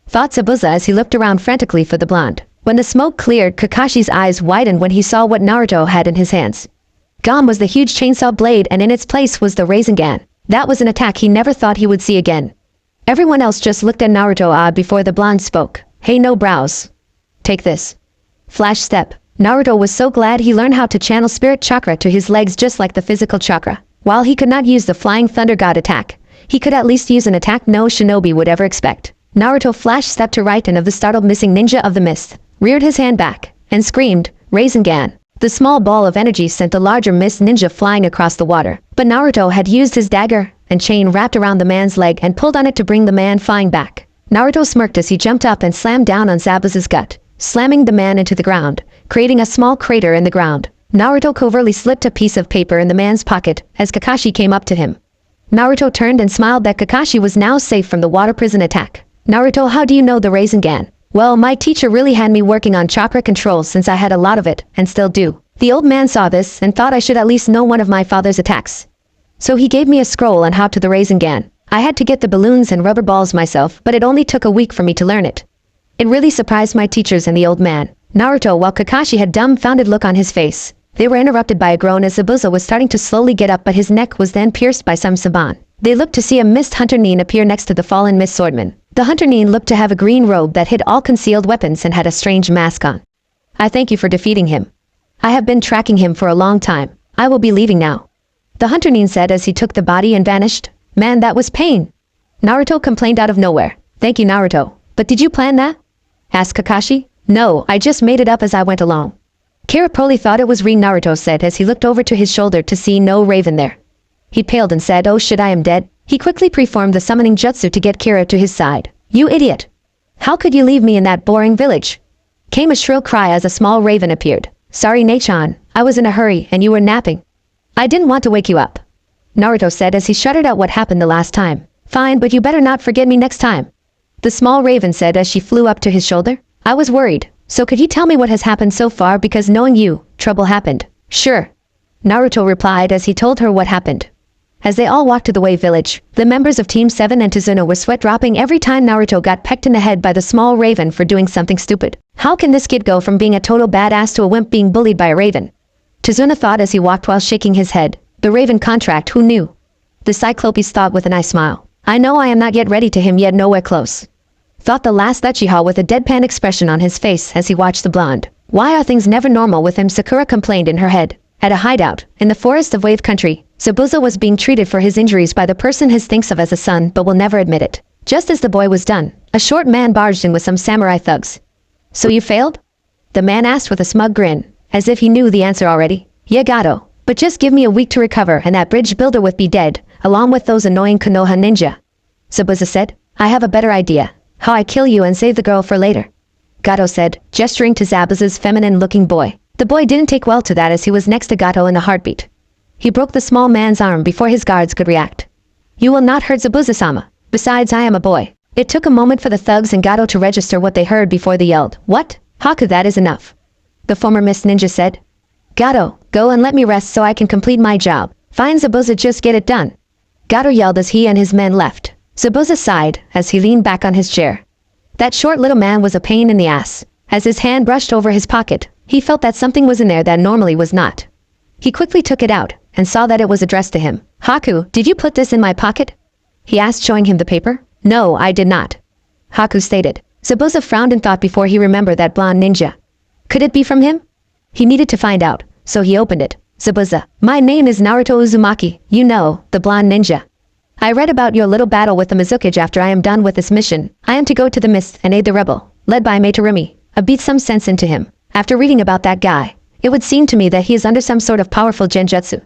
Speaker 1: thought Zabuza as he looked around frantically for the blonde. When the smoke cleared, Kakashi's eyes widened when he saw what Naruto had in his hands. Gone was the huge chainsaw blade, and in its place was the Rasengan. That was an attack he never thought he would see again. Everyone else just looked at Naruto odd before the blonde spoke. Hey, no brows. Take this. Flash step. Naruto was so glad he learned how to channel spirit chakra to his legs just like the physical chakra. While he could not use the flying thunder god attack, he could at least use an attack no shinobi would ever expect. Naruto flash stepped to right, and of the startled missing ninja of the mist, reared his hand back, and screamed, Rasengan. The small ball of energy sent the larger mist ninja flying across the water, but Naruto had used his dagger and chain wrapped around the man's leg and pulled on it to bring the man flying back. Naruto smirked as he jumped up and slammed down on Zabuza's gut, slamming the man into the ground, creating a small crater in the ground. Naruto covertly slipped a piece of paper in the man's pocket as Kakashi came up to him. Naruto turned and smiled that Kakashi was now safe from the water prison attack. Naruto, how do you know the Rasengan? Well, my teacher really had me working on chakra control since I had a lot of it, and still do. The old man saw this and thought I should at least know one of my father's attacks. So he gave me a scroll on how to the Rasengan. I had to get the balloons and rubber balls myself, but it only took a week for me to learn it. It really surprised my teachers and the old man. Naruto, while Kakashi had dumbfounded look on his face, they were interrupted by a groan as Zabuza was starting to slowly get up, but his neck was then pierced by some saban. They looked to see a mist hunter nin appear next to the fallen mist swordman. The hunter nin looked to have a green robe that hid all concealed weapons and had a strange mask on. I thank you for defeating him. I have been tracking him for a long time. I will be leaving now. The hunter nin said as he took the body and vanished. Man, that was pain. Naruto complained out of nowhere. Thank you, Naruto. But did you plan that? Asked Kakashi. No, I just made it up as I went along. Kira probably thought it was Rin, Naruto said as he looked over to his shoulder to see no raven there. He paled and said, oh shit, I am dead. He quickly preformed the summoning jutsu to get Kira to his side. You idiot! How could you leave me in that boring village? Came a shrill cry as a small raven appeared. Sorry, Nachan, I was in a hurry and you were napping. I didn't want to wake you up, Naruto said as he shuddered out what happened the last time. Fine, but you better not forget me next time, the small raven said as she flew up to his shoulder. I was worried, so could you tell me what has happened so far, because knowing you, trouble happened. Sure, Naruto replied as he told her what happened. As they all walked to the Way village, the members of Team 7 and Tsuno were sweat-dropping every time Naruto got pecked in the head by the small raven for doing something stupid. How can this kid go from being a total badass to a wimp being bullied by a raven? Tsuno thought as he walked while shaking his head. The raven contract, who knew? The Cyclopes thought with a nice smile. I know I am not yet ready to him yet, nowhere close, thought the last Uchiha with a deadpan expression on his face as he watched the blonde. Why are things never normal with him? Sakura complained in her head. At a hideout, in the forest of Wave Country, Zabuza was being treated for his injuries by the person he thinks of as a son but will never admit it. Just as the boy was done, a short man barged in with some samurai thugs. So you failed? The man asked with a smug grin, as if he knew the answer already. Yeah, Gato, but just give me a week to recover and that bridge builder would be dead, along with those annoying Konoha ninja. Zabuza said, I have a better idea. How I kill you and save the girl for later. Gato said, gesturing to Zabuza's feminine-looking boy. The boy didn't take well to that as he was next to Gato in a heartbeat. He broke the small man's arm before his guards could react. You will not hurt Zabuza-sama. Besides, I am a boy. It took a moment for the thugs and Gato to register what they heard before they yelled. What? Haku, that is enough, the former Miss Ninja said. Gato, go and let me rest so I can complete my job. Fine, Zabuza, just get it done. Gato yelled as he and his men left. Zabuza sighed as he leaned back on his chair. That short little man was a pain in the ass. As his hand brushed over his pocket, he felt that something was in there that normally was not. He quickly took it out and saw that it was addressed to him. Haku, did you put this in my pocket? He asked, showing him the paper. No, I did not, Haku stated. Zabuza frowned and thought before he remembered that blonde ninja. Could it be from him? He needed to find out, so he opened it. Zabuza, my name is Naruto Uzumaki, you know, the blonde ninja. I read about your little battle with the Mizukage. After I am done with this mission, I am to go to the mist and aid the rebel, led by Meitorumi. I beat some sense into him. After reading about that guy, it would seem to me that he is under some sort of powerful genjutsu.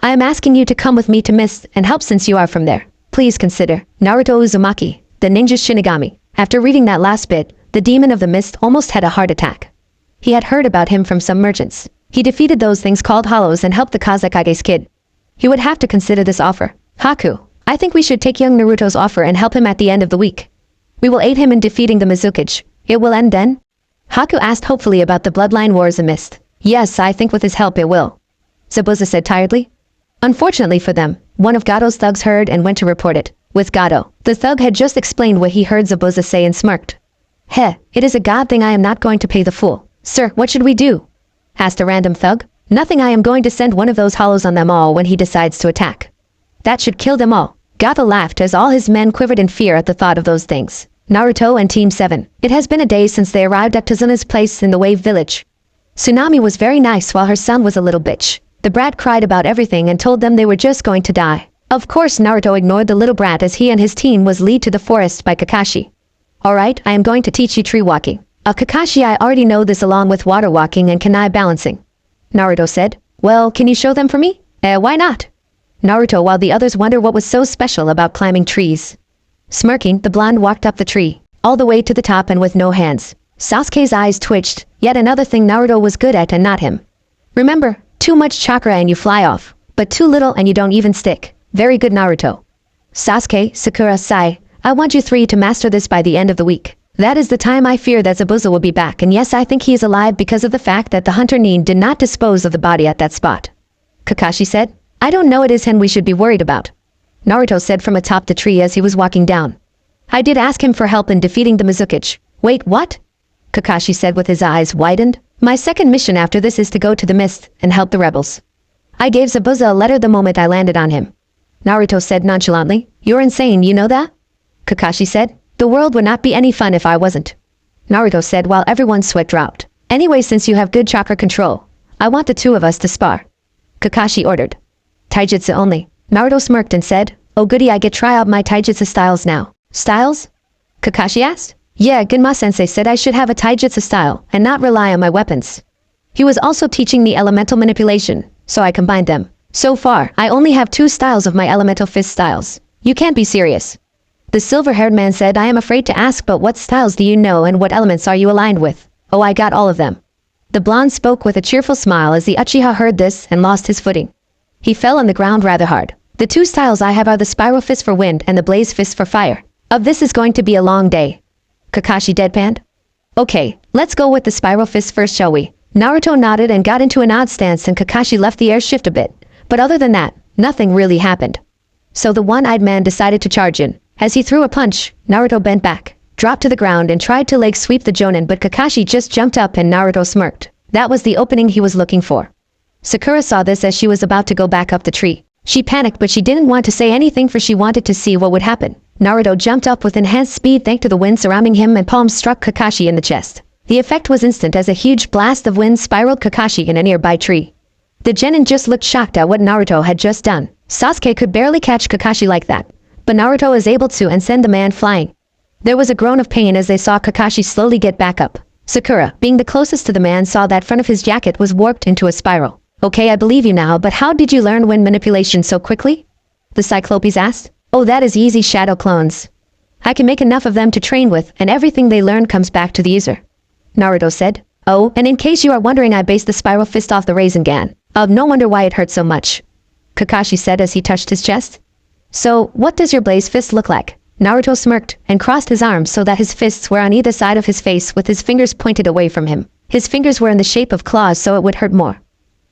Speaker 1: I am asking you to come with me to Mist and help since you are from there. Please consider. Naruto Uzumaki, the ninja Shinigami. After reading that last bit, the demon of the mist almost had a heart attack. He had heard about him from some merchants. He defeated those things called hollows and helped the Kazekage's kid. He would have to consider this offer. Haku, I think we should take young Naruto's offer and help him at the end of the week. We will aid him in defeating the Mizukage. It will end then? Haku asked hopefully about the Bloodline Wars in Mist. Yes, I think with his help it will, Zabuza said tiredly. Unfortunately for them, One of Gato's thugs heard and went to report it. With Gato, the thug had just explained what he heard Zabuza say and smirked. Heh, it is a god thing, I am not going to pay the fool. Sir, what should we do? Asked a random thug. Nothing, I am going to send one of those hollows on them all when he decides to attack. That should kill them all. Gato laughed as all his men quivered in fear at the thought of those things. Naruto and Team 7. It has been a day since they arrived at Tazuna's place in the Wave Village. Tsunami was very nice while her son was a little bitch. The brat cried about everything and told them they were just going to die. Of course Naruto ignored the little brat as he and his team was led to the forest by Kakashi. Alright, I am going to teach you tree walking. Kakashi, I already know this along with water walking and kunai balancing. Naruto said. Well, can you show them for me? Why not? Naruto, while the others wonder what was so special about climbing trees. Smirking, the blonde walked up the tree, all the way to the top and with no hands. Sasuke's eyes twitched, yet another thing Naruto was good at and not him. Remember, too much chakra and you fly off, but too little and you don't even stick. Very good, Naruto. Sasuke, Sakura, Sai, I want you three to master this by the end of the week. That is the time I fear that Zabuza will be back, and yes, I think he is alive because of the fact that the hunter Nin did not dispose of the body at that spot. Kakashi said. I don't know, it is him we should be worried about. Naruto said from atop the tree as he was walking down. I did ask him for help in defeating the Mizukage. Wait, what? Kakashi said with his eyes widened. My second mission after this is to go to the mist and help the rebels. I gave Zabuza a letter the moment I landed on him. Naruto said nonchalantly. You're insane, you know that? Kakashi said. The world would not be any fun if I wasn't. Naruto said while everyone's sweat dropped. Anyway, since you have good chakra control, I want the two of us to spar. Kakashi ordered. Taijutsu only. Naruto smirked and said, oh goody, I get try out my taijutsu styles now. Styles? Kakashi asked. Yeah, Gunma-sensei said I should have a taijutsu style and not rely on my weapons. He was also teaching me elemental manipulation, so I combined them. So far, I only have 2 styles of my elemental fist styles. You can't be serious. The silver-haired man said, I am afraid to ask, but what styles do you know and what elements are you aligned with? Oh, I got all of them. The blonde spoke with a cheerful smile as the Uchiha heard this and lost his footing. He fell on the ground rather hard. The 2 styles I have are the spiral fist for wind and the blaze fist for fire. Of this is going to be a long day. Kakashi deadpanned. Okay, let's go with the spiral fist first, shall we? Naruto nodded and got into an odd stance and Kakashi left the air shift a bit. But other than that, nothing really happened. So the one-eyed man decided to charge in. As he threw a punch, Naruto bent back, dropped to the ground and tried to leg sweep the Jonin, but Kakashi just jumped up and Naruto smirked. That was the opening he was looking for. Sakura saw this as she was about to go back up the tree. She panicked, but she didn't want to say anything for she wanted to see what would happen. Naruto jumped up with enhanced speed thanks to the wind surrounding him and palms struck Kakashi in the chest. The effect was instant as a huge blast of wind spiraled Kakashi in a nearby tree. The genin just looked shocked at what Naruto had just done. Sasuke could barely catch Kakashi like that, but Naruto was able to and send the man flying. There was a groan of pain as they saw Kakashi slowly get back up. Sakura, being the closest to the man, saw that front of his jacket was warped into a spiral. Okay, I believe you now, but how did you learn wind manipulation so quickly? The Cyclopes asked. Oh, that is easy, shadow clones. I can make enough of them to train with, and everything they learn comes back to the user. Naruto said. Oh, and in case you are wondering, I based the spiral fist off the Rasengan. No wonder why it hurt so much. Kakashi said as he touched his chest. So, what does your blaze fist look like? Naruto smirked and crossed his arms so that his fists were on either side of his face with his fingers pointed away from him. His fingers were in the shape of claws so it would hurt more.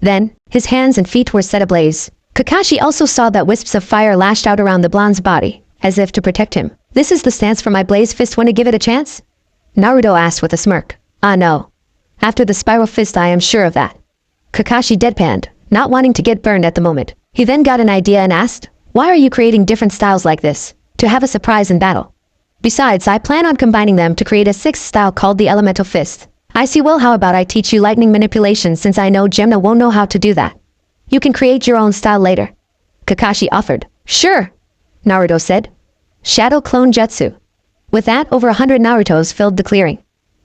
Speaker 1: Then, his hands and feet were set ablaze. Kakashi also saw that wisps of fire lashed out around the blonde's body, as if to protect him. This is the stance for my blaze fist, want to give it a chance? Naruto asked with a smirk. No. After the spiral fist I am sure of that. Kakashi deadpanned, not wanting to get burned at the moment. He then got an idea and asked, why are you creating different styles like this? To have a surprise in battle. Besides, I plan on combining them to create a 6th style called the elemental fist. I see. Well, how about I teach you lightning manipulation since I know Gemna won't know how to do that. You can create your own style later. Kakashi offered. Sure, Naruto said. Shadow clone jutsu. With that, over 100 Narutos filled the clearing.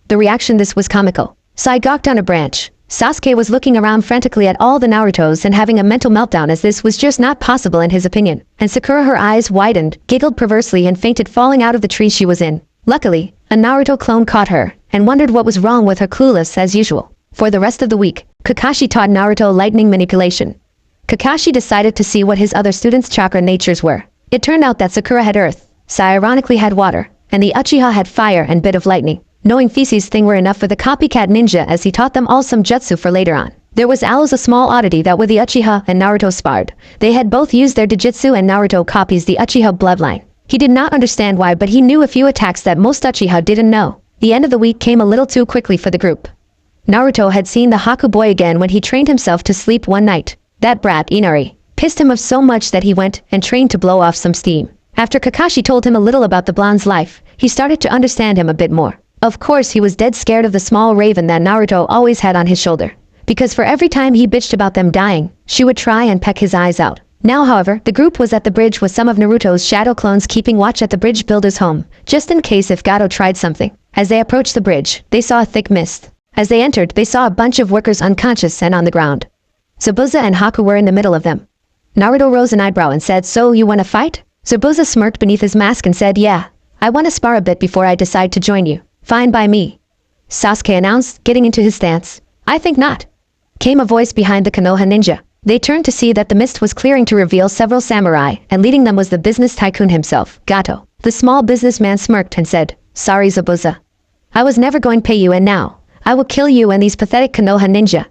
Speaker 1: The reaction this was comical. Sai gawked on a branch. Sasuke was looking around frantically at all the Narutos and having a mental meltdown as this was just not possible in his opinion. And Sakura, her eyes widened, giggled perversely and fainted falling out of the tree she was in. Luckily, a Naruto clone caught her and wondered what was wrong with her, clueless as usual. For the rest of the week, Kakashi taught Naruto lightning manipulation. Kakashi decided to see what his other students' chakra natures were. It turned out that Sakura had earth, Sai ironically had water, and the Uchiha had fire and bit of lightning. Knowing feces thing were enough for the copycat ninja as he taught them all some jutsu for later on. There was Owls, a small oddity that with the Uchiha and Naruto sparred. They had both used their Dijitsu and Naruto copies the Uchiha bloodline. He did not understand why, but he knew a few attacks that most Uchiha didn't know. The end of the week came a little too quickly for the group. Naruto had seen the Haku boy again when he trained himself to sleep one night. That brat, Inari, pissed him off so much that he went and trained to blow off some steam. After Kakashi told him a little about the blonde's life, he started to understand him a bit more. Of course, he was dead scared of the small raven that Naruto always had on his shoulder. Because for every time he bitched about them dying, she would try and peck his eyes out. Now, however, the group was at the bridge with some of Naruto's shadow clones keeping watch at the bridge builder's home, just in case if Gato tried something. As they approached the bridge, they saw a thick mist. As they entered, they saw a bunch of workers unconscious and on the ground. Zabuza and Haku were in the middle of them. Naruto rose an eyebrow and said, "So, you wanna fight?" Zabuza smirked beneath his mask and said, "Yeah, I wanna spar a bit before I decide to join you." "Fine by me," Sasuke announced, getting into his stance. "I think not," came a voice behind the Konoha ninja. They turned to see that the mist was clearing to reveal several samurai, and leading them was the business tycoon himself, Gato. The small businessman smirked and said, "Sorry, Zabuza. I was never going to pay you, and now I will kill you and these pathetic Konoha ninja."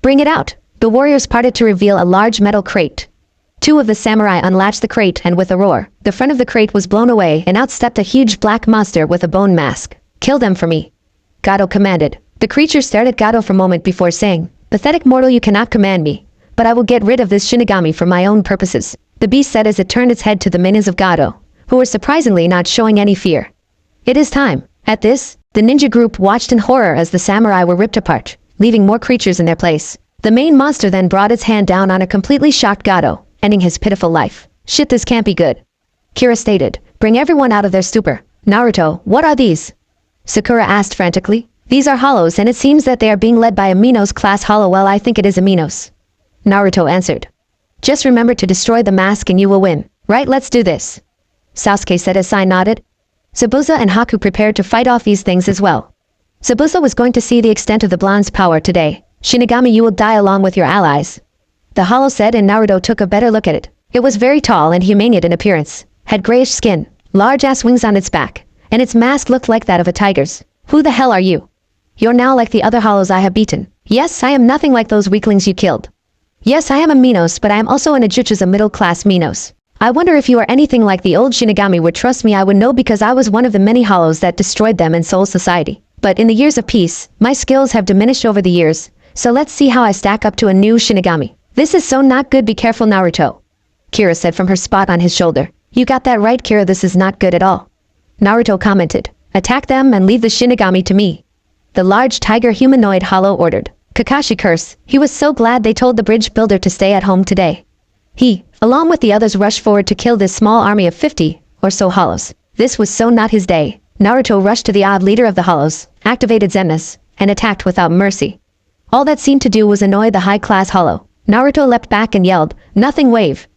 Speaker 1: "Bring it out." The warriors parted to reveal a large metal crate. Two of the samurai unlatched the crate, and with a roar, the front of the crate was blown away, and out stepped a huge black monster with a bone mask. "Kill them for me," Gato commanded. The creature stared at Gato for a moment before saying, "Pathetic mortal, you cannot command me, but I will get rid of this Shinigami for my own purposes," the beast said as it turned its head to the minions of Gato, who were surprisingly not showing any fear. "It is time." At this, the ninja group watched in horror as the samurai were ripped apart, leaving more creatures in their place. The main monster then brought its hand down on a completely shocked Gato, ending his pitiful life. "Shit, this can't be good," Kira stated. "Bring everyone out of their stupor." "Naruto, what are these?" Sakura asked frantically. "These are hollows, and it seems that they are being led by a Minos class hollow. Well, I think it is a Minos," Naruto answered. "Just remember to destroy the mask and you will win. Right, let's do this," Sasuke said as Sai nodded. Zabuza and Haku prepared to fight off these things as well. Zabuza was going to see the extent of the blonde's power today. "Shinigami, you will die along with your allies," the hollow said, and Naruto took a better look at it. It was very tall and humanoid in appearance, had grayish skin, large-ass wings on its back, and its mask looked like that of a tiger's. "Who the hell are you? You're now like the other hollows I have beaten." "Yes, I am nothing like those weaklings you killed." "Yes, I am a Minos, but I am also an Ajutsu's, a middle-class Minos. I wonder if you are anything like the old Shinigami would trust me. I would know because I was one of the many hollows that destroyed them in Soul Society. But in the years of peace, my skills have diminished over the years, so let's see how I stack up to a new Shinigami." "This is so not good, be careful, Naruto," Kira said from her spot on his shoulder. "You got that right, Kira, this is not good at all," Naruto commented. "Attack them and leave the Shinigami to me," the large tiger humanoid hollow ordered. Kakashi cursed. He was so glad they told the bridge builder to stay at home today. He, along with the others, rushed forward to kill this small army of 50 or so hollows. This was so not his day. Naruto rushed to the odd leader of the hollows, activated Zenmas, and attacked without mercy. All that seemed to do was annoy the high-class hollow. Naruto leapt back and yelled, "Nothing, wave!"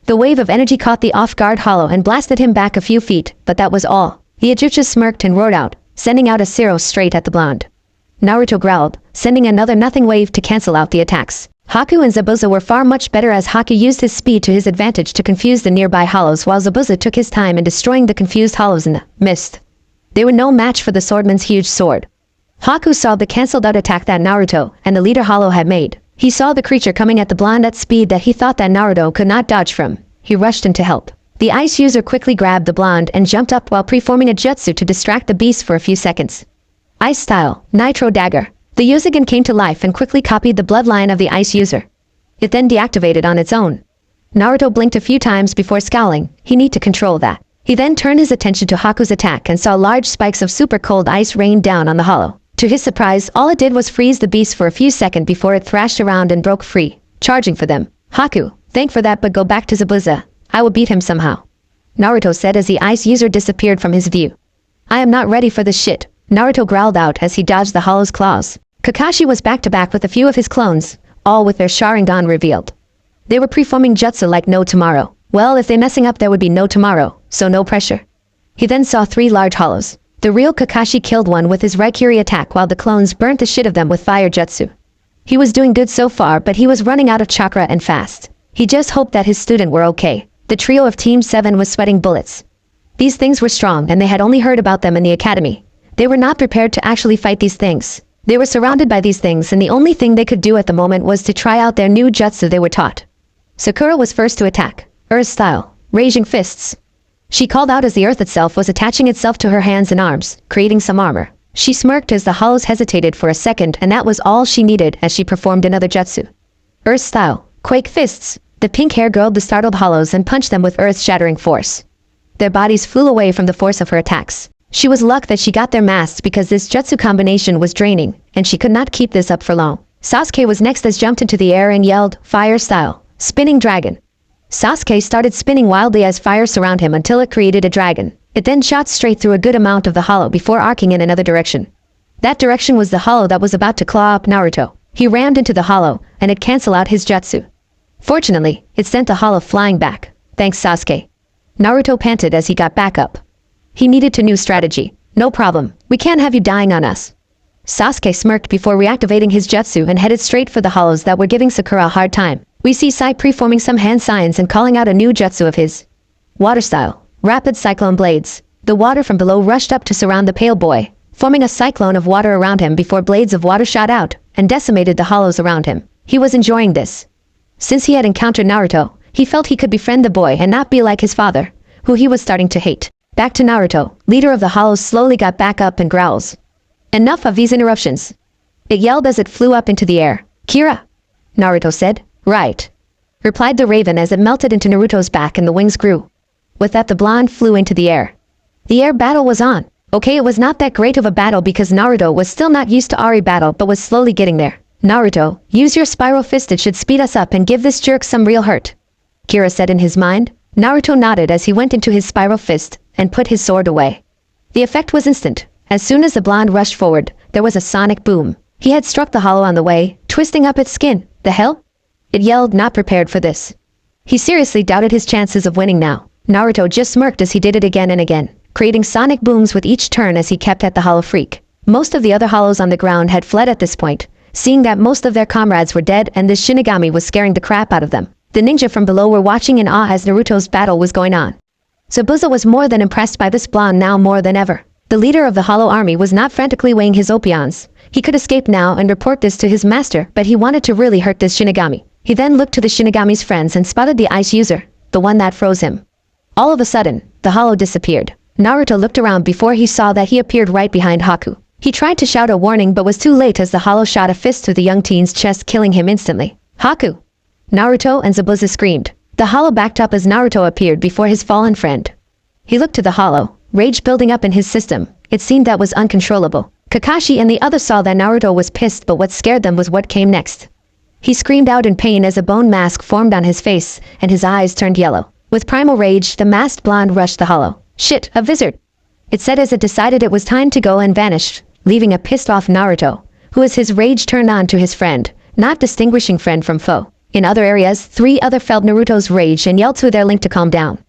Speaker 1: The wave of energy caught the off-guard hollow and blasted him back a few feet, but that was all. The Ajutsu smirked and roared out, sending out a Zero straight at the blonde. Naruto growled, sending another nothing wave to cancel out the attacks. Haku and Zabuza were far much better as Haku used his speed to his advantage to confuse the nearby hollows while Zabuza took his time in destroying the confused hollows in the mist. They were no match for the swordman's huge sword. Haku saw the cancelled out attack that Naruto and the leader hollow had made. He saw the creature coming at the blonde at speed that he thought that Naruto could not dodge from. He rushed in to help. The ice user quickly grabbed the blonde and jumped up while preforming a jutsu to distract the beast for a few seconds. Ice style, Nitro Dagger. The Yuzugan came to life and quickly copied the bloodline of the ice user. It then deactivated on its own. Naruto blinked a few times before scowling. He needed to control that. He then turned his attention to Haku's attack and saw large spikes of super cold ice rain down on the hollow. To his surprise, all it did was freeze the beast for a few seconds before it thrashed around and broke free, charging for them. "Haku, thank for that, but go back to Zabuza. I will beat him somehow," Naruto said as the ice user disappeared from his view. "I am not ready for this shit," Naruto growled out as he dodged the hollow's claws. Kakashi was back-to-back with a few of his clones, all with their Sharingan revealed. They were preforming jutsu like no tomorrow. Well, if they messing up there would be no tomorrow, so no pressure. He then saw 3 large hollows. The real Kakashi killed one with his Raikiri attack while the clones burnt the shit of them with fire jutsu. He was doing good so far, but he was running out of chakra and fast. He just hoped that his student were okay. The trio of Team 7 was sweating bullets. These things were strong and they had only heard about them in the academy. They were not prepared to actually fight these things. They were surrounded by these things, and the only thing they could do at the moment was to try out their new jutsu they were taught. Sakura was first to attack, Earth style, raging fists. She called out as the earth itself was attaching itself to her hands and arms, creating some armor. She smirked as the hollows hesitated for a second, and that was all she needed as she performed another jutsu. Earth style, quake fists. The pink hair girl the startled hollows and punched them with earth-shattering force. Their bodies flew away from the force of her attacks. She was lucky that she got their masks because this jutsu combination was draining, and she could not keep this up for long. Sasuke was next as jumped into the air and yelled, "Fire style, spinning dragon." Sasuke started spinning wildly as fire surrounded him until it created a dragon. It then shot straight through a good amount of the hollow before arcing in another direction. That direction was the hollow that was about to claw up Naruto. He rammed into the hollow, and it canceled out his jutsu. Fortunately, it sent the hollow flying back. Thanks, Sasuke. Naruto panted as he got back up. He needed a new strategy. No problem, we can't have you dying on us. Sasuke smirked before reactivating his jutsu and headed straight for the hollows that were giving Sakura a hard time. We see Sai preforming some hand signs and calling out a new jutsu of his. Water style, rapid cyclone blades. The water from below rushed up to surround the pale boy, forming a cyclone of water around him before blades of water shot out and decimated the hollows around him. He was enjoying this. Since he had encountered Naruto, he felt he could befriend the boy and not be like his father, who he was starting to hate. Back to Naruto, leader of the hollows slowly got back up and growls. Enough of these interruptions. It yelled as it flew up into the air. Kira. Naruto said. Right. Replied the raven as it melted into Naruto's back and the wings grew. With that the blonde flew into the air. The air battle was on. Okay, it was not that great of a battle because Naruto was still not used to Ari battle but was slowly getting there. Naruto, use your spiral fist, it should speed us up and give this jerk some real hurt. Kira said in his mind. Naruto nodded as he went into his spiral fist and put his sword away. The effect was instant. As soon as the blonde rushed forward, there was a sonic boom. He had struck the hollow on the way, twisting up its skin. The hell? It yelled, not prepared for this. He seriously doubted his chances of winning now. Naruto just smirked as he did it again and again, creating sonic booms with each turn as he kept at the hollow freak. Most of the other hollows on the ground had fled at this point, seeing that most of their comrades were dead and this Shinigami was scaring the crap out of them. The ninja from below were watching in awe as Naruto's battle was going on. Zabuza was more than impressed by this blonde now more than ever. The leader of the hollow army was not frantically weighing his opions. He could escape now and report this to his master, but he wanted to really hurt this Shinigami. He then looked to the Shinigami's friends and spotted the ice user, the one that froze him. All of a sudden, the hollow disappeared. Naruto looked around before he saw that he appeared right behind Haku. He tried to shout a warning but was too late as the hollow shot a fist through the young teen's chest, killing him instantly. Haku! Naruto and Zabuza screamed. The hollow backed up as Naruto appeared before his fallen friend. He looked to the hollow, rage building up in his system. It seemed that was uncontrollable. Kakashi and the others saw that Naruto was pissed, but what scared them was what came next. He screamed out in pain as a bone mask formed on his face, and his eyes turned yellow. With primal rage, the masked blonde rushed the hollow. Shit, a wizard! It said as it decided it was time to go and vanished, leaving a pissed-off Naruto, who as his rage turned on to his friend, not distinguishing friend from foe. In other areas, 3 others felt Naruto's rage and yelled to their link to calm down.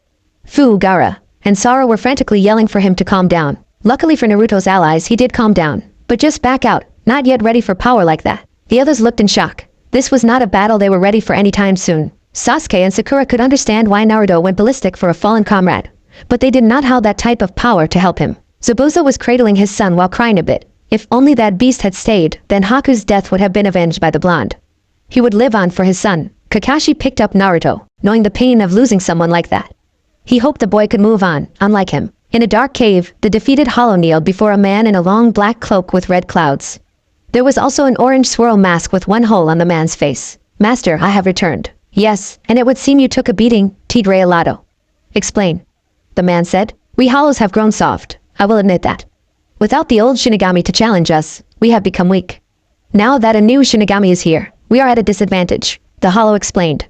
Speaker 1: Fu, Gaara, and Sara were frantically yelling for him to calm down. Luckily for Naruto's allies, he did calm down, but just back out, not yet ready for power like that. The others looked in shock. This was not a battle they were ready for anytime soon. Sasuke and Sakura could understand why Naruto went ballistic for a fallen comrade, but they did not have that type of power to help him. Zabuza was cradling his son while crying a bit. If only that beast had stayed, then Haku's death would have been avenged by the blonde. He would live on for his son. Kakashi picked up Naruto, knowing the pain of losing someone like that. He hoped the boy could move on, unlike him. In a dark cave, the defeated hollow kneeled before a man in a long black cloak with red clouds. There was also an orange swirl mask with one hole on the man's face. Master, I have returned. Yes, and it would seem you took a beating, Tidre Alato. Explain. The man said. We hollows have grown soft, I will admit that. Without the old Shinigami to challenge us, we have become weak. Now that a new Shinigami is here, we are at a disadvantage, the hollow explained.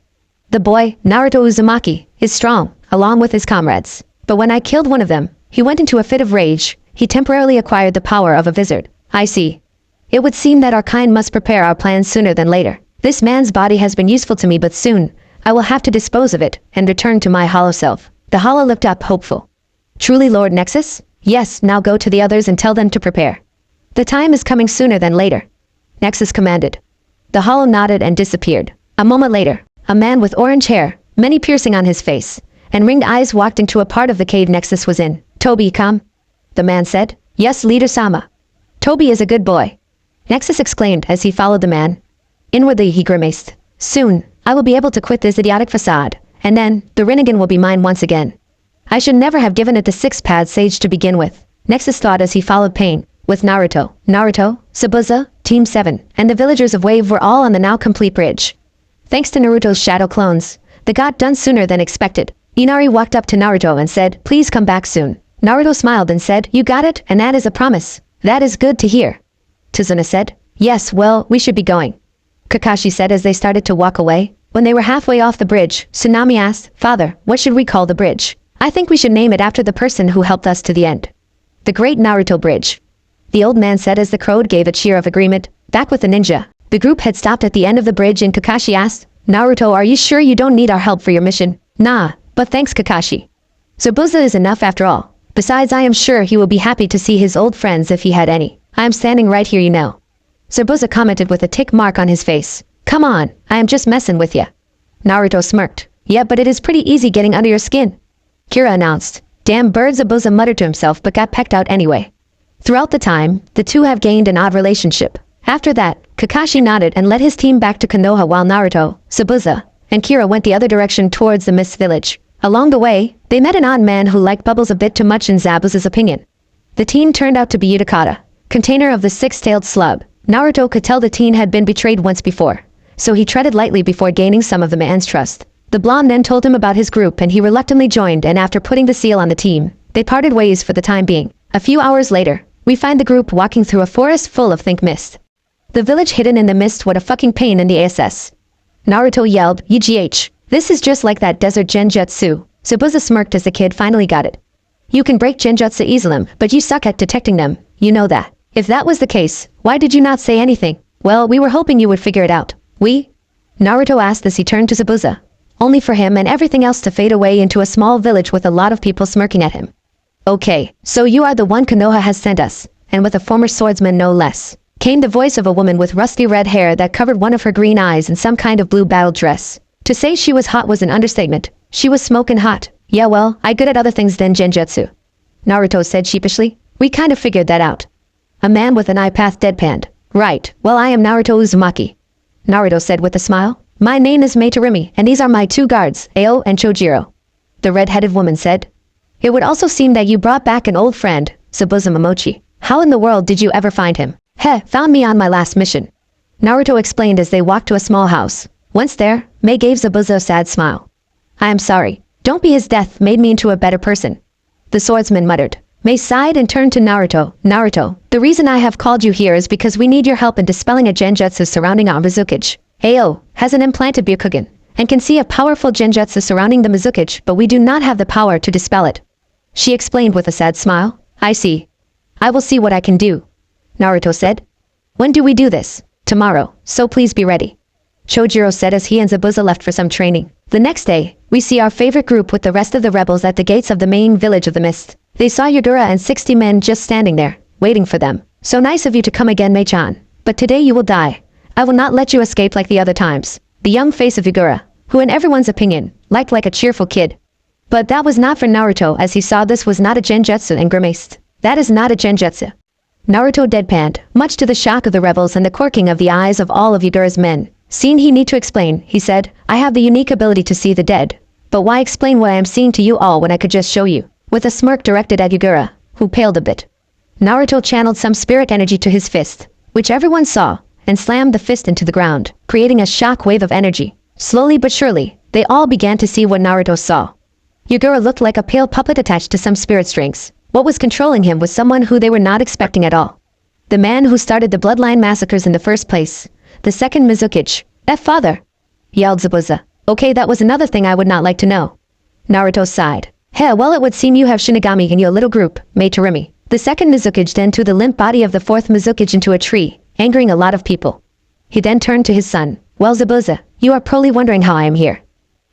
Speaker 1: The boy, Naruto Uzumaki, is strong, along with his comrades. But when I killed one of them, he went into a fit of rage. He temporarily acquired the power of a wizard. I see. It would seem that our kind must prepare our plans sooner than later. This man's body has been useful to me, but soon, I will have to dispose of it and return to my hollow self. The hollow looked up hopeful. Truly, Lord Nexus? Yes, now go to the others and tell them to prepare. The time is coming sooner than later. Nexus commanded. The hollow nodded and disappeared. A moment later, a man with orange hair, many piercing on his face, and ringed eyes walked into a part of the cave Nexus was in. Tobi, come. The man said. Yes, Leader Sama. Tobi is a good boy. Nexus exclaimed as he followed the man. Inwardly he grimaced. Soon, I will be able to quit this idiotic facade, and then, the Rinnegan will be mine once again. I should never have given it the six-pad sage to begin with, Nexus thought as he followed Pain, with Naruto, Sabuza, Team 7, and the villagers of Wave were all on the now complete bridge. Thanks to Naruto's shadow clones, they got done sooner than expected. Inari walked up to Naruto and said, please come back soon. Naruto smiled and said, you got it, and that is a promise. That is good to hear. Tazuna said, yes, well, we should be going. Kakashi said as they started to walk away. When they were halfway off the bridge, Tsunami asked, Father, what should we call the bridge? I think we should name it after the person who helped us to the end. The Great Naruto Bridge. The old man said as the crowd gave a cheer of agreement. Back with the ninja. The group had stopped at the end of the bridge and Kakashi asked, Naruto, are you sure you don't need our help for your mission? Nah, but thanks Kakashi. Zabuza is enough after all. Besides, I am sure he will be happy to see his old friends if he had any. I am standing right here, you know. Zabuza commented with a tick mark on his face. Come on, I am just messing with ya. Naruto smirked. Yeah, but it is pretty easy getting under your skin. Kira announced. Damn bird, Zabuza muttered to himself but got pecked out anyway. Throughout the time, the two have gained an odd relationship. After that, Kakashi nodded and led his team back to Konoha while Naruto, Zabuza, and Kira went the other direction towards the Mist Village. Along the way, they met an odd man who liked bubbles a bit too much in Zabuza's opinion. The teen turned out to be Utakata, container of the six-tailed slug. Naruto could tell the teen had been betrayed once before, so he treaded lightly before gaining some of the man's trust. The blonde then told him about his group and he reluctantly joined, and after putting the seal on the team, they parted ways for the time being. A few hours later, we find the group walking through a forest full of thick mist. The village hidden in the mist, what a fucking pain in the ass. Naruto yelled, UGH. This is just like that desert genjutsu. Zabuza smirked as the kid finally got it. You can break genjutsu easily, but you suck at detecting them, you know that. If that was the case, why did you not say anything? Well, we were hoping you would figure it out. We? Naruto asked as he turned to Zabuza. Only for him and everything else to fade away into a small village with a lot of people smirking at him. Okay, so you are the one Konoha has sent us, and with a former swordsman no less. Came the voice of a woman with rusty red hair that covered one of her green eyes in some kind of blue battle dress. To say she was hot was an understatement. She was smoking hot. Yeah, well, I good at other things than genjutsu. Naruto said sheepishly. We kind of figured that out. A man with an eye path deadpanned. Right, well I am Naruto Uzumaki. Naruto said with a smile. My name is Meitorimi, and these are my two guards, Ao and Chojiro. The red-headed woman said. It would also seem that you brought back an old friend, Zabuza Momochi. How in the world did you ever find him? Heh, found me on my last mission. Naruto explained as they walked to a small house. Once there, Mei gave Zabuza a sad smile. I am sorry. Don't be his death made me into a better person. The swordsman muttered. Mei sighed and turned to Naruto. Naruto, the reason I have called you here is because we need your help in dispelling a genjutsu surrounding our Mizukage. Ao has an implanted Byakugan, and can see a powerful genjutsu surrounding the Mizukage, but we do not have the power to dispel it. She explained with a sad smile. I see. I will see what I can do. Naruto said. When do we do this? Tomorrow, so please be ready. Chojiro said as he and Zabuza left for some training. The next day, we see our favorite group with the rest of the rebels at the gates of the main village of the mist. They saw Yagura and 60 men just standing there, waiting for them. So nice of you to come again, Mei-chan. But today you will die. I will not let you escape like the other times. The young face of Yagura, who in everyone's opinion, liked like a cheerful kid. But that was not for Naruto as he saw this was not a genjutsu and grimaced. That is not a genjutsu. Naruto deadpanned, much to the shock of the rebels and the quirking of the eyes of all of Yagura's men. Seeing he need to explain, he said, I have the unique ability to see the dead. But why explain what I am seeing to you all when I could just show you? With a smirk directed at Yagura, who paled a bit. Naruto channeled some spirit energy to his fist, which everyone saw, and slammed the fist into the ground, creating a shock wave of energy. Slowly but surely, they all began to see what Naruto saw. Yagura looked like a pale puppet attached to some spirit strings. What was controlling him was someone who they were not expecting at all. The man who started the Bloodline massacres in the first place. The second Mizukage. That father! Yelled Zabuza. Okay, that was another thing I would not like to know. Naruto sighed. Heh, well it would seem you have Shinigami in your little group, Meitorimi. The second Mizukage then threw the limp body of the fourth Mizukage into a tree, angering a lot of people. He then turned to his son. Well Zabuza, you are probably wondering how I am here.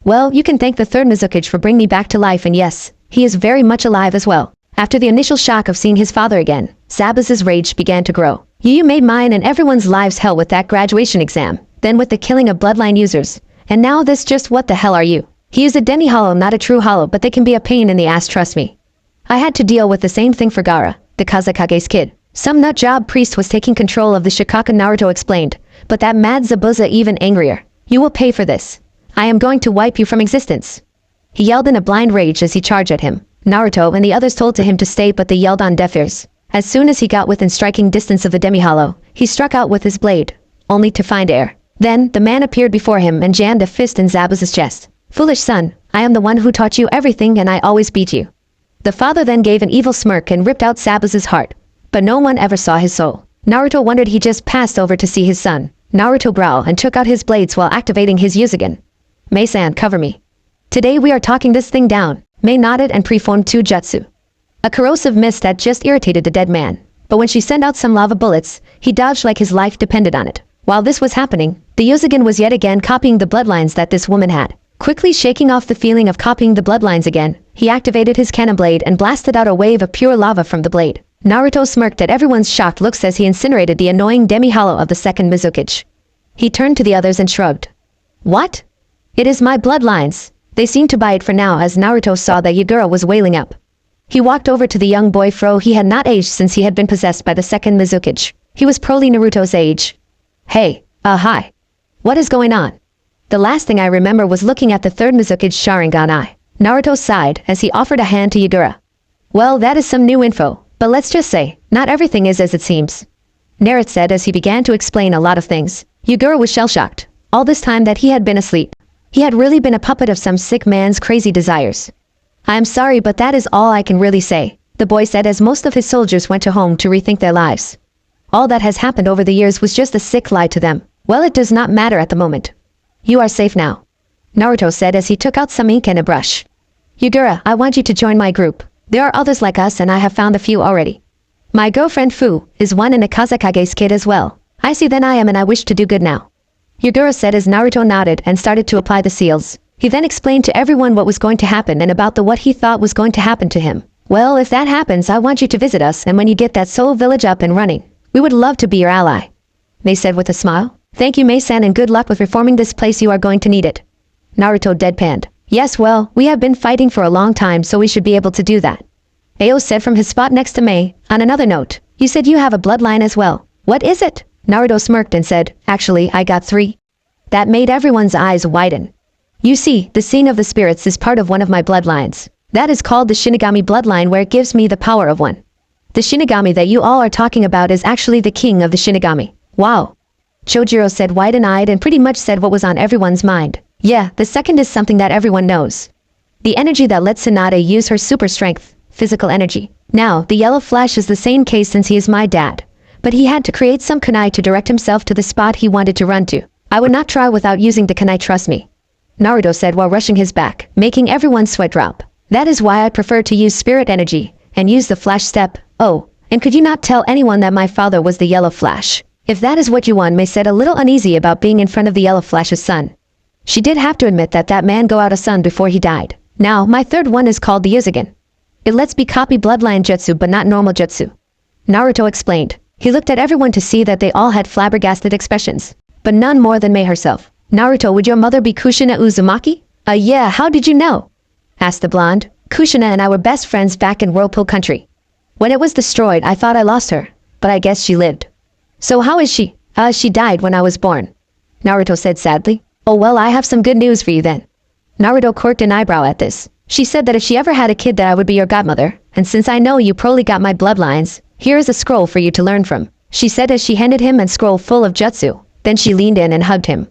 Speaker 1: Well, you can thank the third Mizukage for bringing me back to life, and yes, he is very much alive as well. After the initial shock of seeing his father again, Zabuza's rage began to grow. You made mine and everyone's lives hell with that graduation exam, then with the killing of Bloodline users, and now this just what the hell are you? He is a Deni Hollow, not a true Hollow, but they can be a pain in the ass, trust me. I had to deal with the same thing for Gaara, the Kazakage's kid. Some nutjob priest was taking control of the Shikaka, Naruto explained, but that mad Zabuza even angrier. You will pay for this. I am going to wipe you from existence. He yelled in a blind rage as he charged at him. Naruto and the others told to him to stay, but they yelled on deaf ears. As soon as he got within striking distance of the demi-hollow, he struck out with his blade, only to find air. Then, the man appeared before him and jammed a fist in Zabuza's chest. Foolish son, I am the one who taught you everything and I always beat you. The father then gave an evil smirk and ripped out Zabuza's heart, but no one ever saw his soul. Naruto wondered he just passed over to see his son. Naruto growled and took out his blades while activating his Yuzugan. Mei-san, cover me. Today we are talking this thing down. Mei nodded and preformed two jutsu. A corrosive mist that just irritated the dead man, but when she sent out some lava bullets, he dodged like his life depended on it. While this was happening, the Yuzugan was yet again copying the bloodlines that this woman had. Quickly shaking off the feeling of copying the bloodlines again, he activated his cannon blade and blasted out a wave of pure lava from the blade. Naruto smirked at everyone's shocked looks as he incinerated the annoying demi-hollow of the second Mizukage. He turned to the others and shrugged. What? It is my bloodlines. They seemed to buy it for now as Naruto saw that Yagura was wailing up. He walked over to the young boy Fro. He had not aged since he had been possessed by the second Mizukage. He was probably Naruto's age. Hey, hi. What is going on? The last thing I remember was looking at the third Mizukage Sharingan eye. Naruto sighed as he offered a hand to Yagura. Well, that is some new info, but let's just say, not everything is as it seems. Naruto said as he began to explain a lot of things. Yagura was shell-shocked. All this time that he had been asleep. He had really been a puppet of some sick man's crazy desires. I am sorry, but that is all I can really say, the boy said as most of his soldiers went to home to rethink their lives. All that has happened over the years was just a sick lie to them. Well, it does not matter at the moment. You are safe now, Naruto said as he took out some ink and a brush. Yagura, I want you to join my group. There are others like us and I have found a few already. My girlfriend Fu is one and a Kazekage's kid as well. I see then I am and I wish to do good now. Yagura said as Naruto nodded and started to apply the seals. He then explained to everyone what was going to happen and about what he thought was going to happen to him. Well, if that happens, I want you to visit us, and when you get that soul village up and running, we would love to be your ally. Mei said with a smile. Thank you, Mei-san, and good luck with reforming this place. You are going to need it. Naruto deadpanned. Yes, well, we have been fighting for a long time, so we should be able to do that. Ao said from his spot next to Mei. On another note, you said you have a bloodline as well. What is it? Naruto smirked and said, actually, I got 3. That made everyone's eyes widen. You see, the scene of the spirits is part of one of my bloodlines. That is called the Shinigami bloodline, where it gives me the power of one. The Shinigami that you all are talking about is actually the king of the Shinigami. Wow. Chojiro said wide-eyed and pretty much said what was on everyone's mind. Yeah, the second is something that everyone knows. The energy that lets Hinata use her super strength, physical energy. Now, the yellow flash is the same case since he is my dad. But he had to create some kunai to direct himself to the spot he wanted to run to. I would not try without using the kunai, trust me. Naruto said while rushing his back, making everyone's sweat drop. That is why I prefer to use spirit energy, and use the flash step. Oh, and could you not tell anyone that my father was the yellow flash? If that is what you want, Mei said a little uneasy about being in front of the yellow flash's son. She did have to admit that that man go out a son before he died. Now, my third one is called the Yuzugan. It lets me copy bloodline jutsu but not normal jutsu. Naruto explained. He looked at everyone to see that they all had flabbergasted expressions, but none more than Mei herself. Naruto, would your mother be Kushina Uzumaki? Yeah, how did you know? Asked the blonde. Kushina and I were best friends back in Whirlpool Country. When it was destroyed, I thought I lost her, but I guess she lived. So how is she? She died when I was born, Naruto said sadly. Oh well, I have some good news for you then. Naruto quirked an eyebrow at this. She said that if she ever had a kid that I would be your godmother, and since I know you probably got my bloodlines, here is a scroll for you to learn from, she said as she handed him a scroll full of jutsu. Then she leaned in and hugged him.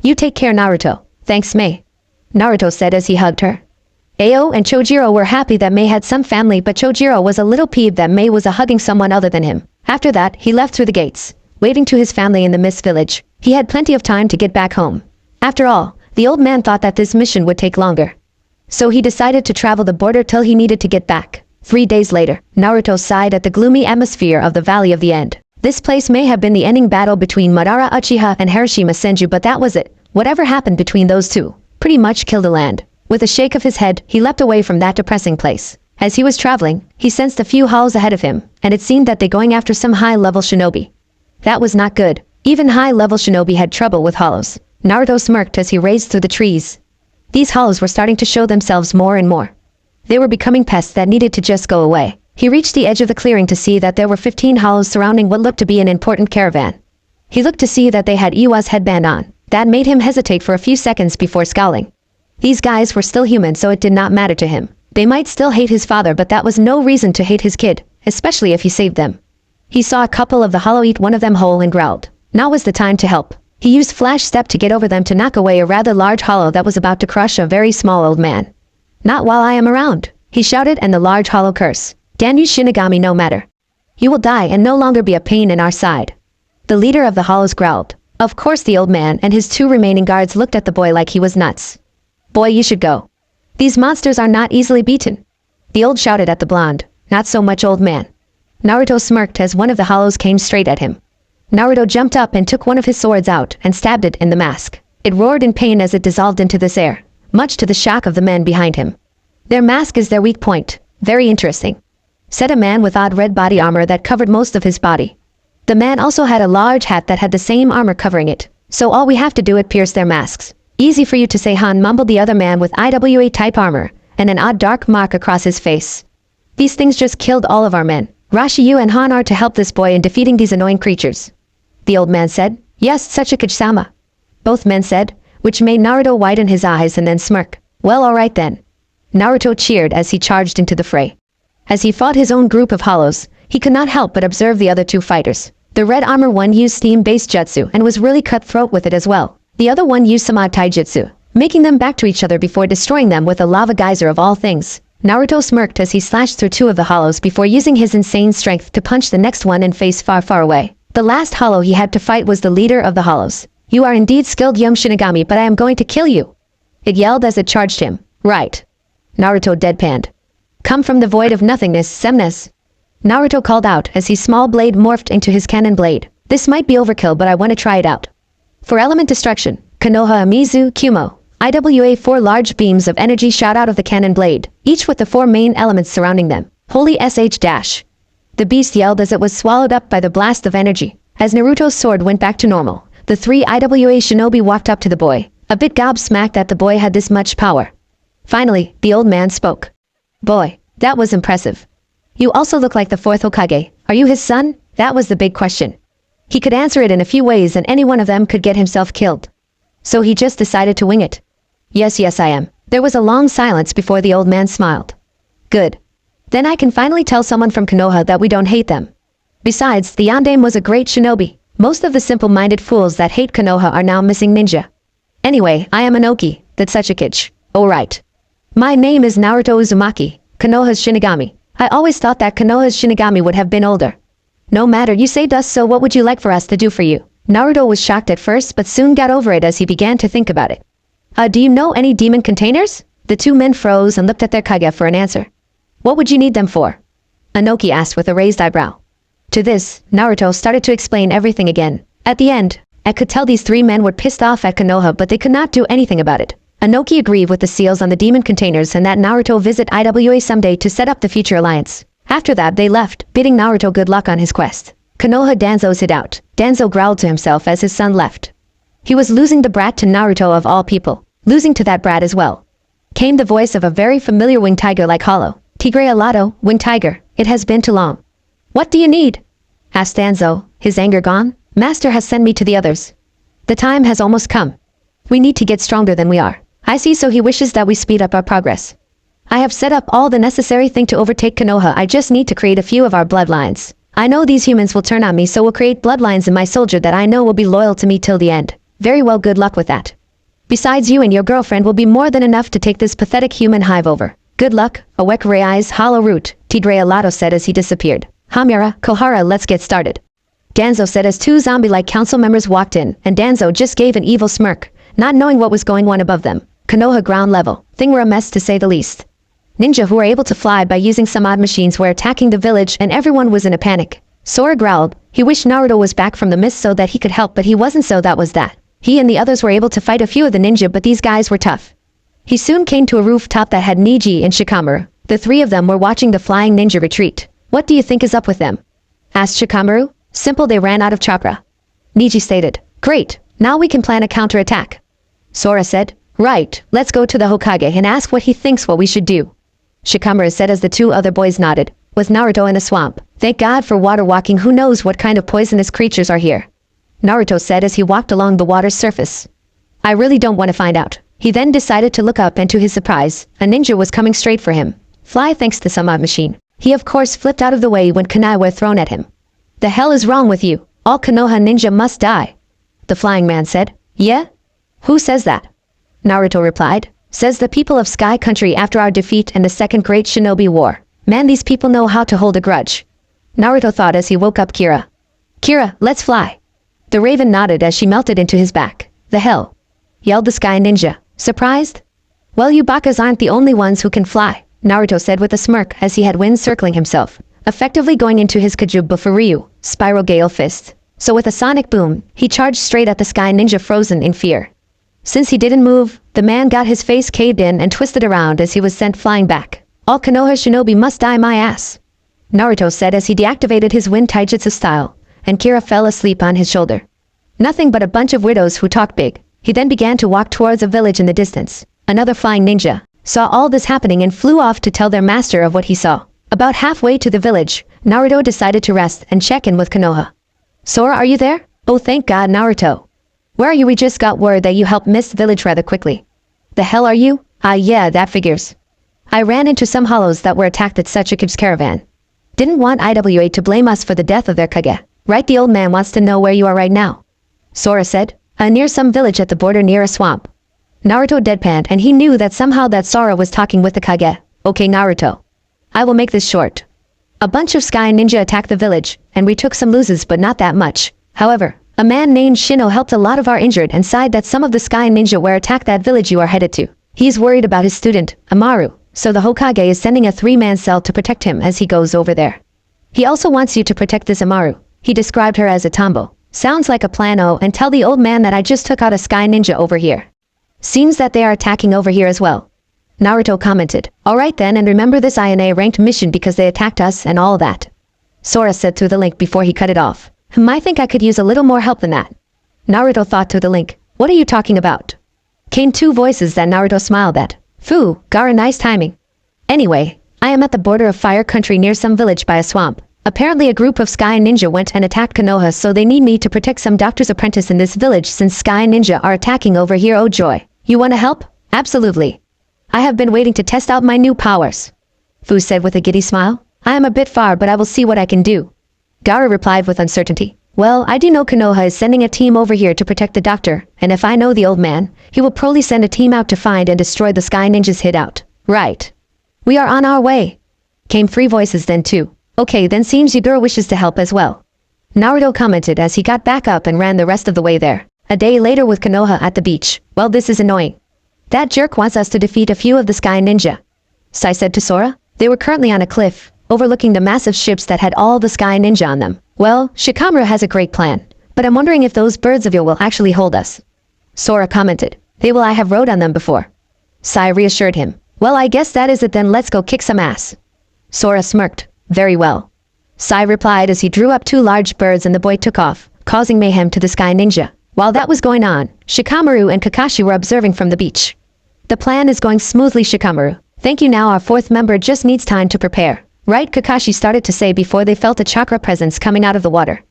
Speaker 1: You take care, Naruto. Thanks, Mei, Naruto said as he hugged her. Ao and Chojiro were happy that Mei had some family, but Chojiro was a little peeved that Mei was hugging someone other than him. After that, he left through the gates, waving to his family in the Mist Village. He had plenty of time to get back home. After all, the old man thought that this mission would take longer. So he decided to travel the border till he needed to get back. 3 days later, Naruto sighed at the gloomy atmosphere of the Valley of the End. This place may have been the ending battle between Madara Uchiha and Hiroshima Senju, but that was it. Whatever happened between those two pretty much killed the land. With a shake of his head, he leapt away from that depressing place. As he was traveling, he sensed a few halls ahead of him, and it seemed that they going after some high-level shinobi. That was not good. Even high-level shinobi had trouble with hollows. Naruto smirked as he raced through the trees. These hollows were starting to show themselves more and more. They were becoming pests that needed to just go away. He reached the edge of the clearing to see that there were 15 hollows surrounding what looked to be an important caravan. He looked to see that they had Iwa's headband on. That made him hesitate for a few seconds before scowling. These guys were still human, so it did not matter to him. They might still hate his father, but that was no reason to hate his kid, especially if he saved them. He saw a couple of the hollow eat one of them whole and growled. Now was the time to help. He used flash step to get over them to knock away a rather large hollow that was about to crush a very small old man. Not while I am around, he shouted, and the large hollow curse. Damn you Shinigami, no matter. You will die and no longer be a pain in our side. The leader of the hollows growled. Of course the old man and his 2 remaining guards looked at the boy like he was nuts. Boy, you should go. These monsters are not easily beaten. The old shouted at the blonde. Not so much, old man. Naruto smirked as one of the hollows came straight at him. Naruto jumped up and took one of his swords out and stabbed it in the mask. It roared in pain as it dissolved into this air, much to the shock of the men behind him. Their mask is their weak point. Very interesting, said a man with odd red body armor that covered most of his body. The man also had a large hat that had the same armor covering it, so all we have to do is pierce their masks. Easy for you to say, Han, mumbled the other man with IWA-type armor, and an odd dark mark across his face. These things just killed all of our men. Rashi, you and Han are to help this boy in defeating these annoying creatures. The old man said. Yes, Sachikage-sama. Both men said, which made Naruto widen his eyes and then smirk. Well, alright then. Naruto cheered as he charged into the fray. As he fought his own group of hollows, he could not help but observe the other 2 fighters. The red armor one used steam-based jutsu and was really cutthroat with it as well. The other one used Samad taijutsu, making them back to each other before destroying them with a lava geyser of all things. Naruto smirked as he slashed through 2 of the hollows before using his insane strength to punch the next one in face far, far away. The last hollow he had to fight was the leader of the hollows. You are indeed skilled, young Shinigami, but I am going to kill you. It yelled as it charged him. Right. Naruto deadpanned. Come from the void of nothingness, Semnes. Naruto called out as his small blade morphed into his cannon blade. This might be overkill, but I want to try it out. For element destruction, Konoha Amizu Kumo. IWA 4 large beams of energy shot out of the cannon blade, each with the 4 main elements surrounding them. Holy sh dash. The beast yelled as it was swallowed up by the blast of energy. As Naruto's sword went back to normal, the 3 IWA shinobi walked up to the boy, a bit gobsmacked that the boy had this much power. Finally, the old man spoke. Boy, that was impressive. You also look like the 4th Hokage. Are you his son? That was the big question. He could answer it in a few ways and any one of them could get himself killed. So he just decided to wing it. Yes, I am. There was a long silence before the old man smiled. Good. Then I can finally tell someone from Konoha that we don't hate them. Besides, the Yondaime was a great shinobi. Most of the simple-minded fools that hate Konoha are now missing ninja. Anyway, I am Inoki, the Tsuchikage. Oh right. My name is Naruto Uzumaki, Konoha's Shinigami. I always thought that Konoha's Shinigami would have been older. No matter, you saved us, so what would you like for us to do for you? Naruto was shocked at first but soon got over it as he began to think about it. Do you know any demon containers? The 2 men froze and looked at their Kage for an answer. What would you need them for? Inoki asked with a raised eyebrow. To this, Naruto started to explain everything again. At the end, I could tell these 3 men were pissed off at Konoha, but they could not do anything about it. Inoki agreed with the seals on the demon containers and that Naruto visit IWA someday to set up the future alliance. After that, they left, bidding Naruto good luck on his quest. Konoha Danzo's hid out. Danzo growled to himself as his son left. He was losing the brat to Naruto of all people. Losing to that brat as well. Came the voice of a very familiar winged tiger like Hollow. Tigre Alato, winged tiger, it has been too long. What do you need? Asked Danzo, his anger gone. Master has sent me to the others. The time has almost come. We need to get stronger than we are. I see, so he wishes that we speed up our progress. I have set up all the necessary thing to overtake Konoha. I just need to create a few of our bloodlines. I know these humans will turn on me, so we'll create bloodlines in my soldier that I know will be loyal to me till the end. Very well, good luck with that. Besides, you and your girlfriend will be more than enough to take this pathetic human hive over. Good luck, Awekure Eyes Hollow Root, Tigre Alato said as he disappeared. Hamura, Kohara, let's get started. Danzo said as 2 zombie-like council members walked in, and Danzo just gave an evil smirk, not knowing what was going on above them. Konoha ground level. Thing were a mess to say the least. Ninja who were able to fly by using some odd machines were attacking the village and everyone was in a panic. Sora growled. He wished Naruto was back from the mist so that he could help, but he wasn't, so that was that. He and the others were able to fight a few of the ninja, but these guys were tough. He soon came to a rooftop that had Niji and Shikamaru. The 3 of them were watching the flying ninja retreat. What do you think is up with them? Asked Shikamaru. Simple, they ran out of chakra. Niji stated. Great, now we can plan a counterattack. Sora said. Right, let's go to the Hokage and ask what he thinks what we should do. Shikamaru said as the 2 other boys nodded. Was Naruto in a swamp? Thank God for water walking. Who knows what kind of poisonous creatures are here? Naruto said as he walked along the water's surface. I really don't want to find out. He then decided to look up and to his surprise, a ninja was coming straight for him. Fly thanks to some machine. He of course flipped out of the way when kunai were thrown at him. The hell is wrong with you? All Konoha ninja must die. The flying man said. Yeah? Who says that? Naruto replied. Says the people of Sky Country after our defeat in the Second Great Shinobi War. Man, these people know how to hold a grudge. Naruto thought as he woke up Kira. Kira, let's fly. The raven nodded as she melted into his back. The hell? Yelled the Sky Ninja. Surprised? Well, you bakas aren't the only ones who can fly, Naruto said with a smirk as he had wind circling himself, effectively going into his Kajuba Furyu, Spiral Gale Fist. So with a sonic boom, he charged straight at the Sky Ninja frozen in fear. Since he didn't move, the man got his face caved in and twisted around as he was sent flying back. All Konoha shinobi must die my ass, Naruto said as he deactivated his wind taijutsu style, and Kira fell asleep on his shoulder. Nothing but a bunch of widows who talk big. He then began to walk towards a village in the distance. Another flying ninja saw all this happening and flew off to tell their master of what he saw. About halfway to the village, Naruto decided to rest and check in with Konoha. Sora, are you there? Oh, thank God, Naruto. Where are you? We just got word that you helped miss the village rather quickly. The hell are you? Yeah, that figures. I ran into some hollows that were attacked at Sachikib's caravan. Didn't want IWA to blame us for the death of their Kage. Right, the old man wants to know where you are right now. Sora said. Near some village at the border near a swamp. Naruto deadpanned and he knew that somehow that Sora was talking with the Kage. Okay, Naruto. I will make this short. A bunch of Sky Ninja attacked the village, and we took some losses but not that much. However, a man named Shino helped a lot of our injured and sighed that some of the Sky Ninja were attacked that village you are headed to. He's worried about his student, Amaru, so the Hokage is sending a 3-man cell to protect him as he goes over there. He also wants you to protect this Amaru. He described her as a tombo. Sounds like a plan. Oh, and tell the old man that I just took out a Sky Ninja over here. Seems that they are attacking over here as well. Naruto commented. Alright then, and remember this INA ranked mission because they attacked us and all that. Sora said through the link before he cut it off. I think I could use a little more help than that. Naruto thought through the link. What are you talking about? Came 2 voices that Naruto smiled at. Phew, Gaara, nice timing. Anyway, I am at the border of Fire Country near some village by a swamp. Apparently a group of Sky Ninja went and attacked Konoha, so they need me to protect some doctor's apprentice in this village since Sky Ninja are attacking over here. Oh joy. You wanna help? Absolutely. I have been waiting to test out my new powers. Fu said with a giddy smile. I am a bit far, but I will see what I can do. Gaara replied with uncertainty. Well, I do know Konoha is sending a team over here to protect the doctor, and if I know the old man, he will probably send a team out to find and destroy the Sky Ninja's hideout. Right. We are on our way. Came 3 voices then too. Okay, then seems Yagura wishes to help as well. Naruto commented as he got back up and ran the rest of the way there. A day later with Konoha at the beach. Well, this is annoying. That jerk wants us to defeat a few of the Sky Ninja. Sai said to Sora. They were currently on a cliff, overlooking the massive ships that had all the Sky Ninja on them. Well, Shikamaru has a great plan, but I'm wondering if those birds of yours will actually hold us. Sora commented. They will. I have rode on them before. Sai reassured him. Well, I guess that is it then. Let's go kick some ass. Sora smirked. Very well. Sai replied as he drew up 2 large birds and the boy took off, causing mayhem to the Sky Ninja. While that was going on, Shikamaru and Kakashi were observing from the beach. The plan is going smoothly, Shikamaru. Thank you. Now our 4th member just needs time to prepare. Right, Kakashi started to say before they felt a chakra presence coming out of the water.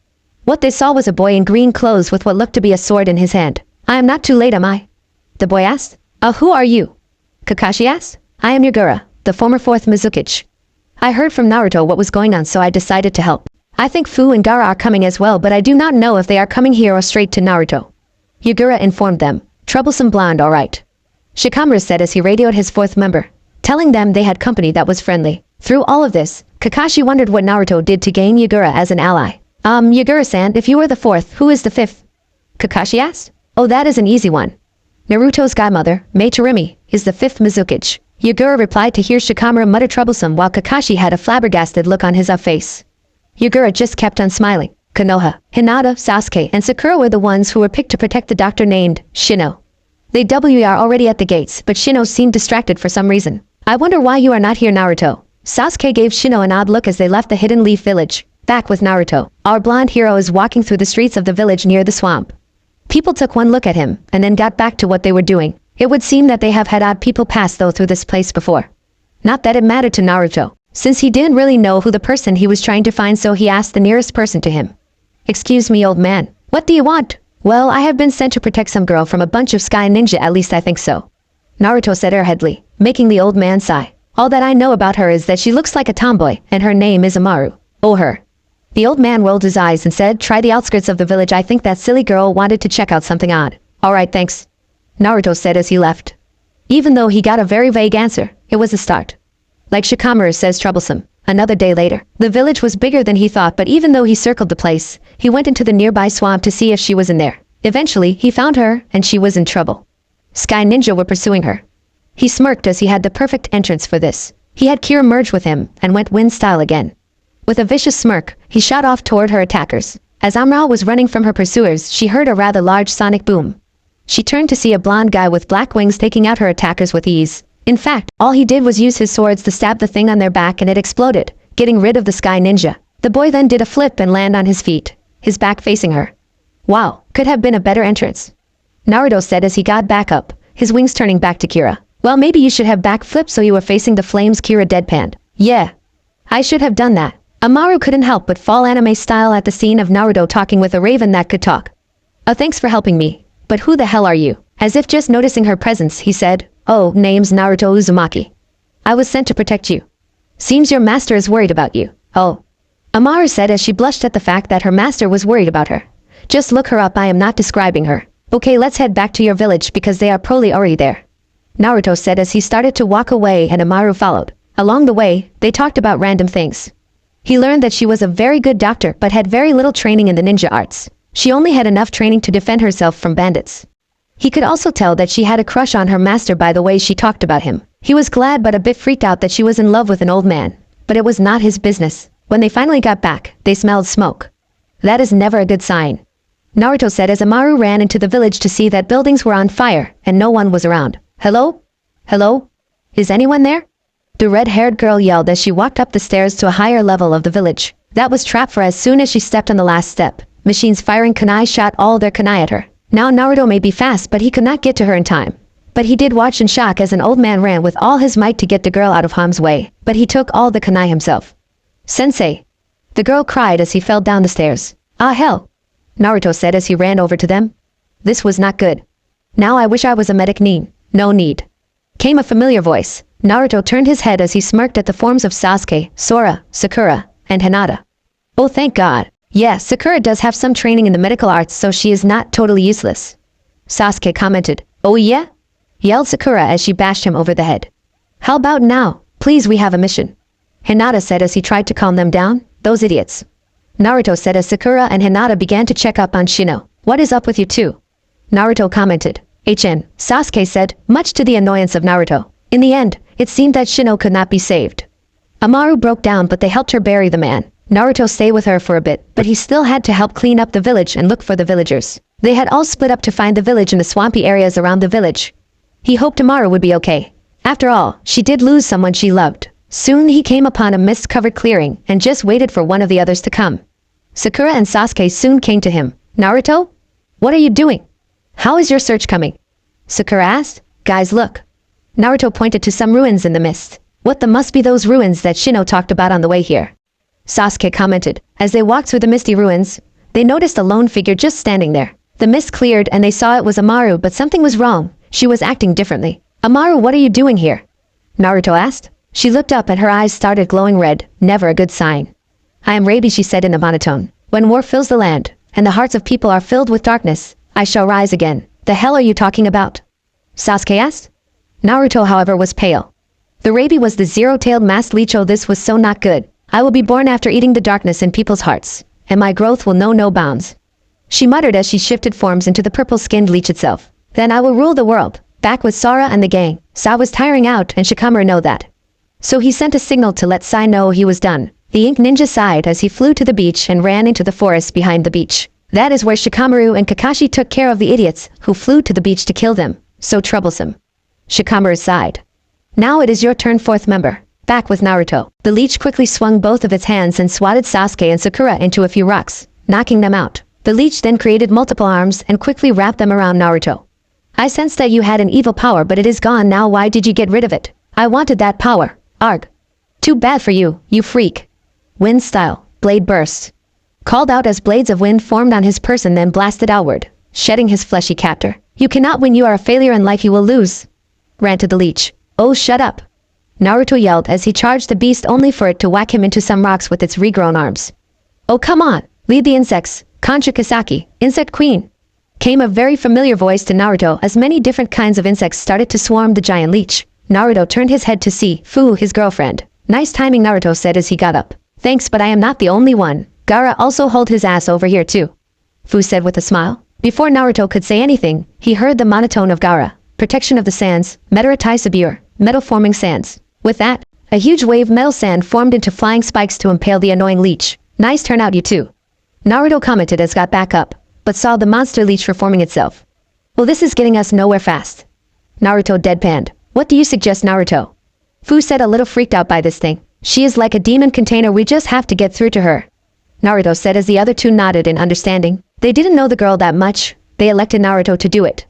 Speaker 1: What they saw was a boy in green clothes with what looked to be a sword in his hand. I am not too late, am I? The boy asked. Who are you? Kakashi asked. I am Yagura, the former 4th Mizukichi. I heard from Naruto what was going on, so I decided to help. I think Fu and Gaara are coming as well, but I do not know if they are coming here or straight to Naruto. Yagura informed them. Troublesome blonde, alright. Shikamaru said as he radioed his 4th member, telling them they had company that was friendly. Through all of this, Kakashi wondered what Naruto did to gain Yagura as an ally. Yagura-san, if you were the 4th, who is the 5th? Kakashi asked. Oh, that is an easy one. Naruto's godmother, Mei Tarimi, is the 5th Mizukichi. Yagura replied to hear Shikamaru mutter troublesome while Kakashi had a flabbergasted look on his face. Yagura just kept on smiling. Konoha, Hinata, Sasuke, and Sakura were the ones who were picked to protect the doctor named Shino. They were already at the gates, but Shino seemed distracted for some reason. I wonder why you are not here, Naruto. Sasuke gave Shino an odd look as they left the Hidden Leaf village. Back with Naruto. Our blonde hero is walking through the streets of the village near the swamp. People took one look at him, and then got back to what they were doing. It would seem that they have had odd people pass though through this place before. Not that it mattered to Naruto, Since he didn't really know who the person he was trying to find, so he asked the nearest person to him. "Excuse me, old man. What do you want?" "Well, I have been sent to protect some girl from a bunch of sky ninja, at least I think so," Naruto said airheadedly, making the old man sigh. "All that I know about her is that she looks like a tomboy, and her name is Amaru." "Oh, her." The old man rolled his eyes and said, "Try the outskirts of the village. I think that silly girl wanted to check out something odd." "Alright, thanks," Naruto said as he left. Even though he got a very vague answer, it was a start. Like Shikamaru says, troublesome. Another day later, the village was bigger than he thought, but even though he circled the place, he went into the nearby swamp to see if she was in there. Eventually, he found her, and she was in trouble. Sky Ninja were pursuing her. He smirked as he had the perfect entrance for this. He had Kira merge with him, and went wind style again. With a vicious smirk, he shot off toward her attackers. As Amrao was running from her pursuers, she heard a rather large sonic boom. She turned to see a blonde guy with black wings taking out her attackers with ease. In fact, all he did was use his swords to stab the thing on their back and it exploded, getting rid of the Sky Ninja. The boy then did a flip and land on his feet, his back facing her. "Wow, could have been a better entrance," Naruto said as he got back up, his wings turning back to Kira. "Well, maybe you should have backflipped so you were facing the flames," Kira deadpanned. "Yeah, I should have done that." Amaru couldn't help but fall anime style at the scene of Naruto talking with a raven that could talk. "Oh, thanks for helping me. But who the hell are you?" As if just noticing her presence, he said, "Oh, name's Naruto Uzumaki. I was sent to protect you. Seems your master is worried about you." "Oh," Amaru said as she blushed at the fact that her master was worried about her. "Just look her up, I am not describing her." "Okay, let's head back to your village because they are probably already there," Naruto said as he started to walk away and Amaru followed. Along the way, they talked about random things. He learned that she was a very good doctor but had very little training in the ninja arts. She only had enough training to defend herself from bandits. He could also tell that she had a crush on her master by the way she talked about him. He was glad but a bit freaked out that she was in love with an old man. But it was not his business. When they finally got back, they smelled smoke. That is never a good sign, Naruto said as Amaru ran into the village to see that buildings were on fire and no one was around. "Hello? Hello? Is anyone there?" The red-haired girl yelled as she walked up the stairs to a higher level of the village. That was trapped for as soon as she stepped on the last step. Machines firing kunai shot all their kunai at her. Now Naruto may be fast but he could not get to her in time. But he did watch in shock as an old man ran with all his might to get the girl out of harm's way. But he took all the kunai himself. "Sensei!" The girl cried as he fell down the stairs. "Ah hell!" Naruto said as he ran over to them. "This was not good. Now I wish I was a medic." "No need," came a familiar voice. Naruto turned his head as he smirked at the forms of Sasuke, Sora, Sakura, and Hinata. "Oh, thank God. Yeah, Sakura does have some training in the medical arts, so she is not totally useless," Sasuke commented. "Oh yeah?" yelled Sakura as she bashed him over the head. "How about now? Please, we have a mission," Hinata said as he tried to calm them down. "Those idiots," Naruto said as Sakura and Hinata began to check up on Shino. "What is up with you two?" Naruto commented. Sasuke said, much to the annoyance of Naruto. In the end, it seemed that Shino could not be saved. Amaru broke down but they helped her bury the man. Naruto stayed with her for a bit, but he still had to help clean up the village and look for the villagers. They had all split up to find the village in the swampy areas around the village. He hoped Amaru would be okay. After all, she did lose someone she loved. Soon he came upon a mist-covered clearing and just waited for one of the others to come. Sakura and Sasuke soon came to him. "Naruto? What are you doing? How is your search coming?" Sakura asked. "Guys, look." Naruto pointed to some ruins in the mist. "What the must be those ruins that Shino talked about on the way here," Sasuke commented. As they walked through the misty ruins, they noticed a lone figure just standing there. The mist cleared and they saw it was Amaru, but something was wrong. She was acting differently. "Amaru, what are you doing here?" Naruto asked. She looked up and her eyes started glowing red, never a good sign. "I am Rabi," she said in a monotone. "When war fills the land, and the hearts of people are filled with darkness, I shall rise again." "The hell are you talking about?" Sasuke asked. Naruto, however, was pale. "The Rabi was the zero-tailed masked leech. Oh, this was so not good. I will be born after eating the darkness in people's hearts, and my growth will know no bounds," she muttered as she shifted forms into the purple-skinned leech itself. "Then I will rule the world, back with Sora and the gang." Sa was tiring out and Shikamaru know that. So he sent a signal to let Sai know he was done. The Ink Ninja sighed as he flew to the beach and ran into the forest behind the beach. That is where Shikamaru and Kakashi took care of the idiots who flew to the beach to kill them. So troublesome. Shikamaru sighed. "Now it is your turn, fourth member." Back with Naruto. The leech quickly swung both of its hands and swatted Sasuke and Sakura into a few rocks, knocking them out. The leech then created multiple arms and quickly wrapped them around Naruto. "I sensed that you had an evil power, but it is gone now. Why did you get rid of it?" "I wanted that power. Arg." Too bad for you, you freak. Wind style, blade burst. Called out as blades of wind formed on his person then blasted outward, shedding his fleshy captor. You cannot win, you are a failure in life, you will lose. Ranted the leech. Oh, shut up. Naruto yelled as he charged the beast only for it to whack him into some rocks with its regrown arms. Oh, come on, lead the insects, Contra Kisaki, insect queen. Came a very familiar voice to Naruto as many different kinds of insects started to swarm the giant leech. Naruto turned his head to see Fu, his girlfriend. Nice timing, Naruto said as he got up. Thanks, but I am not the only one. Gaara also hold his ass over here too. Fu said with a smile. Before Naruto could say anything, he heard the monotone of Gaara. Protection of the sands, Metaratai Sabur, metal forming sands. With that, a huge wave metal sand formed into flying spikes to impale the annoying leech. Nice turnout, you two. Naruto commented as got back up, but saw the monster leech reforming itself. Well, this is getting us nowhere fast. Naruto deadpanned. What do you suggest, Naruto? Fu said, a little freaked out by this thing. She is like a demon container, we just have to get through to her. Naruto said as the other two nodded in understanding. They didn't know the girl that much. They elected Naruto to do it.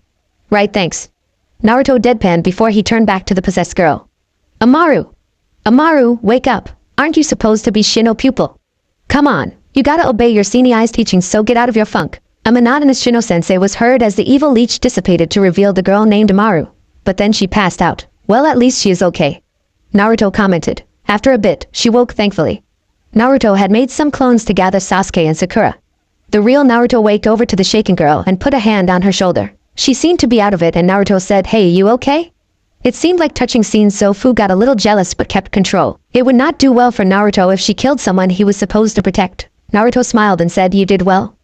Speaker 1: Right, thanks. Naruto deadpanned before he turned back to the possessed girl. Amaru! Amaru, wake up. Aren't you supposed to be Shino pupil? Come on, you gotta obey your seniai's teachings, so get out of your funk. A monotonous Shino-sensei was heard as the evil leech dissipated to reveal the girl named Amaru. But then she passed out. Well, at least she is okay. Naruto commented. After a bit, she woke thankfully. Naruto had made some clones to gather Sasuke and Sakura. The real Naruto waked over to the shaken girl and put a hand on her shoulder. She seemed to be out of it and Naruto said, hey, you okay? It seemed like touching scenes, so Fu got a little jealous but kept control. It would not do well for Naruto if she killed someone he was supposed to protect. Naruto smiled and said, you did well.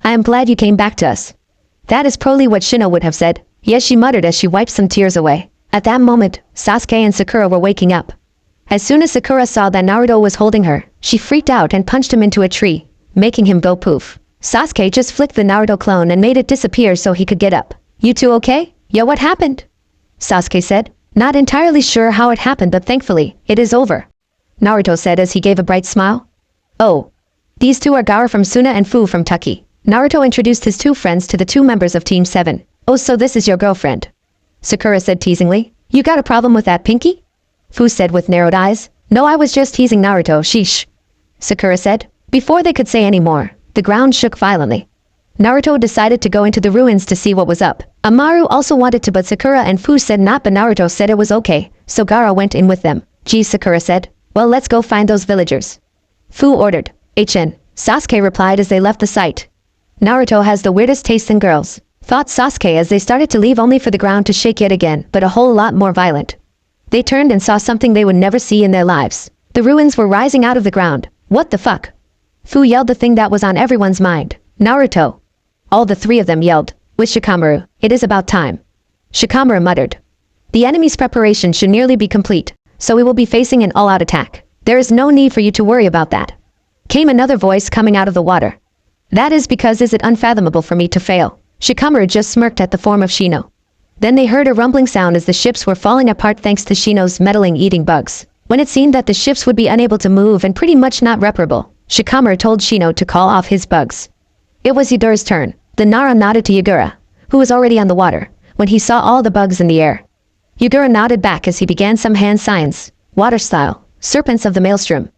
Speaker 1: I am glad you came back to us. That is probably what Shino would have said. Yes, she muttered as she wiped some tears away. At that moment, Sasuke and Sakura were waking up. As soon as Sakura saw that Naruto was holding her, she freaked out and punched him into a tree, making him go poof. Sasuke just flicked the Naruto clone and made it disappear so he could get up. You two okay? Yo, what happened? Sasuke said. Not entirely sure how it happened, but thankfully, it is over. Naruto said as he gave a bright smile. Oh. These two are Gaara from Suna and Fu from Taki. Naruto introduced his two friends to the two members of Team 7. Oh, so this is your girlfriend? Sakura said teasingly. You got a problem with that, Pinky? Fu said with narrowed eyes. No, I was just teasing Naruto, sheesh. Sakura said. Before they could say any more, the ground shook violently. Naruto decided to go into the ruins to see what was up. Amaru also wanted to, but Sakura and Fu said not, but Naruto said it was okay, so Gaara went in with them. Geez, Sakura said. Well, let's go find those villagers. Fu ordered. HN. Sasuke replied as they left the site. Naruto has the weirdest taste in girls, thought Sasuke as they started to leave, only for the ground to shake yet again, but a whole lot more violent. They turned and saw something they would never see in their lives. The ruins were rising out of the ground. What the fuck? Fu yelled the thing that was on everyone's mind. Naruto. All the three of them yelled. With Shikamaru, it is about time. Shikamaru muttered. The enemy's preparation should nearly be complete, so we will be facing an all-out attack. There is no need for you to worry about that. Came another voice coming out of the water. That is because is it unfathomable for me to fail. Shikamaru just smirked at the form of Shino. Then they heard a rumbling sound as the ships were falling apart thanks to Shino's meddling eating bugs. When it seemed that the ships would be unable to move and pretty much not reparable, Shikamaru told Shino to call off his bugs. It was Yagura's turn. The Nara nodded to Yagura, who was already on the water, when he saw all the bugs in the air. Yagura nodded back as he began some hand signs, water style, serpents of the maelstrom.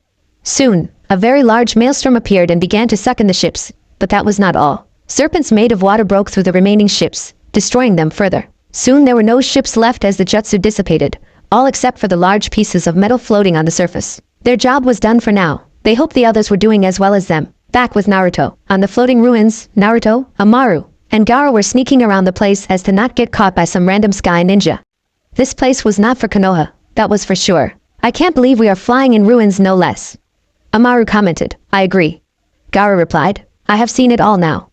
Speaker 1: Soon, a very large maelstrom appeared and began to suck in the ships, but that was not all. Serpents made of water broke through the remaining ships, destroying them further. Soon there were no ships left as the jutsu dissipated, all except for the large pieces of metal floating on the surface. Their job was done for now. They hoped the others were doing as well as them. Back with Naruto. On the floating ruins, Naruto, Amaru, and Gaara were sneaking around the place as to not get caught by some random sky ninja. This place was not for Konoha, that was for sure. I can't believe we are flying in ruins, no less. Amaru commented. I agree. Gaara replied. I have seen it all now.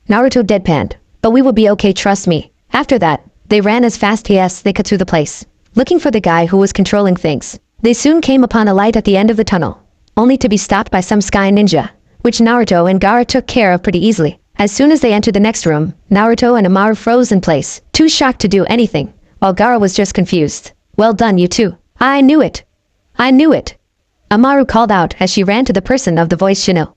Speaker 1: Naruto deadpanned. But we will be okay, trust me. After that, they ran as fast as they could through the place, looking for the guy who was controlling things. They soon came upon a light at the end of the tunnel, only to be stopped by some sky ninja, which Naruto and Gaara took care of pretty easily. As soon as they entered the next room, Naruto and Amaru froze in place, too shocked to do anything, while Gaara was just confused. Well done, you two. I knew it. I knew it. Amaru called out as she ran to the person of the voice Shino.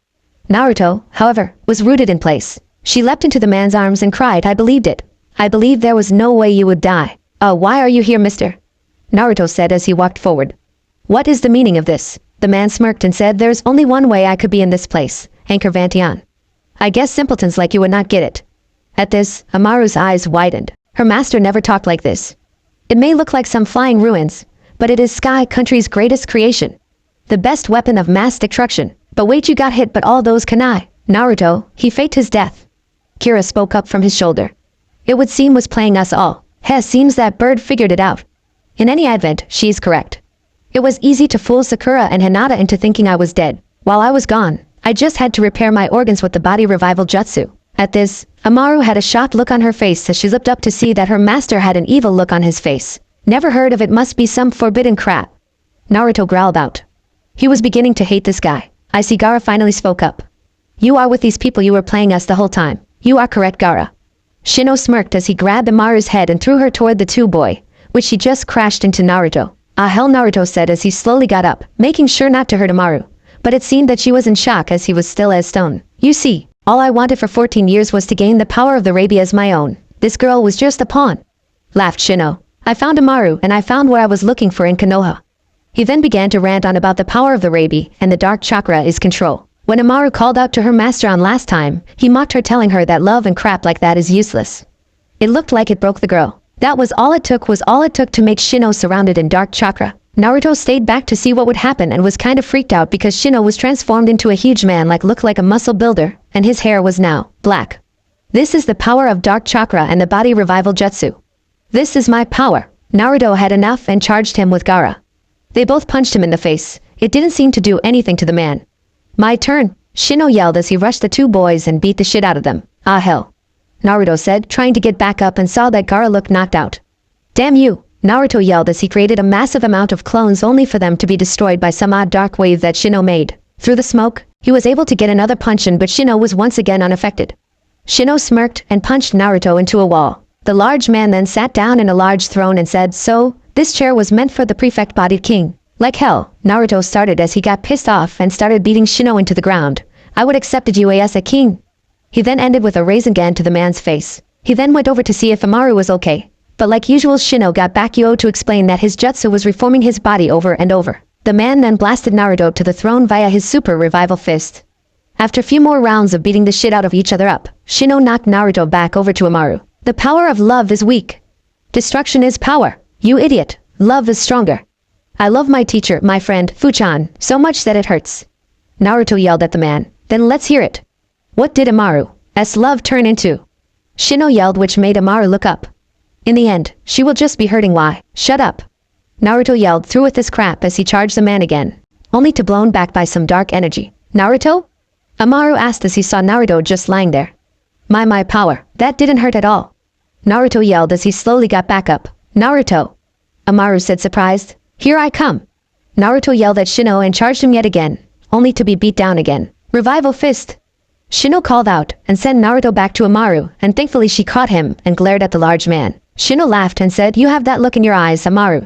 Speaker 1: Naruto, however, was rooted in place. She leapt into the man's arms and cried, I believed it. I believed there was no way you would die. Why are you here, mister? Naruto said as he walked forward. What is the meaning of this? The man smirked and said, there's only one way I could be in this place, Anchor Vantion. I guess simpletons like you would not get it. At this, Amaru's eyes widened. Her master never talked like this. It may look like some flying ruins, but it is Sky Country's greatest creation. The best weapon of mass destruction. But wait, you got hit, but all those kanai. Naruto, he faked his death. Kira spoke up from his shoulder. It would seem was playing us all. Seems that bird figured it out. In any event, she's correct. It was easy to fool Sakura and Hinata into thinking I was dead. While I was gone, I just had to repair my organs with the body revival jutsu. At this, Amaru had a shocked look on her face as she looked up to see that her master had an evil look on his face. Never heard of it, must be some forbidden crap. Naruto growled out. He was beginning to hate this guy. I see Gaara finally spoke up. You are with these people, you were playing us the whole time. You are correct, Gaara. Shino smirked as he grabbed Amaru's head and threw her toward the two boy, which he just crashed into Naruto. Ah hell, Naruto said as he slowly got up, making sure not to hurt Amaru. But it seemed that she was in shock as he was still as stone. You see, all I wanted for 14 years was to gain the power of the Rabi as my own. This girl was just a pawn. Laughed Shino. I found Amaru and I found where I was looking for in Konoha. He then began to rant on about the power of the Rabi and the dark chakra is control. When Amaru called out to her master on last time, he mocked her, telling her that love and crap like that is useless. It looked like it broke the girl. That was all it took to make Shino surrounded in dark chakra. Naruto stayed back to see what would happen and was kind of freaked out because Shino was transformed into a huge man looked like a muscle builder, and his hair was now black. This is the power of dark chakra and the body revival jutsu. This is my power. Naruto had enough and charged him with Gaara. They both punched him in the face. It didn't seem to do anything to the man. My turn, Shino yelled as he rushed the two boys and beat the shit out of them. Ah hell. Naruto said, trying to get back up, and saw that Gaara looked knocked out. Damn you, Naruto yelled as he created a massive amount of clones only for them to be destroyed by some odd dark wave that Shino made. Through the smoke, he was able to get another punch in, but Shino was once again unaffected. Shino smirked and punched Naruto into a wall. The large man then sat down in a large throne and said, so, this chair was meant for the prefect-bodied king. Like hell, Naruto started as he got pissed off and started beating Shino into the ground. I would accepted you as a king. He then ended with a Rasengan to the man's face. He then went over to see if Amaru was okay. But like usual, Shino got back to explain that his jutsu was reforming his body over and over. The man then blasted Naruto to the throne via his super revival fist. After a few more rounds of beating the shit out of each other up, Shino knocked Naruto back over to Amaru. The power of love is weak. Destruction is power. You idiot. Love is stronger. I love my teacher, my friend, Fuchan, so much that it hurts. Naruto yelled at the man. Then let's hear it. What did Amaru's love turn into? Shino yelled, which made Amaru look up. In the end, she will just be hurting. Why? Shut up. Naruto yelled through with this crap as he charged the man again, only to blown back by some dark energy. Naruto? Amaru asked as he saw Naruto just lying there. My power, that didn't hurt at all. Naruto yelled as he slowly got back up. Naruto. Amaru said, surprised. Here I come. Naruto yelled at Shino and charged him yet again, only to be beat down again. Revival fist. Shino called out and sent Naruto back to Amaru, and thankfully she caught him and glared at the large man. Shino laughed and said, you have that look in your eyes, Amaru.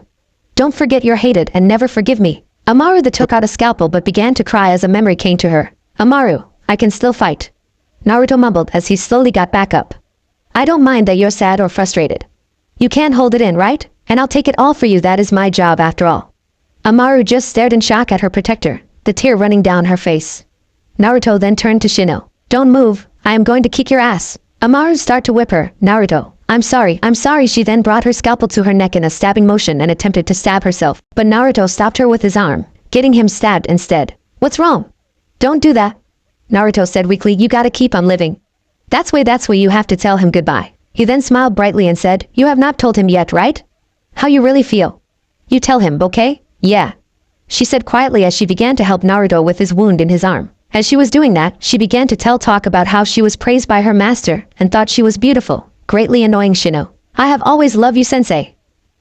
Speaker 1: Don't forget you're hated and never forgive me. Amaru took out a scalpel but began to cry as a memory came to her. Amaru, I can still fight. Naruto mumbled as he slowly got back up. I don't mind that you're sad or frustrated. You can't hold it in, right? And I'll take it all for you, that is my job after all. Amaru just stared in shock at her protector, the tear running down her face. Naruto then turned to Shino. Don't move, I am going to kick your ass. Amaru started to whip her. Naruto, I'm sorry. She then brought her scalpel to her neck in a stabbing motion and attempted to stab herself, but Naruto stopped her with his arm, getting him stabbed instead. What's wrong? Don't do that. Naruto said weakly, you gotta keep on living. That's why you have to tell him goodbye. He then smiled brightly and said, you have not told him yet, right? How you really feel? You tell him, okay? Yeah. She said quietly as she began to help Naruto with his wound in his arm. As she was doing that, she began to talk about how she was praised by her master and thought she was beautiful, greatly annoying Shino. I have always loved you, sensei.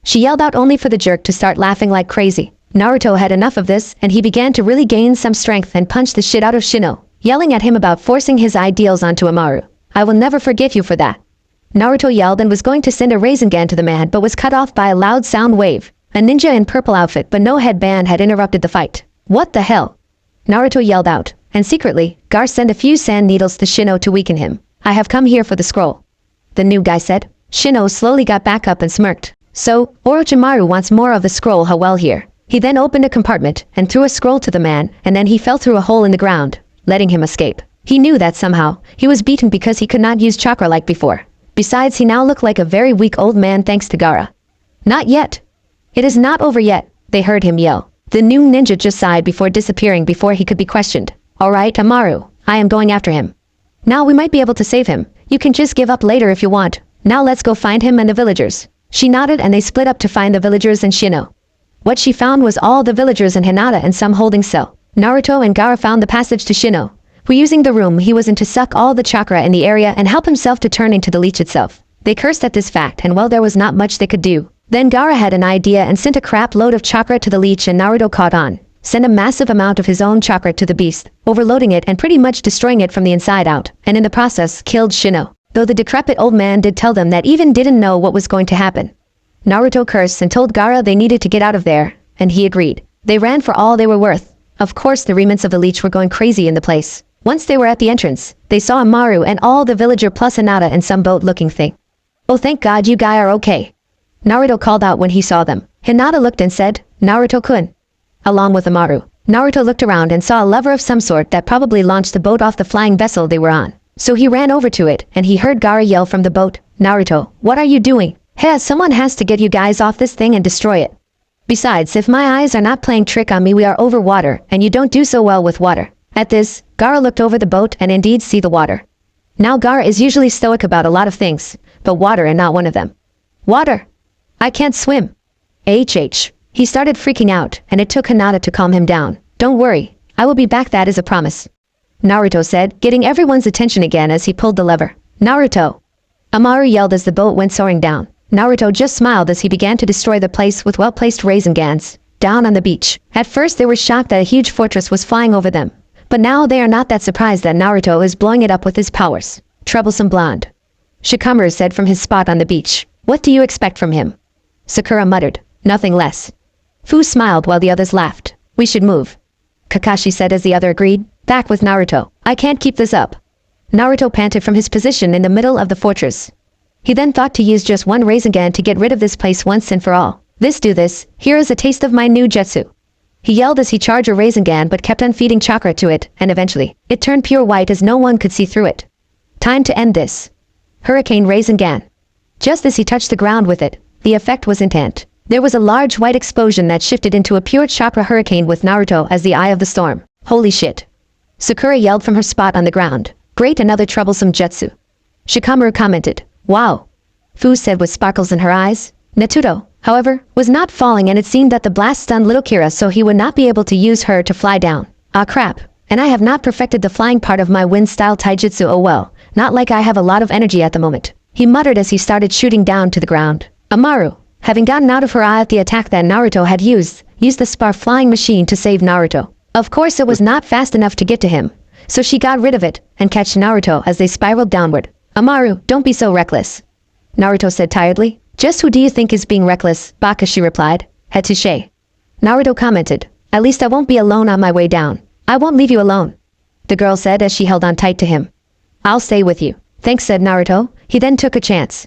Speaker 1: She yelled out only for the jerk to start laughing like crazy. Naruto had enough of this and he began to really gain some strength and punched the shit out of Shino, yelling at him about forcing his ideals onto Amaru. I will never forgive you for that. Naruto yelled and was going to send a Rasengan to the man but was cut off by a loud sound wave. A ninja in purple outfit but no headband had interrupted the fight. What the hell? Naruto yelled out, and secretly, Gar sent a few sand needles to Shino to weaken him. I have come here for the scroll. The new guy said. Shino slowly got back up and smirked. So, Orochimaru wants more of the scroll, how well here. He then opened a compartment and threw a scroll to the man, and then he fell through a hole in the ground, letting him escape. He knew that somehow, he was beaten because he could not use chakra like before. Besides, he now looked like a very weak old man thanks to Gaara. Not yet. It is not over yet, they heard him yell. The new ninja just sighed before disappearing before he could be questioned. Alright, Amaru, I am going after him. Now we might be able to save him. You can just give up later if you want. Now let's go find him and the villagers. She nodded and they split up to find the villagers and Shino. What she found was all the villagers and Hinata and some holding cell. Naruto and Gaara found the passage to Shino, who using the room he was in to suck all the chakra in the area and help himself to turn into the leech itself. They cursed at this fact and well there was not much they could do. Then Gaara had an idea and sent a crap load of chakra to the leech and Naruto caught on. Sent a massive amount of his own chakra to the beast, overloading it and pretty much destroying it from the inside out, and in the process killed Shino. Though the decrepit old man did tell them that even didn't know what was going to happen. Naruto cursed and told Gaara they needed to get out of there, and he agreed. They ran for all they were worth. Of course the remnants of the leech were going crazy in the place. Once they were at the entrance, they saw Amaru and all the villager plus Hinata and some boat-looking thing. Oh thank God you guys are okay. Naruto called out when he saw them. Hinata looked and said, Naruto-kun. Along with Amaru, Naruto looked around and saw a lever of some sort that probably launched the boat off the flying vessel they were on. So he ran over to it, and he heard Gaara yell from the boat, Naruto, what are you doing? Hey, someone has to get you guys off this thing and destroy it. Besides, if my eyes are not playing trick on me we are over water, and you don't do so well with water. At this, Gaara looked over the boat and indeed see the water. Now Gaara is usually stoic about a lot of things, but water and not one of them. Water! I can't swim. HH. He started freaking out, and it took Hinata to calm him down. Don't worry, I will be back, that is a promise. Naruto said, getting everyone's attention again as he pulled the lever. Naruto! Amaru yelled as the boat went soaring down. Naruto just smiled as he began to destroy the place with well-placed Raisengans. Down on the beach. At first they were shocked that a huge fortress was flying over them. But now they are not that surprised that Naruto is blowing it up with his powers. Troublesome blonde. Shikamaru said from his spot on the beach. What do you expect from him? Sakura muttered. Nothing less. Fu smiled while the others laughed. We should move. Kakashi said as the other agreed. Back with Naruto. I can't keep this up. Naruto panted from his position in the middle of the fortress. He then thought to use just one Rasengan to get rid of this place once and for all. Do this, here is a taste of my new jutsu. He yelled as he charged a Rasengan but kept on feeding chakra to it, and eventually, it turned pure white as no one could see through it. Time to end this. Hurricane Rasengan. Just as he touched the ground with it, the effect was instant. There was a large white explosion that shifted into a pure chakra hurricane with Naruto as the eye of the storm. Holy shit. Sakura yelled from her spot on the ground. Great, another troublesome jutsu. Shikamaru commented. Wow. Fu said with sparkles in her eyes. Naruto, however, was not falling and it seemed that the blast stunned little Kira so he would not be able to use her to fly down. Ah crap. And I have not perfected the flying part of my wind-style taijutsu, oh well. Not like I have a lot of energy at the moment. He muttered as he started shooting down to the ground. Amaru, having gotten out of her eye at the attack that Naruto had used the spar flying machine to save Naruto. Of course it was not fast enough to get to him, so she got rid of it and catch Naruto as they spiraled downward. Amaru, don't be so reckless. Naruto said tiredly. Just who do you think is being reckless? Bakashi replied. Head to Shay. Naruto commented. At least I won't be alone on my way down. I won't leave you alone. The girl said as she held on tight to him. I'll stay with you. Thanks, said Naruto. He then took a chance.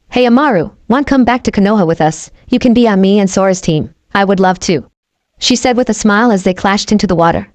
Speaker 1: Hey Amaru, want come back to Konoha with us? You can be on me and Sora's team. I would love to. She said with a smile as they clashed into the water.